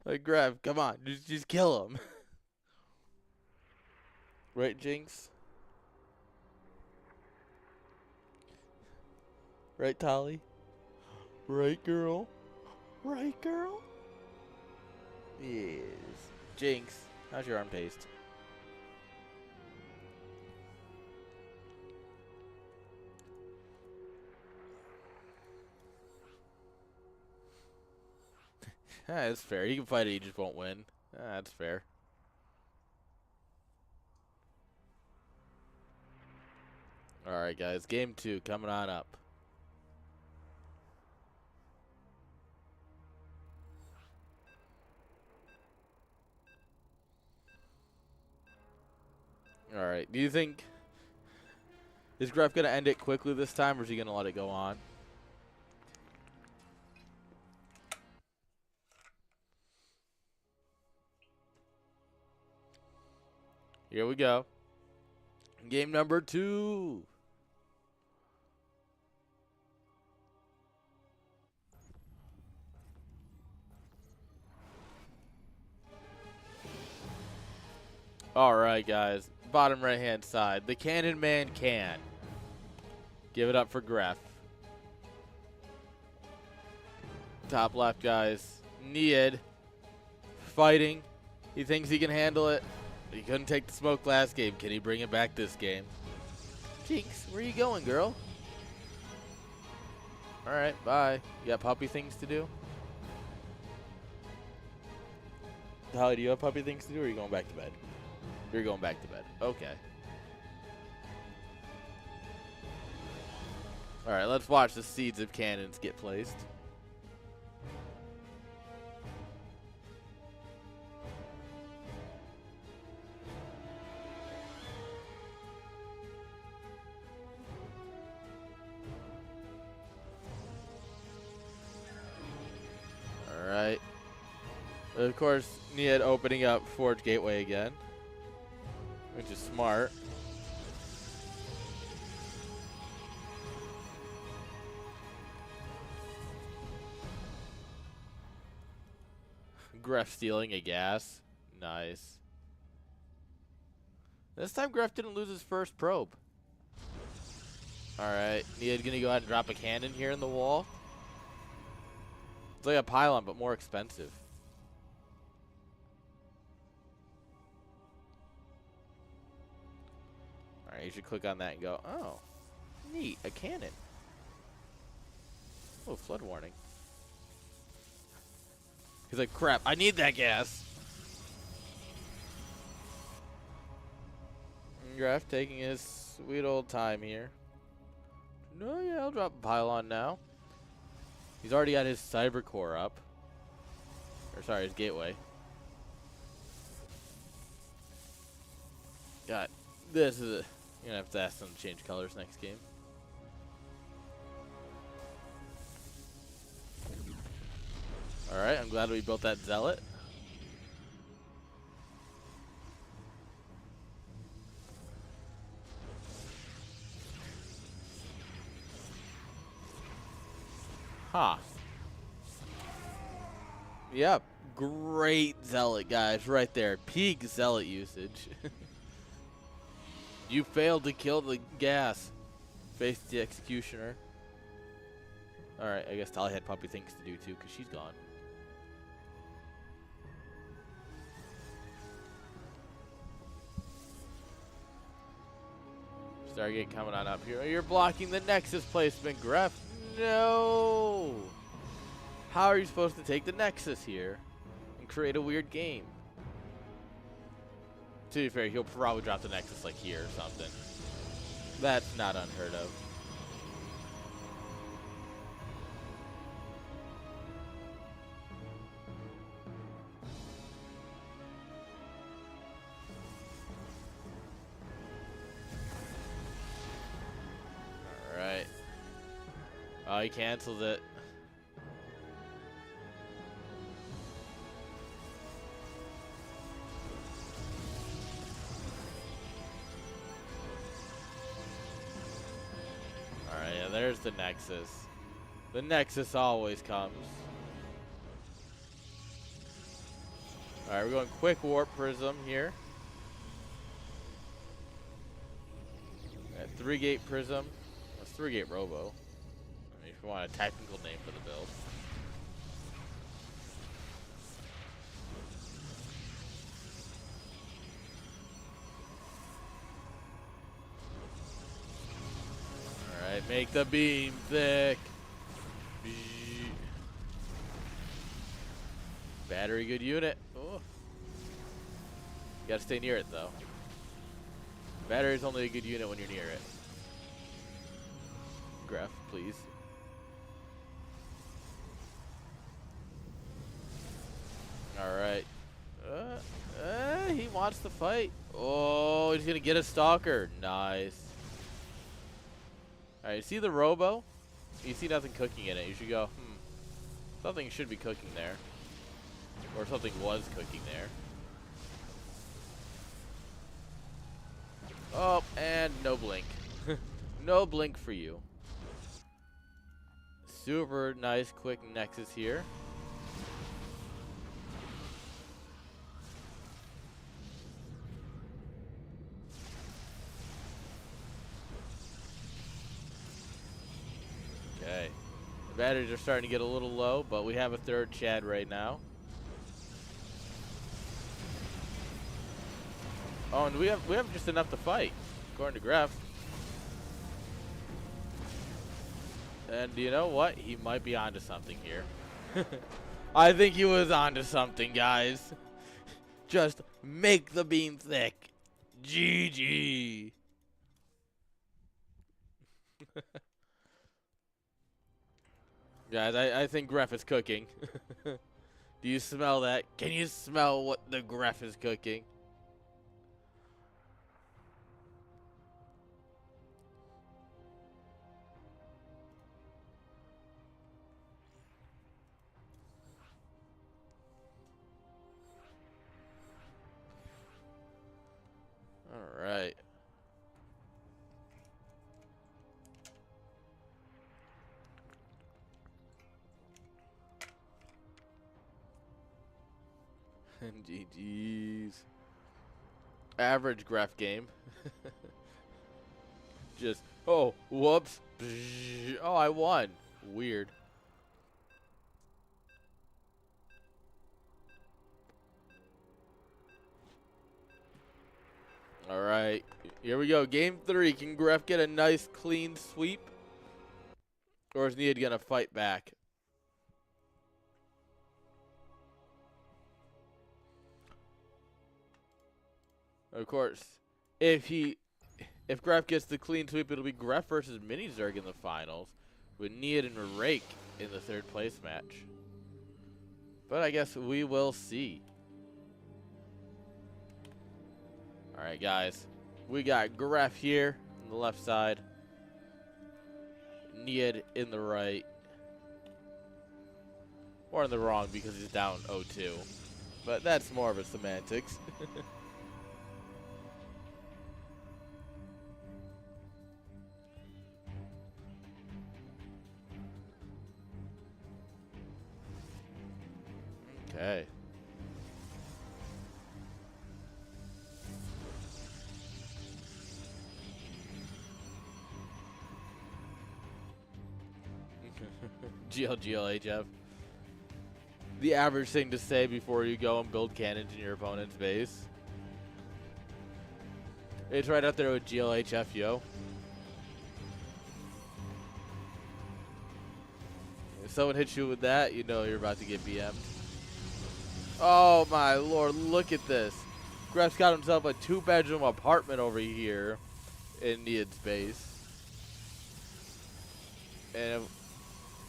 Like, Graf, come on, just kill him. Right, Jinx? Right, Tali? Right, girl? Right, girl? Yes. Jinx, how's your arm paste? That's fair. He can fight it, he just won't win. That's fair. Alright, guys. Game 2 coming on up. Alright. Do you think... Is Graf going to end it quickly this time, or is he going to let it go on? Here we go. Game number 2. Alright, guys. Bottom right-hand side. The Cannon Man can. Give it up for Graf. Top left, guys. Niad. Fighting. He thinks he can handle it. He couldn't take the smoke last game. Can he bring it back this game? Jinx, where you going, girl? Alright, bye. You got puppy things to do? Holly, do you have puppy things to do, or are you going back to bed? You're going back to bed. Okay. Alright, let's watch the seeds of cannons get placed. Of course, Ned opening up Forge Gateway again, which is smart. Gref stealing a gas. Nice. This time Gref didn't lose his first probe. Alright, Ned's gonna go ahead and drop a cannon here in the wall. It's like a pylon, but more expensive. Alright, you should click on that and go, oh, neat, a cannon. Oh, flood warning. He's like, crap, I need that gas. Graf taking his sweet old time here. No, yeah, I'll drop a pylon now. He's already got his cyber core up. Or sorry, his gateway. God, this is a... You're gonna have to ask them to change colors next game. Alright, I'm glad we built that zealot. Huh. Yep. Great zealot, guys. Right there. Peak zealot usage. You failed to kill the gas. Face the executioner. Alright, I guess Tali had puppy things to do too, because she's gone. Stargate coming on up here. You're blocking the Nexus placement, Gref. No! How are you supposed to take the Nexus here and create a weird game? To be fair, he'll probably drop the Nexus like here or something. That's not unheard of. Alright. Oh, he cancels it. Alright, yeah, there's the Nexus. The Nexus always comes. Alright, we're going quick warp prism here. At 3-gate prism. That's 3-gate robo. I mean, if you want a technical name for the build. Alright, make the beam thick. Battery good unit. Oh. You gotta stay near it though. Battery is only a good unit when you're near it. Gref, please. Alright. He wants to fight. Oh, he's gonna get a stalker. Nice. Alright, see the robo? You see nothing cooking in it. You should go, something should be cooking there. Or something was cooking there. Oh, and no blink. No blink for you. Super nice quick Nexus here. Okay. The batteries are starting to get a little low, but we have a third Chad right now. Oh, and we have just enough to fight, according to Gref. And you know what? He might be onto something here. I think he was onto something, guys. Just make the beam thick. GG. Guys, I think Gref is cooking. Do you smell that? Can you smell what the Gref is cooking? GG's. Average graph game. Just, oh, whoops. Oh, I won. Weird. All right, here we go. Game 3. Can Gref get a nice clean sweep? Or is Need gonna fight back? Of course, if Gref gets the clean sweep, it'll be Gref versus Mini Zerg in the finals, with Need and Rake in the 3rd place match. But I guess we will see. All right, guys. We got Gref here on the left side. Need in the right. Or in the wrong because he's down 0-2. But that's more of a semantics. Okay. GLHF. The average thing to say before you go and build cannons in your opponent's base. It's right up there with GLHF, yo. If someone hits you with that, you know you're about to get BM'd. Oh my lord, look at this. Gref's got himself a 2-bedroom apartment over here in Need's base. And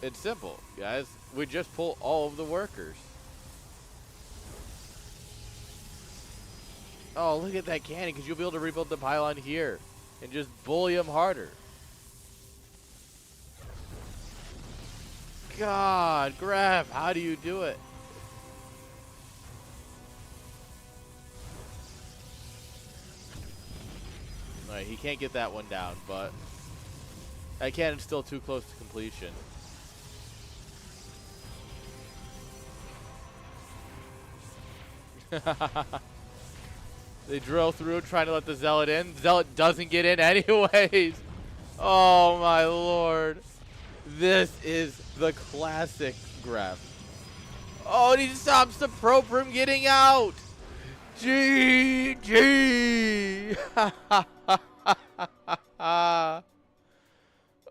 it's simple, guys. We just pull all of the workers. Oh, look at that cannon, because you'll be able to rebuild the pylon here and just bully them harder. God, Gref, how do you do it? Alright, he can't get that one down, but that cannon's still too close to completion. They drill through trying to let the Zealot in. Zealot doesn't get in anyways. Oh my lord. This is the classic Gref. Oh, and he stops the pro from getting out. GG.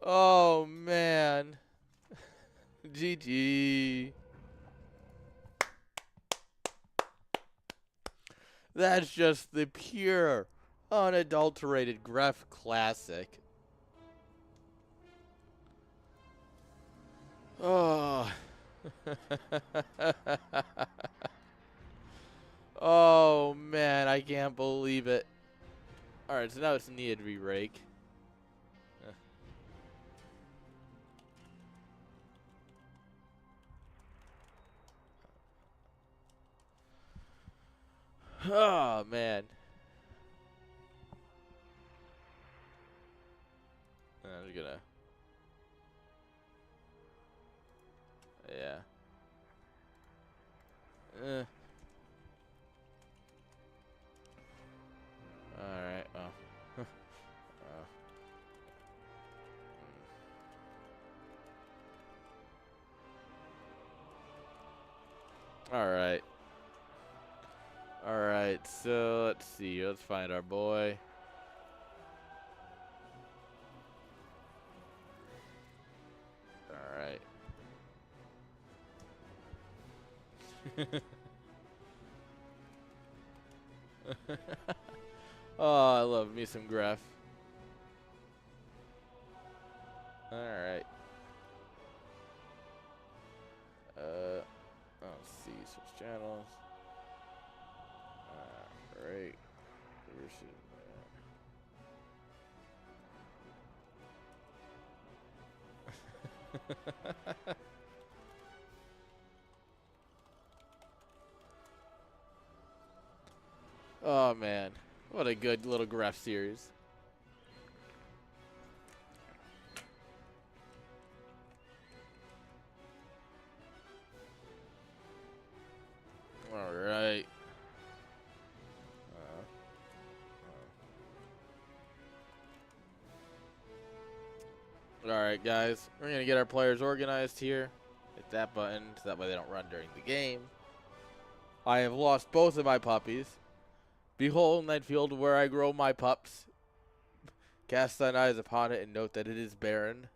Oh man. GG. That's just the pure, unadulterated Gref classic. Oh. Oh, man, I can't believe it. Alright, so now it's Need re-rake. Oh, man. I'm just gonna... Yeah. Alright, oh. Alright. Alright, so let's see. Let's find our boy. Alright. Oh, I love me some Gref. Alright. Let's see. Switch channels. Alright. Oh man, what a good little Gref series. All right. Alright, guys. We're going to get our players organized here. Hit that button so that way they don't run during the game. I have lost both of my puppies. Behold that field where I grow my pups. Cast thine eyes upon it and note that it is barren.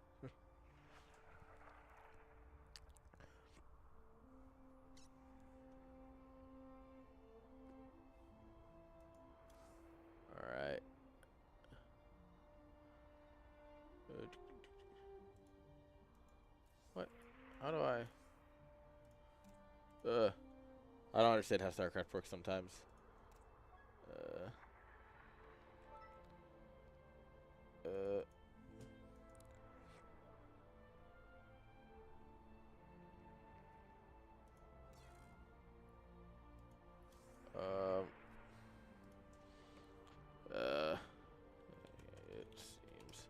Alright. What? How do I... I don't understand how StarCraft works sometimes. Um, it seems.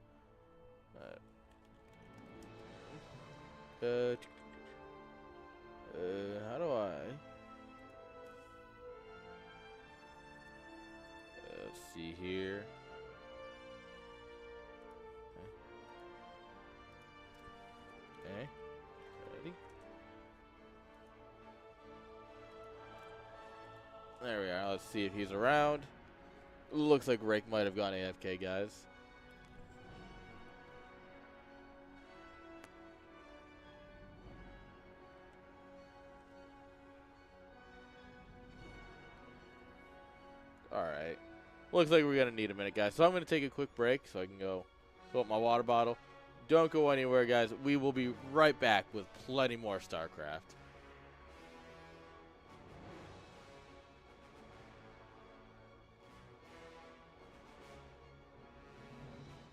How do I? Let's see here. Okay. Ready? There we are. Let's see if he's around. Looks like Rake might have gone AFK, guys. Alright. Looks like we're going to need a minute, guys. So I'm going to take a quick break so I can go fill up my water bottle. Don't go anywhere, guys. We will be right back with plenty more StarCraft.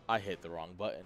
I hit the wrong button.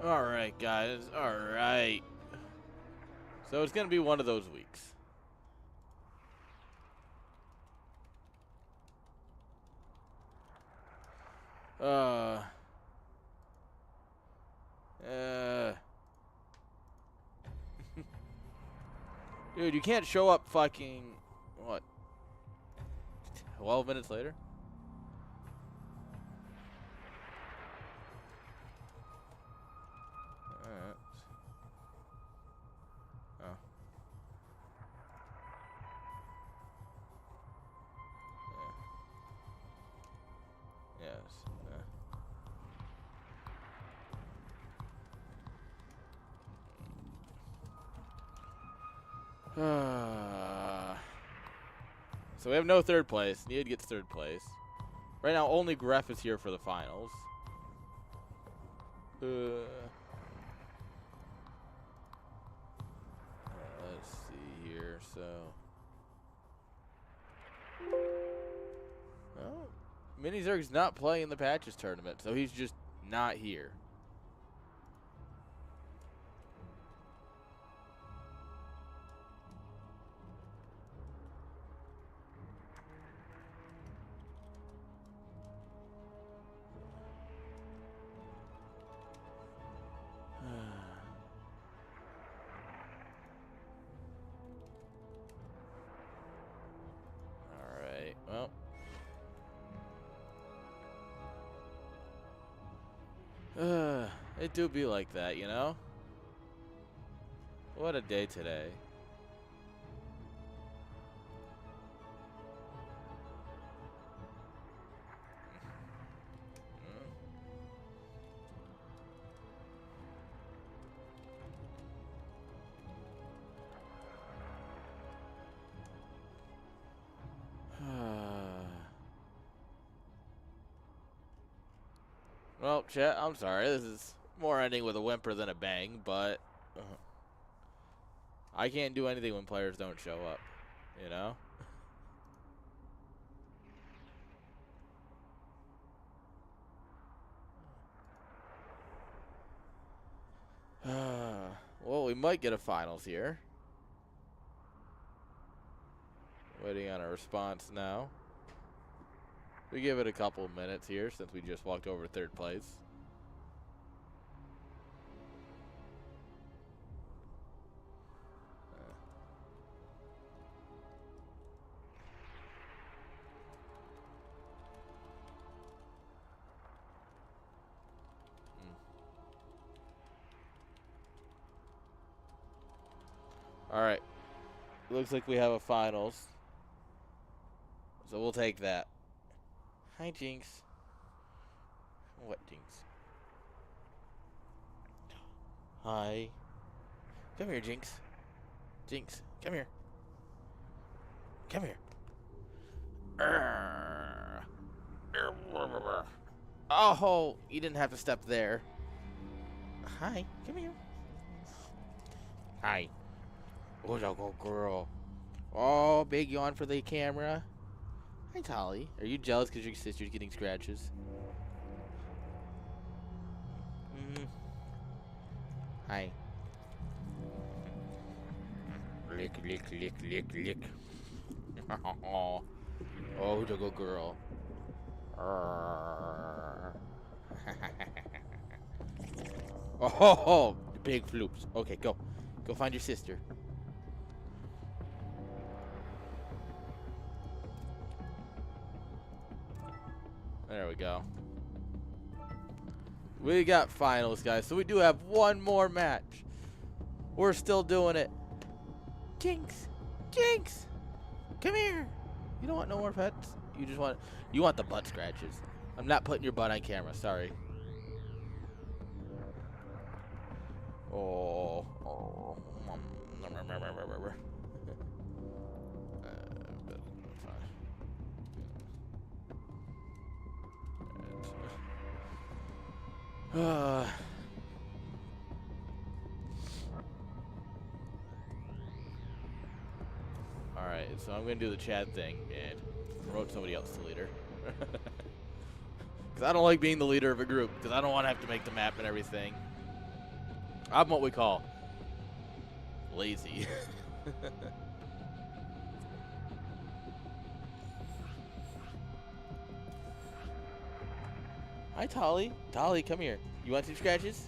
Alright, guys. Alright. So it's going to be one of those weeks. Dude, you can't show up fucking, what, 12 minutes later? Alright. Oh. Yeah. Yes. So we have no third place. Need gets third place. Right now, only Gref is here for the finals. Let's see here. So, oh, Mini Zerg's not playing the Patches tournament, so he's just not here. Well, it do be like that, you know? What a day today. Well, chat, I'm sorry. This is more ending with a whimper than a bang, but I can't do anything when players don't show up, you know? Well, we might get a finals here. Waiting on a response now. We give it a couple minutes here since we just walked over third place. All right. Looks like we have a finals. So we'll take that. Hi, Jinx. What, Jinx? Hi. Come here, Jinx. Jinx, come here. Come here. Oh, you didn't have to step there. Hi, come here. Hi. Oh, go girl. Oh, big yawn for the camera. Hi, Tolly. Are you jealous because your sister's getting scratches? Hi. Lick, lick, lick, lick, lick. Oh, go girl. Oh, the big floops. Okay, go. Go find your sister. There we go. We got finals, guys. So we do have one more match. We're still doing it. Jinx. Jinx. Come here. You don't want no more pets? You just want the butt scratches. I'm not putting your butt on camera. Sorry. Oh. Alright, so I'm going to do the chat thing and promote somebody else to leader. Because I don't like being the leader of a group, because I don't want to have to make the map and everything. I'm what we call lazy. Hi, Tolly. Tolly, come here. You want some scratches?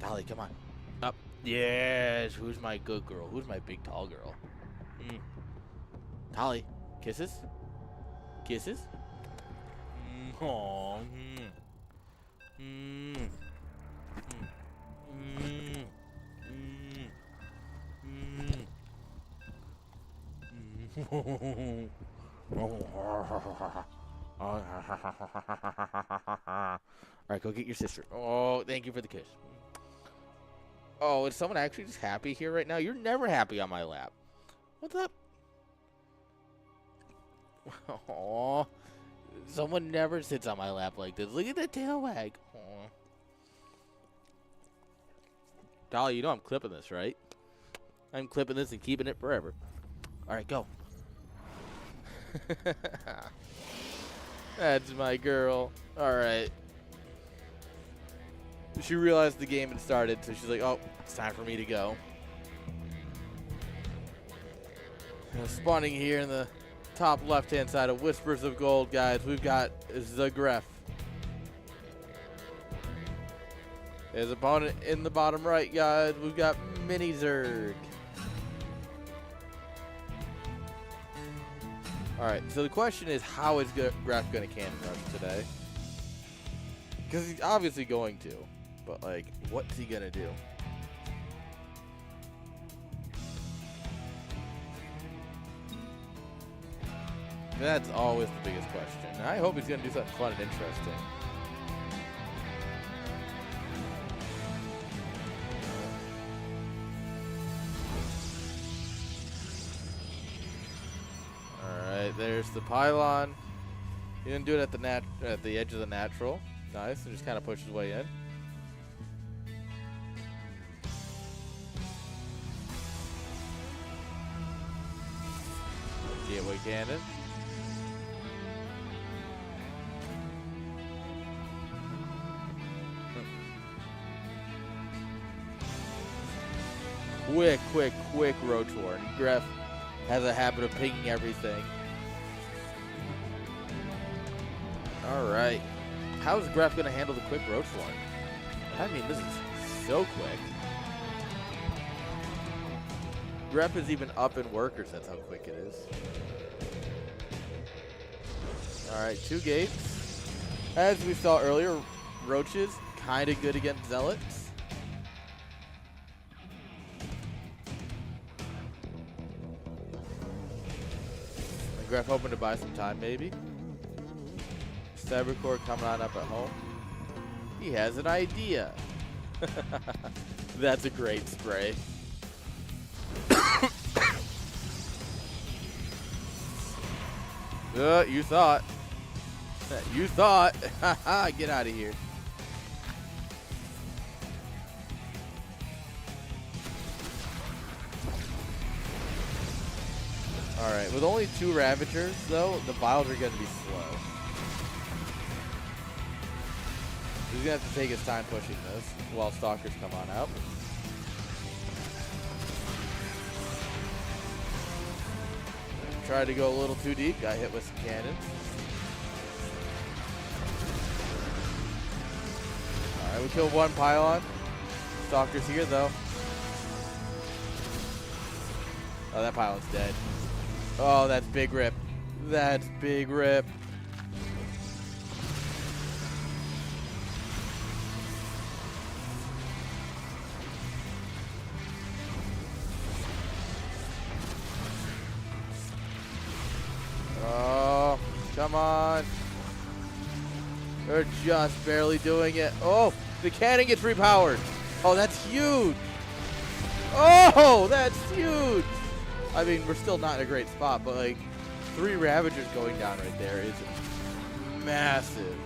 Tolly, come on. Up. Yes. Who's my good girl? Who's my big tall girl? Tolly, kisses? Kisses? Aww. Alright, go get your sister. Oh, thank you for the kiss. Oh, is someone actually just happy here right now? You're never happy on my lap. What's up? Oh, someone never sits on my lap like this. Look at the tail wag. Aww. Dolly, you know I'm clipping this, right? I'm clipping this and keeping it forever. Alright, go. That's my girl. Alright. She realized the game had started, so she's like, oh, it's time for me to go. Spawning here in the top left-hand side of Whispers of Gold, guys, we've got Zagref. His opponent in the bottom right, guys, we've got Mini Zerg. Alright, so the question is, how is Graf going to cannon rush today? Because he's obviously going to, but, like, what's he going to do? That's always the biggest question. I hope he's going to do something fun and interesting. Alright, there's the pylon. He didn't do it at the edge of the natural. Nice, and just kind of pushed his way in. Gateway cannon. Quick Rotor. Gref has a habit of pinging everything. Alright. How is Gref going to handle the quick Rotor? I mean, this is so quick. Gref is even up in workers. That's how quick it is. Alright, 2 gates. As we saw earlier, Roaches, kind of good against Zealots. Gref hoping to buy some time, maybe. Cybercore coming on up at home. He has an idea. That's a great spray. You thought. You thought. Get out of here. Alright, with only 2 Ravagers, though, the Vials are going to be slow. He's going to have to take his time pushing this while Stalkers come on out. Tried to go a little too deep, got hit with some cannons. Alright, we killed 1 pylon. Stalkers here, though. Oh, that pylon's dead. Oh, that's big rip. That's big rip. Oh, come on. They're just barely doing it. Oh, the cannon gets repowered. Oh, that's huge. Oh, that's huge. I mean, we're still not in a great spot, but like 3 Ravagers going down right there is massive.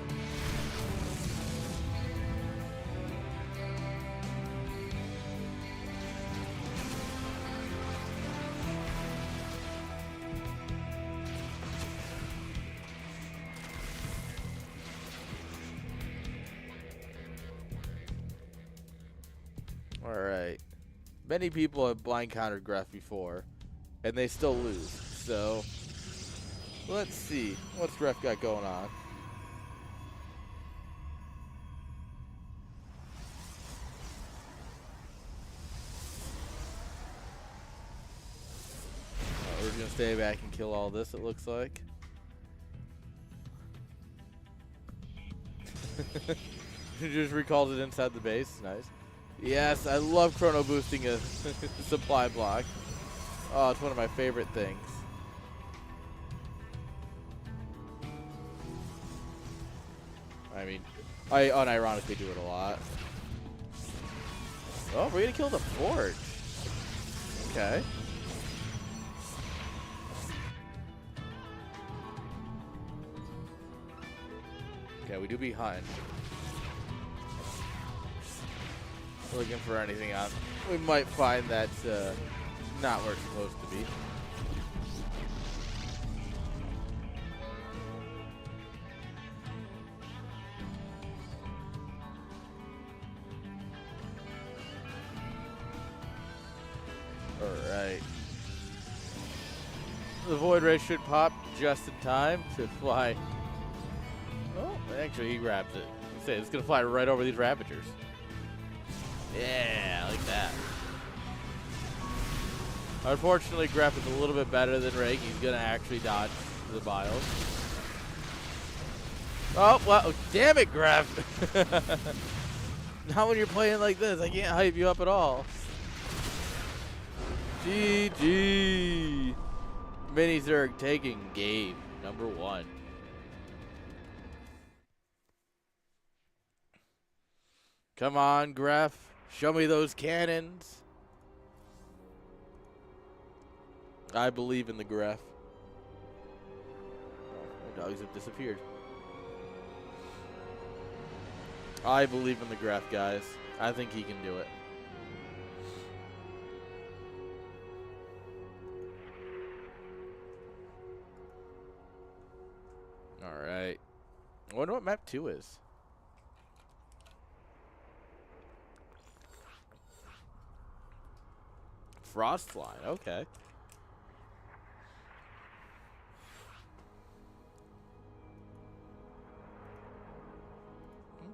Alright. Many people have blind countered Gref before, and they still lose. So, let's see. What's Gref got going on? We're going to stay back and kill all this, it looks like. Just recalled it inside the base. Nice. Yes, I love chrono boosting a supply block. Oh, it's one of my favorite things. I mean, I unironically do it a lot. Oh, we're gonna kill the forge. Okay. Okay, we do behind. Looking for anything out. We might find that's not where it's supposed to be. Alright. The Void Ray should pop just in time to fly. Oh, actually he grabs it. It's gonna fly right over these Ravagers. Yeah, like that. Unfortunately, Gref is a little bit better than Rake. He's going to actually dodge the bios. Oh, well, damn it, Gref. Not when you're playing like this. I can't hype you up at all. GG. Mini Zerg taking game number 1. Come on, Gref. Show me those cannons. I believe in the Gref. Oh, my dogs have disappeared. I believe in the Gref, guys. I think he can do it. All right. I wonder what map 2 is. Frostline, okay.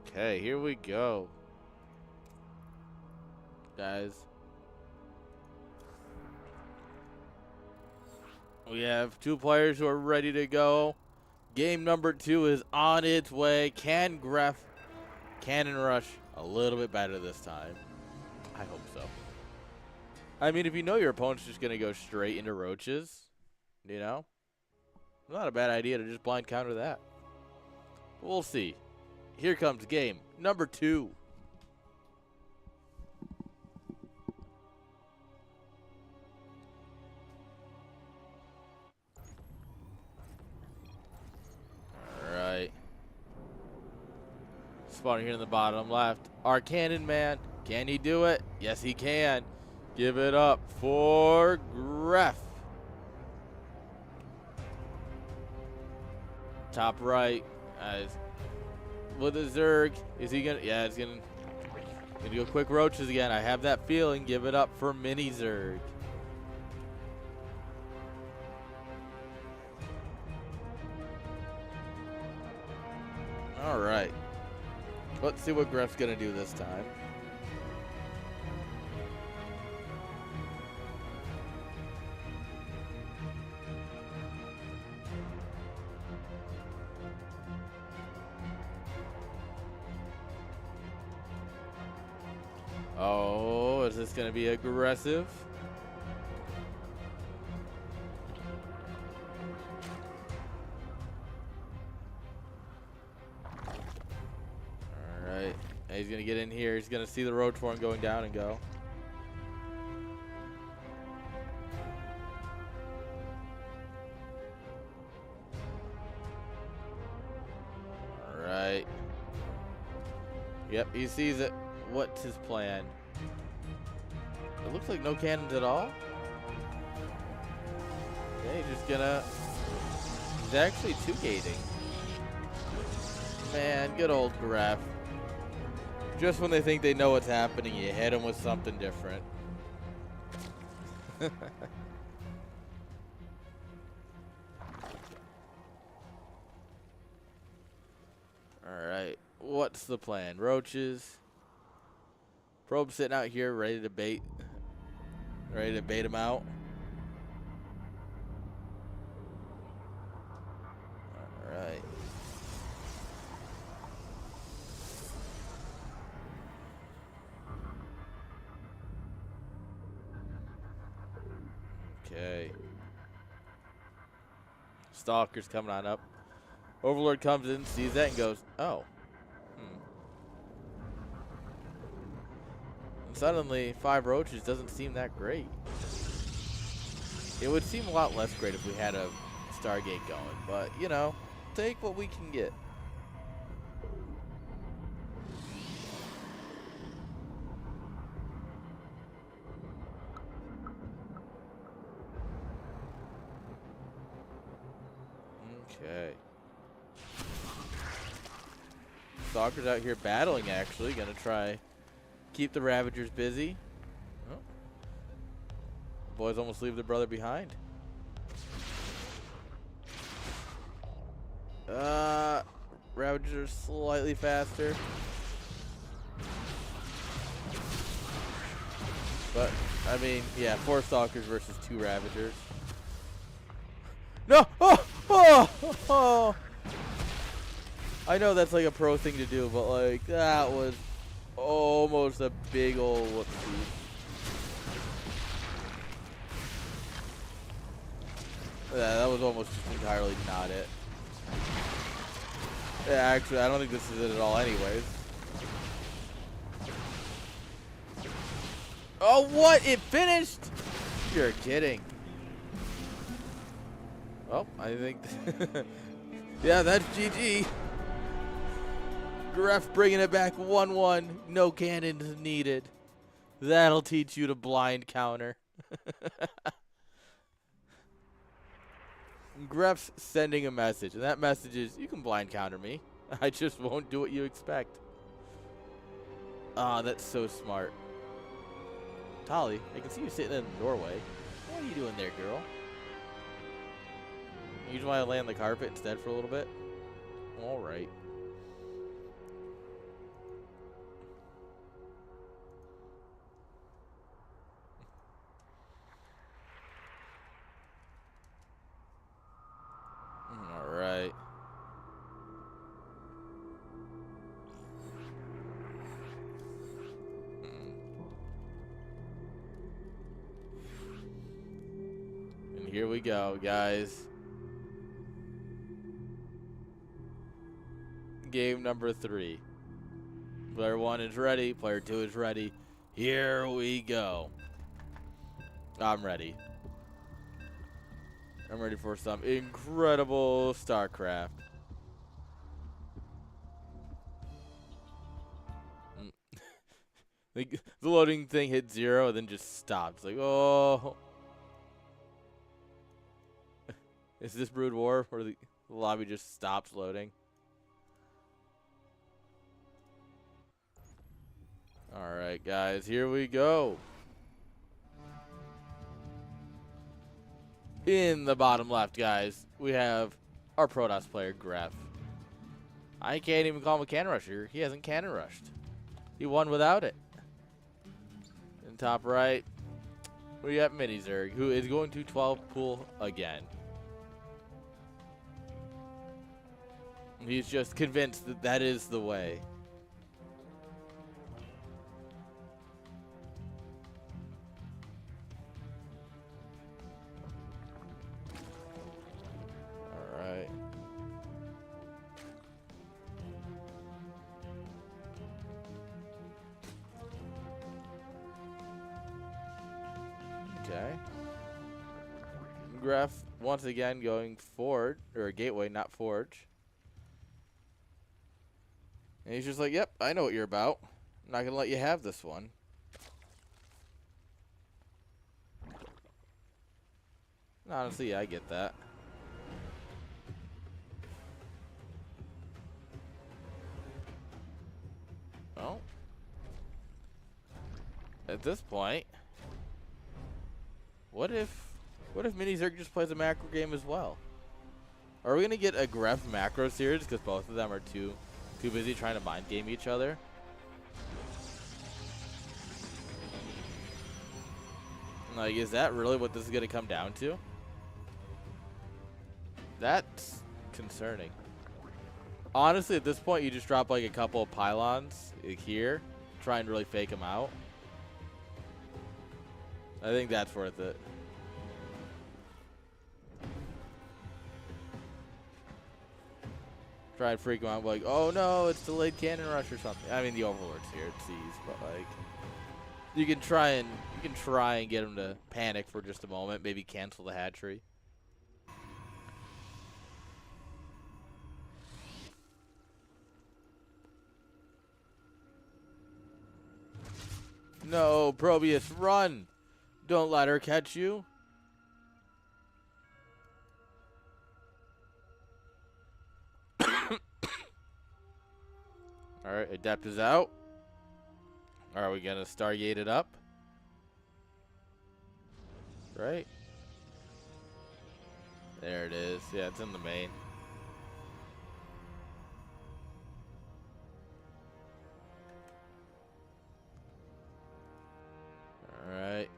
Okay, here we go. Guys. We have 2 players who are ready to go. Game number 2 is on its way. Can Gref Cannon Rush a little bit better this time? I hope so. I mean, if you know your opponent's just going to go straight into roaches, you know, not a bad idea to just blind counter that. But we'll see. Here comes game number 2. All right. Spawning here in the bottom left. Our cannon man. Can he do it? Yes, he can. Give it up for Gref. Top right. With a Zerg. Is he gonna? Yeah, it's gonna go quick roaches again. I have that feeling. Give it up for Mini Zerg. All right. Let's see what Gref's gonna do this time. Oh, is this going to be aggressive? All right. He's going to get in here. He's going to see the road form going down and go. All right. Yep, he sees it. What's his plan? It looks like no cannons at all. Okay, he's just gonna... He's actually 2-gating. Man, good old Gref. Just when they think they know what's happening, you hit them with something different. Alright, what's the plan? Roaches. Probe sitting out here ready to bait him out. Alright. Okay. Stalker's coming on up. Overlord comes in, sees that, and goes, oh. And suddenly, 5 roaches doesn't seem that great. It would seem a lot less great if we had a Stargate going, but, you know, take what we can get. Okay. Stalker's out here battling, actually. Gonna try keep the Ravagers busy. Oh. Boys almost leave their brother behind. Ravagers are slightly faster. But, I mean, yeah, 4 Stalkers versus 2 Ravagers. No! Oh! Oh! Oh! I know that's like a pro thing to do, but like, that was almost a big old whoopsie. Yeah, that was almost just entirely not it. Yeah, actually, I don't think this is it at all anyways. Oh, what? It finished? You're kidding. Well, I think... yeah, that's GG. Gref bringing it back 1-1. No cannons needed. That'll teach you to blind counter. Gref's sending a message, and that message is, you can blind counter me. I just won't do what you expect. Ah, that's so smart. Tali, I can see you sitting in the doorway. What are you doing there, girl? You just want to lay on the carpet instead for a little bit? All right. All right. And here we go, guys. Game number 3. Player 1 is ready. Player 2 is ready. Here we go. I'm ready. I'm ready for some incredible StarCraft. The loading thing hit 0 and then just stopped. It's like, oh. Is this Brood War where the lobby just stops loading? Alright, guys, here we go. In the bottom left, guys, we have our Protoss player, Gref. I can't even call him a cannon rusher. He hasn't cannon rushed. He won without it. In top right, we got Mini Zerg, who is going to 12 pool again. He's just convinced that that is the way. Alright. Okay. Gref once again going forward, or gateway, not forge. And he's just like, yep, I know what you're about. I'm not going to let you have this one. Honestly, yeah, I get that. Well, this point, what if Mini Zerg just plays a macro game as well? Are we gonna get a Gref macro series because both of them are too busy trying to mind game each other? Like, is that really what this is gonna come down to? That's concerning. Honestly, at this point, you just drop like a couple of pylons here, try and really fake them out. I think that's worth it. Try and freak them out, like, oh no, it's delayed cannon rush or something. I mean, the Overlord's here, it sees, but like, you can try and get them to panic for just a moment, maybe cancel the hatchery. No, Probius, run! Don't let her catch you. Alright, Adept is out. Are we gonna Stargate it up? Right? There it is. Yeah, it's in the main. Alright.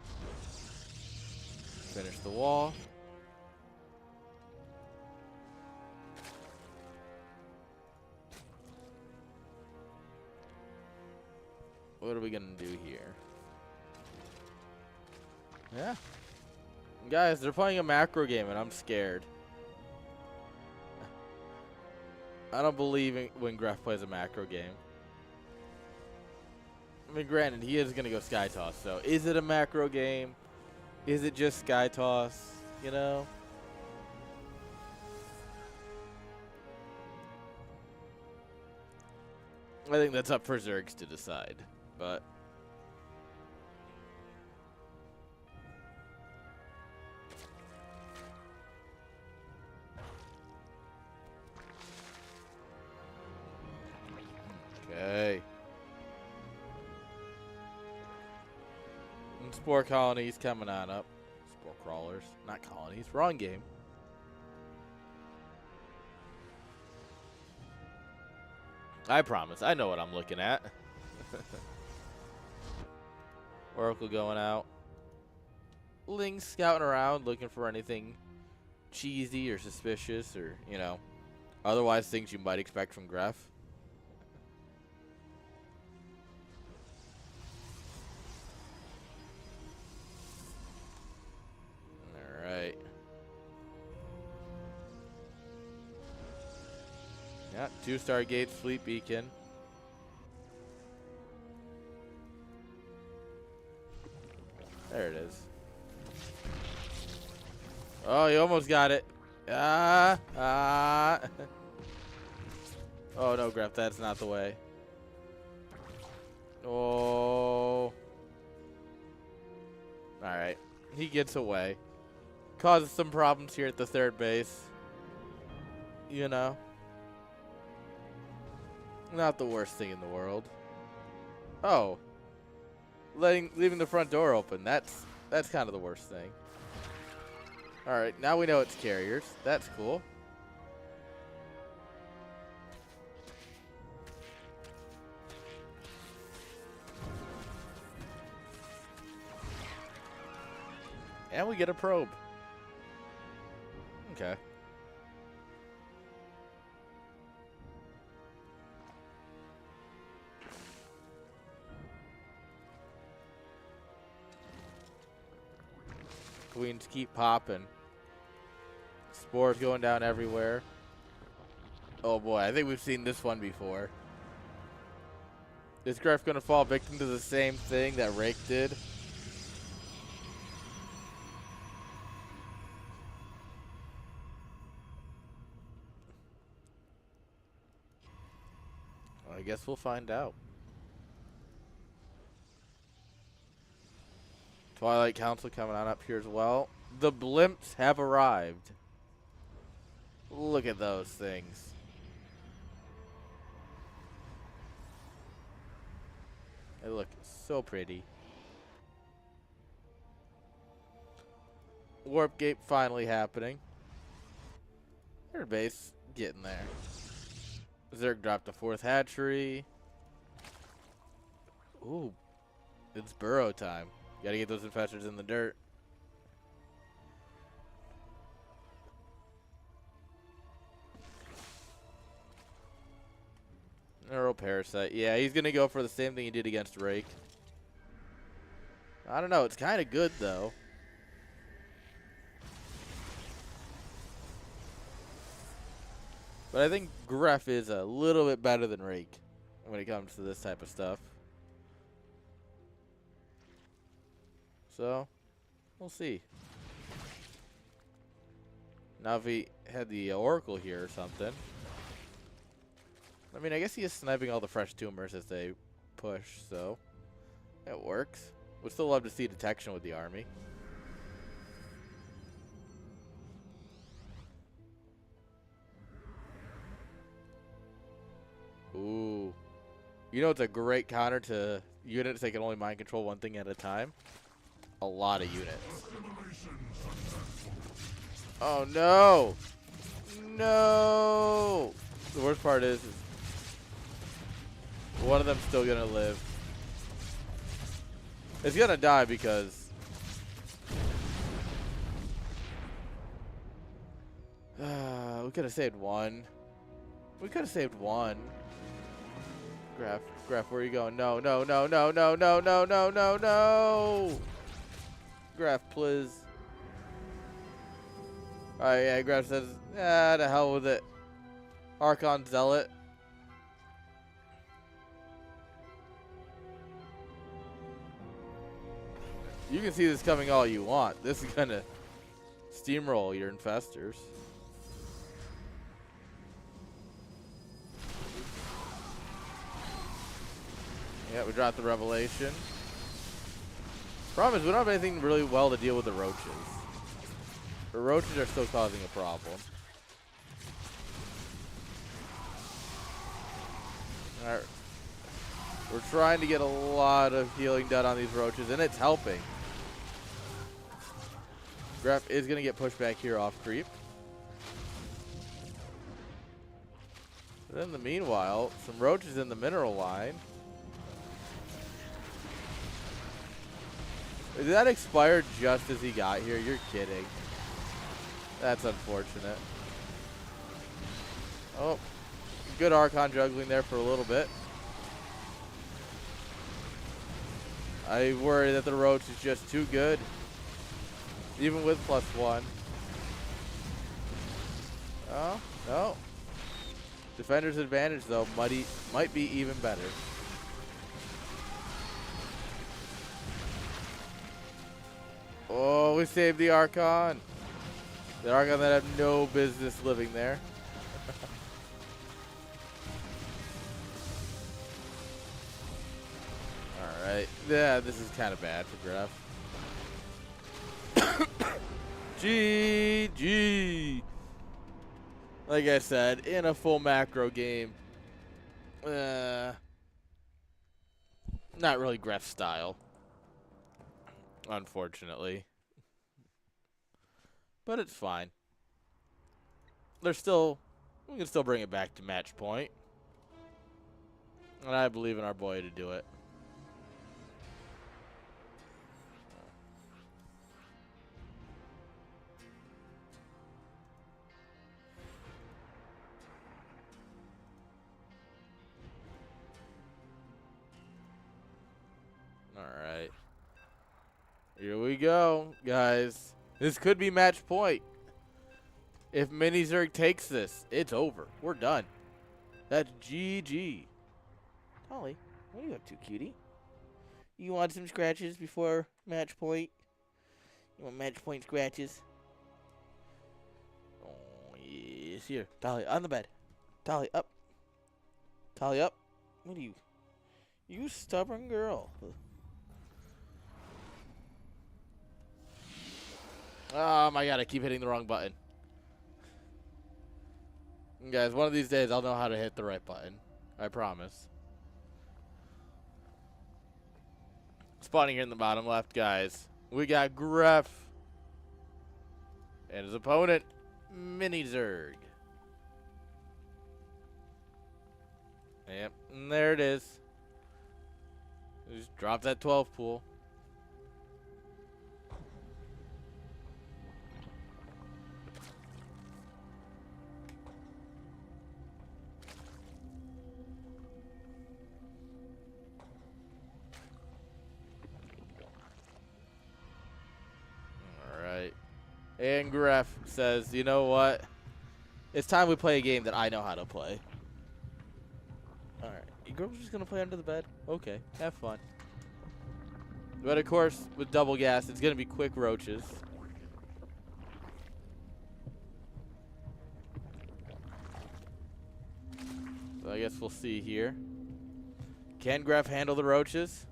Finish the wall. What are we gonna do here? Yeah. Guys, they're playing a macro game and I'm scared. I don't believe when Gref plays a macro game. I mean, granted, he is going to go Sky Toss, so is it a macro game? Is it just Sky Toss? You know? I think that's up for Zergs to decide, but... Okay. And Spore Colonies coming on up. Spore Crawlers. Not Colonies. Wrong game. I promise. I know what I'm looking at. Oracle going out. Ling scouting around looking for anything cheesy or suspicious or, you know, otherwise things you might expect from Gref. Alright. Yeah, 2 Stargates, Fleet Beacon. There it is. Oh, you almost got it. Oh no, Gref, that's not the way. Oh. Alright. He gets away. Causes some problems here at the third base. You know. Not the worst thing in the world. Oh. Leaving the front door open. That's kind of the worst thing. Alright, now we know it's carriers. That's cool. And we get a probe. Okay. Queens keep popping. Spores going down everywhere. Oh boy, I think we've seen this one before. Is Gref gonna fall victim to the same thing that Rake did? Well, I guess we'll find out. Twilight Council coming on up here as well. The blimps have arrived. Look at those things. They look so pretty. Warp gate finally happening. Air base getting there. Zerg dropped the 4th hatchery. Ooh, it's burrow time. Gotta get those infestors in the dirt. Neural Parasite. Yeah, he's going to go for the same thing he did against Rake. I don't know. It's kind of good, though. But I think Gref is a little bit better than Rake when it comes to this type of stuff. So, we'll see. Now if he had the Oracle here or something. I mean, I guess he is sniping all the fresh tumors as they push, so it works. Would still love to see detection with the army. Ooh. You know it's a great counter to units that can only mind control one thing at a time? A lot of units. Oh, no! No! The worst part is one of them's still gonna live. It's gonna die because we could have saved one. We could have saved one. Graf, where are you going? No, no, no, no, no, no, no, no, no, no! Graf, please. Alright, yeah, Graf says, to hell with it. Archon Zealot. You can see this coming all you want. This is gonna steamroll your infestors. Yeah, we dropped the Revelation. Problem is, we don't have anything really well to deal with the roaches. The roaches are still causing a problem. Alright. We're trying to get a lot of healing done on these roaches, and it's helping. Graf is going to get pushed back here off creep. But in the meanwhile, some roaches in the mineral line. Did that expire just as he got here? You're kidding. That's unfortunate. Oh, good Archon juggling there for a little bit. I worry that the roach is just too good, even with +1. Oh, no. Defender's advantage, though, might be even better. Oh, we saved the Archon. The Archon that have no business living there. Alright. Yeah, this is kind of bad for Graf. GG. Like I said, in a full macro game. Not really Graf style. Unfortunately. But it's fine. We can still bring it back to match point. And I believe in our boy to do it. Alright. Here we go, guys. This could be match point. If Mini Zerg takes this, it's over. We're done. That's GG. Holly, what are you up to, cutie? You want some scratches before match point? You want match point scratches? Oh, yes. Here, Dolly, on the bed. Dolly, up. Dolly, up. What are you? You stubborn girl. Oh my god, I keep hitting the wrong button. Guys, one of these days I'll know how to hit the right button. I promise. Spawning here in the bottom left, guys. We got Gref. And his opponent, Mini Zerg. Yep, and there it is. Just drop that 12 pool. Alright. And Gref says, you know what? It's time we play a game that I know how to play. Alright. You girls just gonna play under the bed? Okay, have fun. But of course, with double gas, it's gonna be quick roaches. So I guess we'll see here. Can Gref handle the roaches?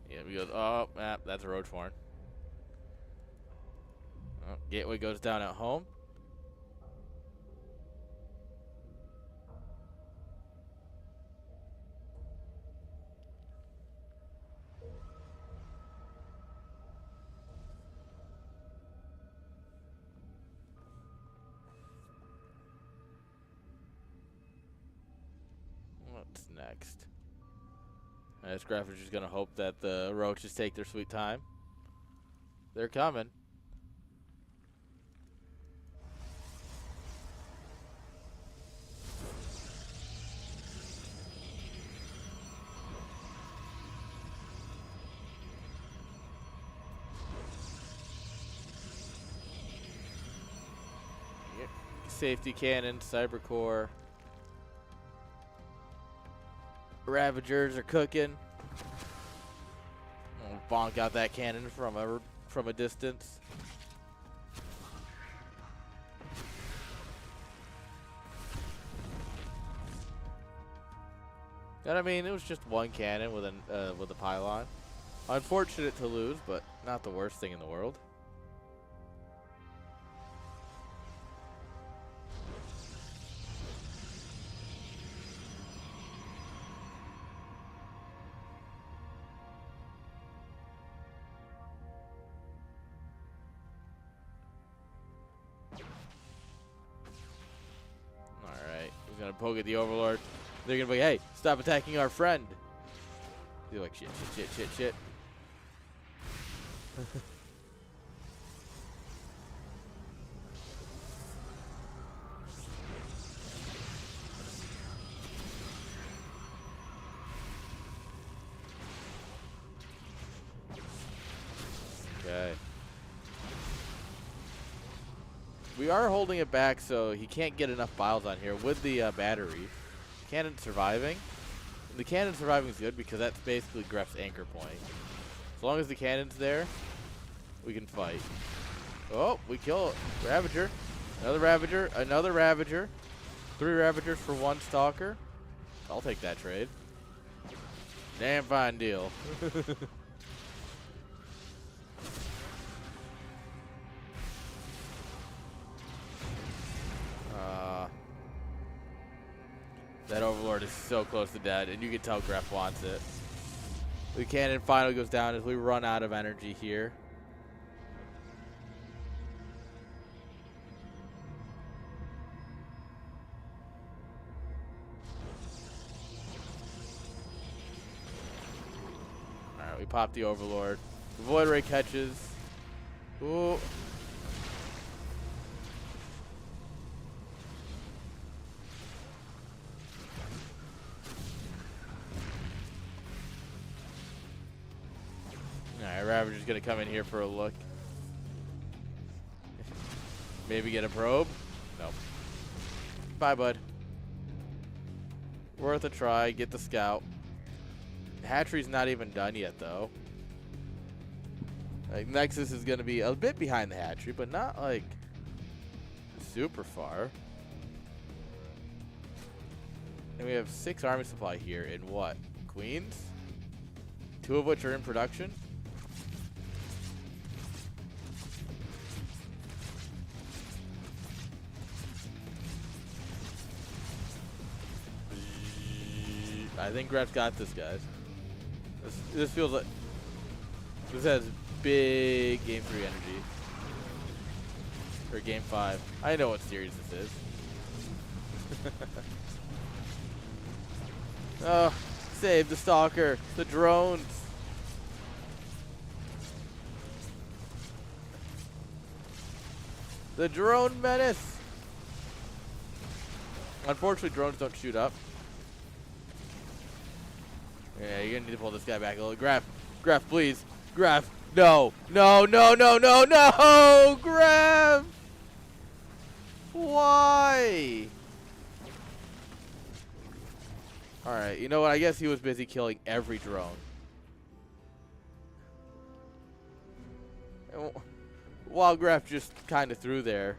Yeah, we go. Oh, that's a roach horn. Oh, gateway goes down at home. What's next? This graph is just gonna hope that the roaches take their sweet time. They're coming. Yep. Safety cannon, cyber core. Ravagers are cooking. Oh, bonk out that cannon from a distance. And I mean, it was just one cannon with a pylon. Unfortunate to lose, but not the worst thing in the world. Gonna poke at the Overlord. They're gonna be, hey, stop attacking our friend. They're like, shit, shit, shit, shit, shit. Okay. We are holding it back so he can't get enough biles on here with the battery. Cannon surviving. The cannon surviving is good because that's basically Gref's anchor point. As long as the cannon's there, we can fight. Oh, we kill it. Ravager. Another Ravager. Another Ravager. 3 Ravagers for 1 Stalker. I'll take that trade. Damn fine deal. That Overlord is so close to dead, and you can tell Gref wants it. The cannon finally goes down as we run out of energy here. Alright, we pop the Overlord. The Void Ray catches. Ooh. Alright, Ravager's gonna come in here for a look. Maybe get a probe? Nope. Bye, bud. Worth a try. Get the scout. Hatchery's not even done yet, though. Like, Nexus is gonna be a bit behind the hatchery, but not like super far. And we have 6 army supply here in what? Queens? 2 of which are in production. I think Gref's got this, guys. This feels like this has big Game 3 energy. Or Game 5. I know what series this is. Oh, save the stalker. The drones. The drone menace. Unfortunately, drones don't shoot up. Yeah, you're gonna need to pull this guy back a little. Graf, please. Graf, no, no, no, no, no, no, Graf. Why? All right, you know what? I guess he was busy killing every drone. While Graf just kind of threw there,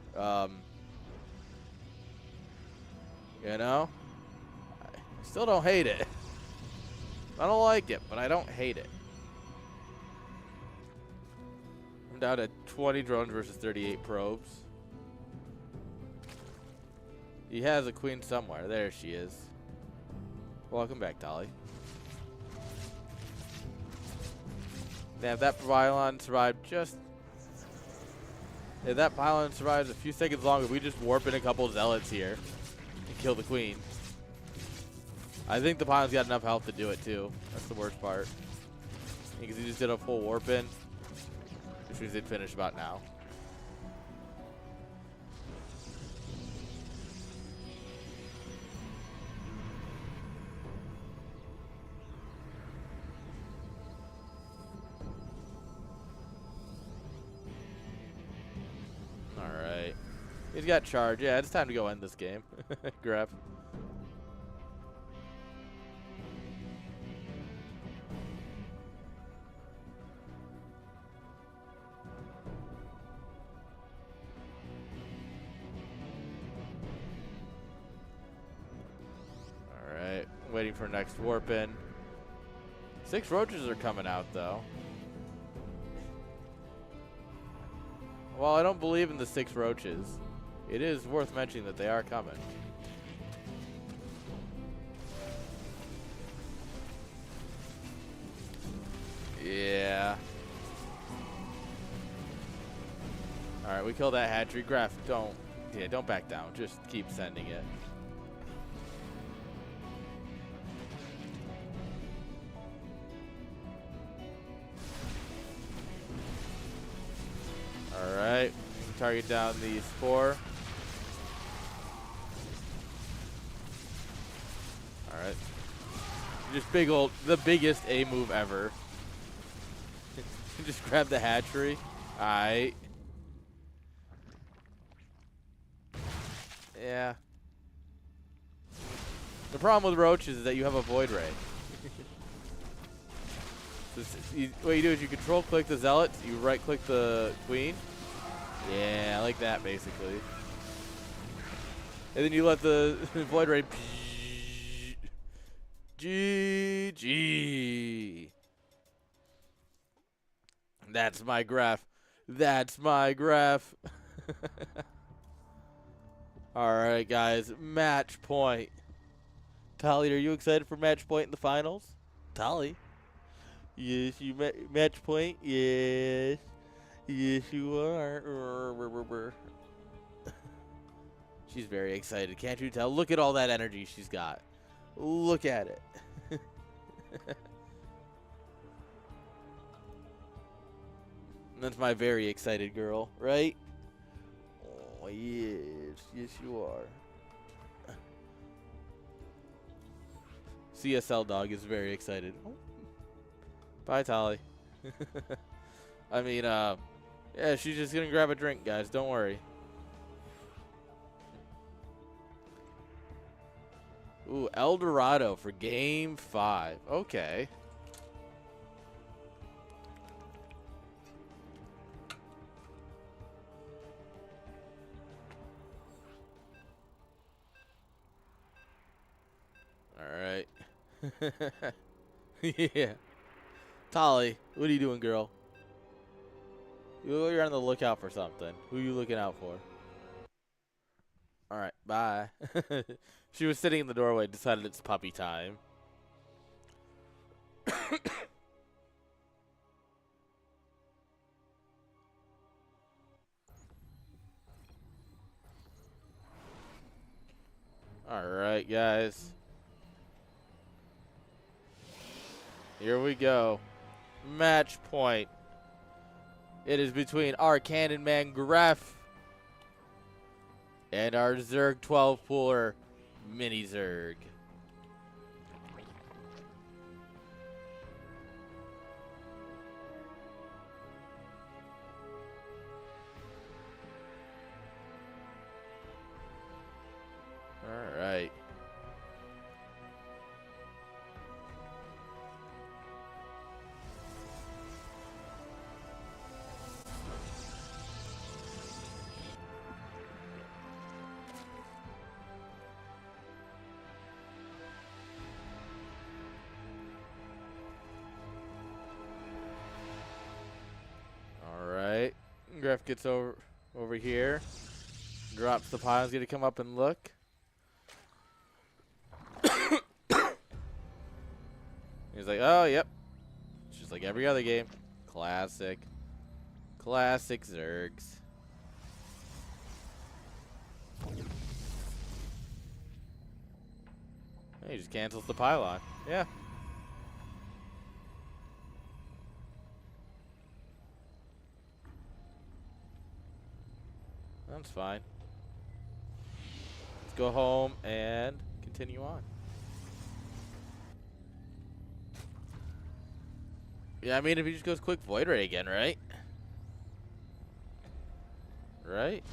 you know, I still don't hate it. I don't like it, but I don't hate it. I'm down to 20 drones versus 38 probes. He has a queen somewhere. There she is. Welcome back, Dolly. Damn, that pylon survived just... If that pylon survives a few seconds longer, we just warp in a couple zealots here and kill the queen. I think the pylon's got enough health to do it too. That's the worst part. Because he just did a full warp in, which means they'd finish about now. Alright. He's got charge. Yeah, it's time to go end this game. Grab. Alright. Waiting for next warp in. 6 roaches are coming out though. While I don't believe in the 6 roaches, it is worth mentioning that they are coming. Yeah. Alright, we killed that hatchery. Graf, don't back down. Just keep sending it. Alright, target down the spore. Alright. Just the biggest A move ever. Just grab the hatchery. Alright. Yeah. The problem with roaches is that you have a void ray. What you do is you control click the zealots, you right click the queen. Yeah, like that basically. And then you let the void ray GG. That's my graph. That's my graph. Alright guys, match point. Tali, are you excited for match point in the finals? Tali? Yes, you match point. Yes, yes, you are. She's very excited. Can't you tell? Look at all that energy she's got. Look at it. That's my very excited girl, right? Oh yes, yes you are. CSL dog is very excited. Oh. Bye, Tali. I mean, yeah, she's just gonna grab a drink, guys. Don't worry. Ooh, El Dorado for Game 5. Okay. All right. Yeah. Tali, what are you doing, girl? You're on the lookout for something. Who are you looking out for? All right, bye. She was sitting in the doorway, decided it's puppy time. All right, guys. Here we go. Match point. It is between our Cannon Man Gref and our Zerg 12 Pooler Mini Zerg. All right. All right. Gref gets over here. Drops the pile. He's going to come up and look. He's like, oh, yep. It's just like every other game. Classic. Classic Zergs. He just cancels the pylon. Yeah. That's fine. Let's go home and continue on. Yeah, I mean, if he just goes quick Void Ray again, right? Right?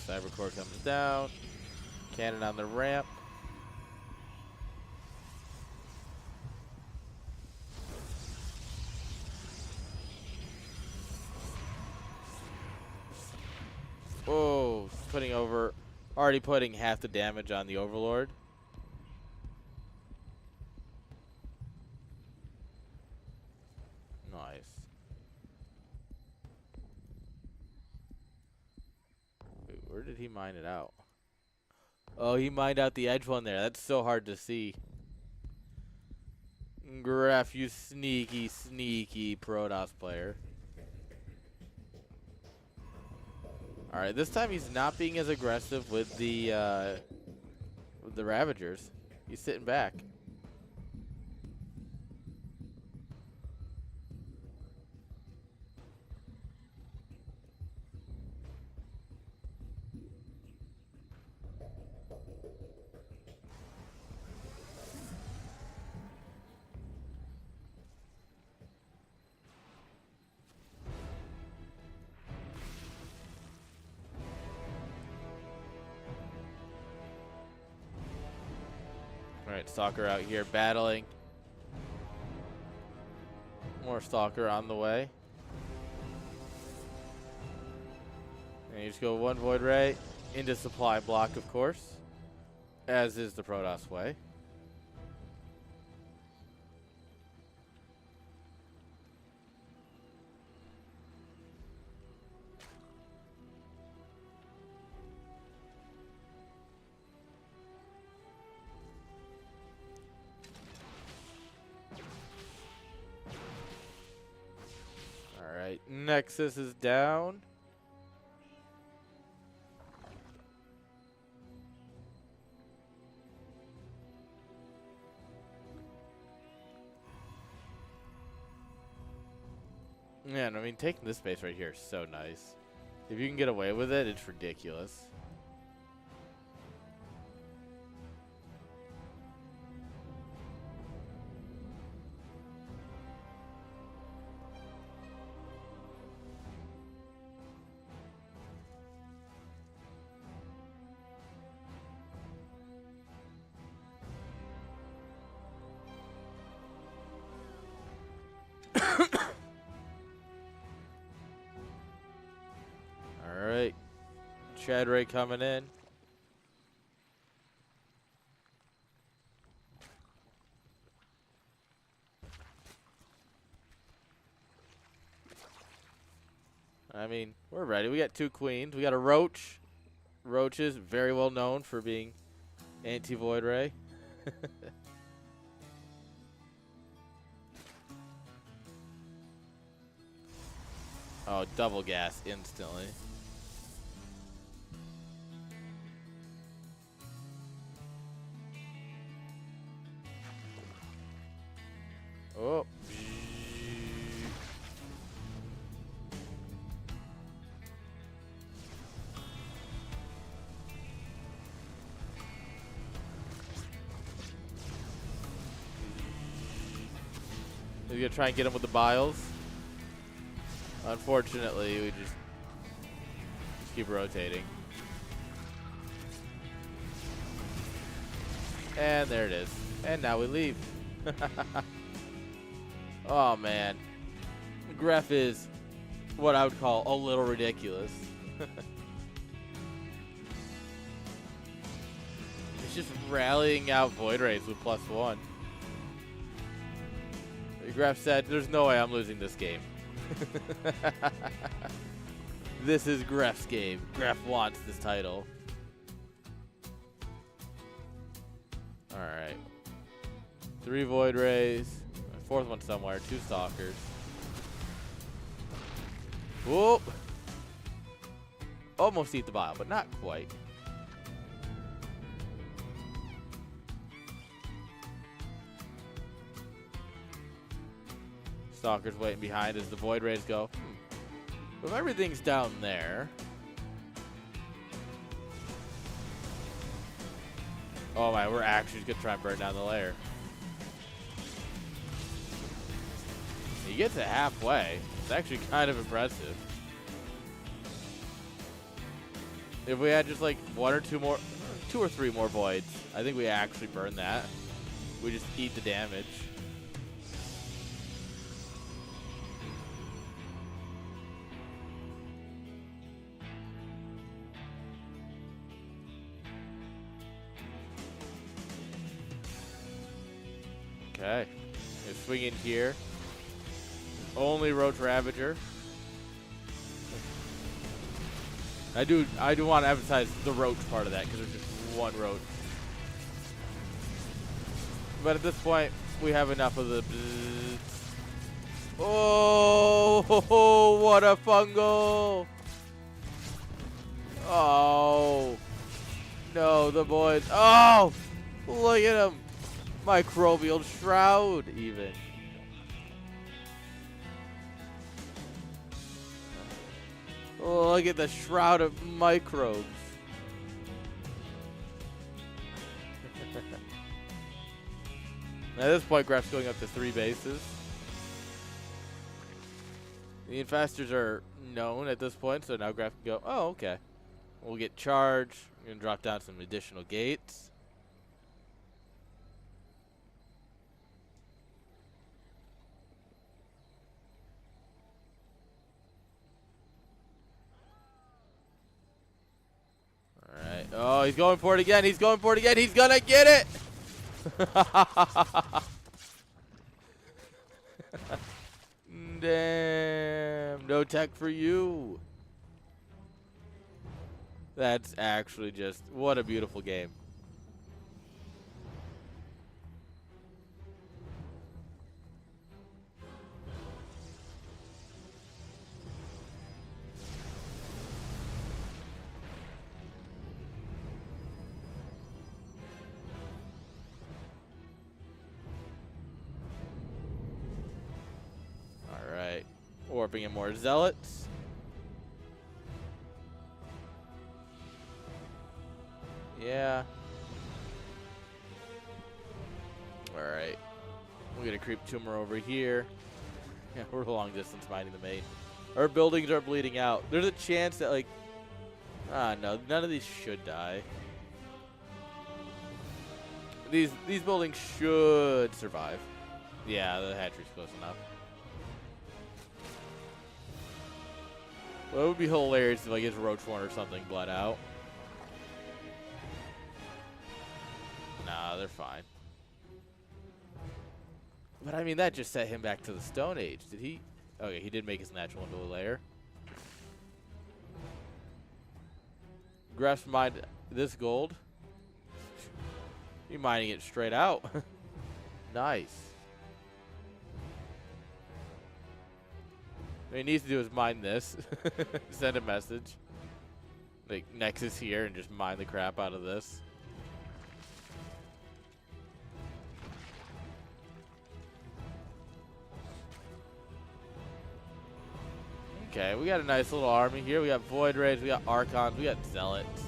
Cybercore comes down. Cannon on the ramp. Oh, already putting half the damage on the Overlord. Nice. Wait, where did he mine it out? Oh, he mined out the edge one there. That's so hard to see. Gref, you sneaky, sneaky Protoss player. All right, this time he's not being as aggressive with the Ravagers. He's sitting back. All right, Stalker out here battling. More Stalker on the way. And you just go one Void Ray into supply block, of course, as is the Protoss way. Alright, Nexus is down. Man, I mean, taking this space right here is so nice. If you can get away with it, it's ridiculous. Alright. Chad Ray coming in. I mean, we're ready. We got 2 queens. We got a roach. Roach is very well known for being anti-void ray. Oh, double gas instantly. Oh. He's gonna try and get him with the biles. Unfortunately, we just keep rotating. And there it is. And now we leave. Oh man. Gref is what I would call a little ridiculous. It's just rallying out Void Rays with +1. Gref said, there's no way I'm losing this game. This is Gref's game. Gref wants this title. Alright. 3 Void Rays. 4th one somewhere. 2 Stalkers. Whoop! Almost eat the bile, but not quite. Stalker's waiting behind as the Void Rays go. If everything's down there. Oh my, we're actually gonna try and burn down the lair. He gets it halfway. It's actually kind of impressive. If we had just like 1 or 2 more, 2 or 3 more voids, I think we actually burn that. We just eat the damage. Okay, gonna swing in here. Only Roach Ravager. I do want to emphasize the Roach part of that because there's just 1 Roach. But at this point, we have enough of the. Oh, what a fungal! Oh no, the boys. Oh, look at him. Microbial Shroud, even. Oh, look at the shroud of microbes. At this point, Gref's going up to 3 bases. The infestors are known at this point, so now Gref can go, oh, okay. We'll get charged. We're going to drop down some additional gates. Alright. Oh, he's going for it again. He's going for it again. He's going to get it. Damn. No tech for you. That's actually just, what a beautiful game. Alright. Warping in more zealots. Yeah. Alright. We're gonna creep tumor over here. Yeah, we're long distance mining the main. Our buildings are bleeding out. There's a chance that, like, no, none of these should die. These buildings should survive. Yeah, the hatchery's close enough. Well, it would be hilarious if, like, his roach one or something bled out. Nah, they're fine. But I mean, that just set him back to the Stone Age. Did he? Okay, he did make his natural into a lair. Gref's mined this gold. You're mining it straight out. Nice. What he needs to do is mine this. Send a message. Like Nexus here and just mine the crap out of this. Okay, we got a nice little army here. We got Void Rays, we got Archons, we got Zealots.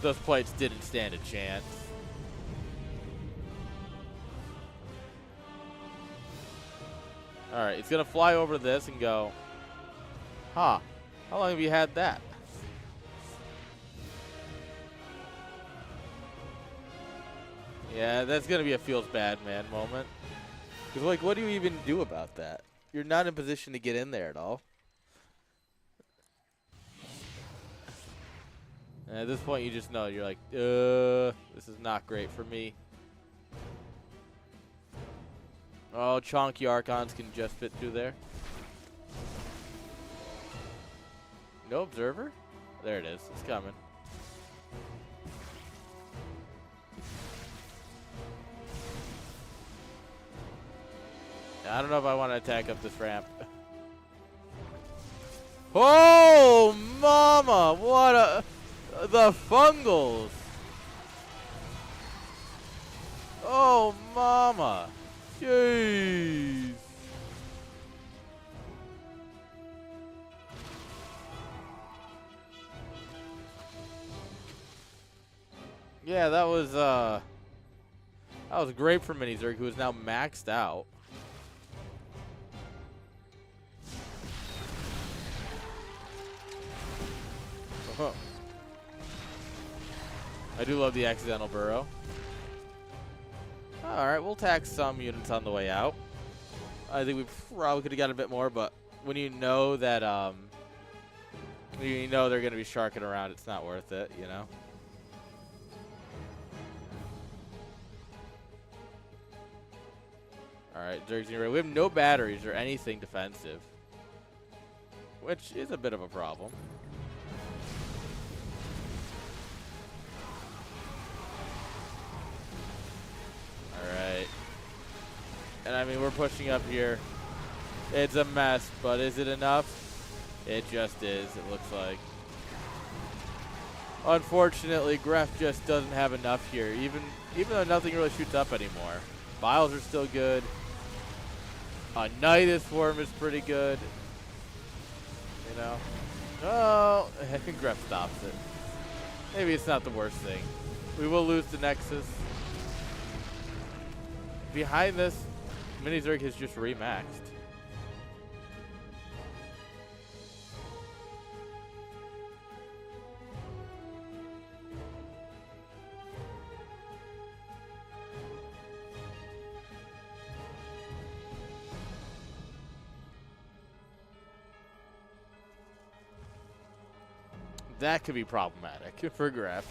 Those plates didn't stand a chance. Alright, it's gonna fly over this and go, huh, how long have you had that? Yeah, that's gonna be a feels bad man moment. Because, like, what do you even do about that? You're not in position to get in there at all. And at this point, you just know. You're like, this is not great for me. Oh, chonky Archons can just fit through there. No observer? There it is. It's coming. I don't know if I want to attack up this ramp. Oh, mama! What a... The fungals! Oh, mama! Jeez! Yeah, that was great for Minizerg, who is now maxed out. I do love the accidental burrow. Alright, we'll tax some units on the way out. I think we probably could have got a bit more, but when you know that you know they're going to be sharking around, it's not worth it, you know? Alright, Zerg's gonna. We have no batteries or anything defensive, which is a bit of a problem. Alright. And I mean, we're pushing up here. It's a mess, but is it enough? It just is, it looks like. Unfortunately, Gref just doesn't have enough here, even though nothing really shoots up anymore. Vials are still good. A Nidus form is pretty good. You know? Oh, I think Gref stops it. Maybe it's not the worst thing. We will lose the Nexus. Behind this, Minizerg has just remaxed. That could be problematic for Gref.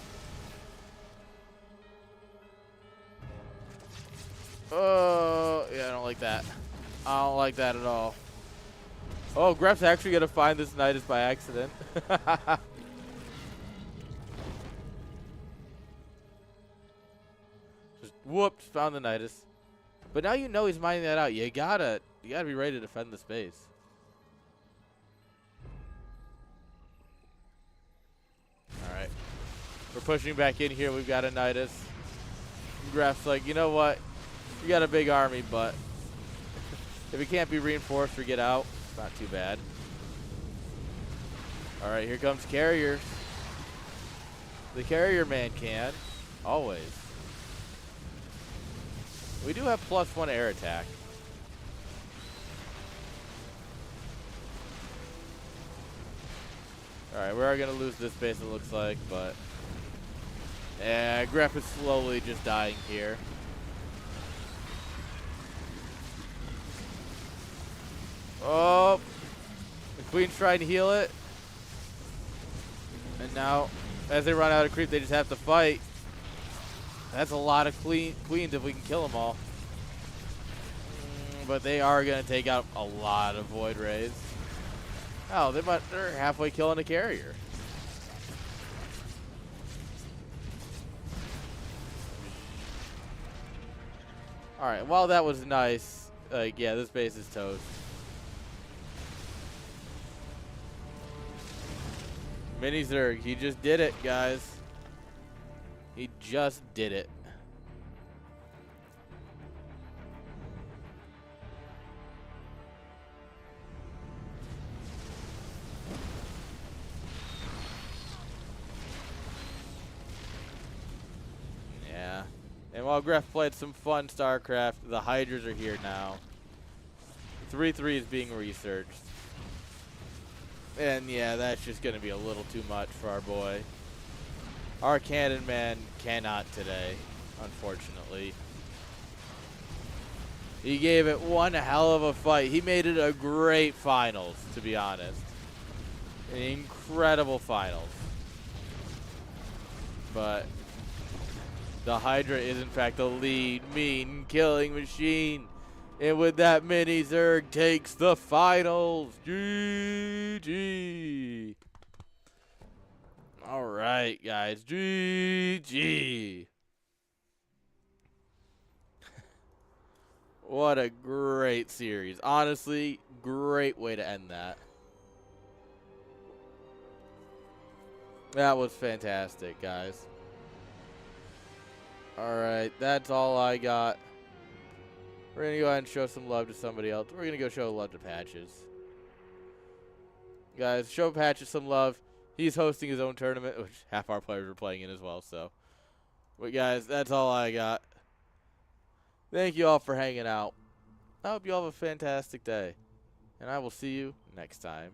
Oh, yeah, I don't like that. I don't like that at all. Oh, Gref's actually going to find this Nidus by accident. Just whoops, found the Nidus. But now you know he's mining that out. You gotta be ready to defend the space. Alright. We're pushing back in here. We've got a Nidus. Gref's like, you know what? You got a big army, but if it can't be reinforced or get out, it's not too bad. Alright, here comes Carrier. The Carrier man can. Always. We do have +1 air attack. Alright, we are going to lose this base, it looks like, but yeah, Gref is slowly just dying here. Oh, the Queen's trying to heal it. And now, as they run out of creep, they just have to fight. That's a lot of queens if we can kill them all. But they are going to take out a lot of Void Rays. Oh, they're halfway killing a carrier. All right. Well, that was nice. Yeah, this base is toast. Mini Zerg, he just did it, guys. He just did it. Yeah. And while Gref played some fun StarCraft, the Hydras are here now. 3-3 is being researched. And yeah, that's just going to be a little too much for our boy. Our cannon man cannot today, unfortunately. He gave it one hell of a fight. He made it a great finals, to be honest. An incredible finals. But the Hydra is in fact the lead mean killing machine. And with that, Mini Zerg takes the finals. GG. All right, guys. GG. What a great series. Honestly, great way to end that. That was fantastic, guys. All right, that's all I got. We're going to go ahead and show some love to somebody else. We're going to go show love to Patches. Guys, show Patches some love. He's hosting his own tournament, which half our players are playing in as well. So, but guys, that's all I got. Thank you all for hanging out. I hope you all have a fantastic day. And I will see you next time.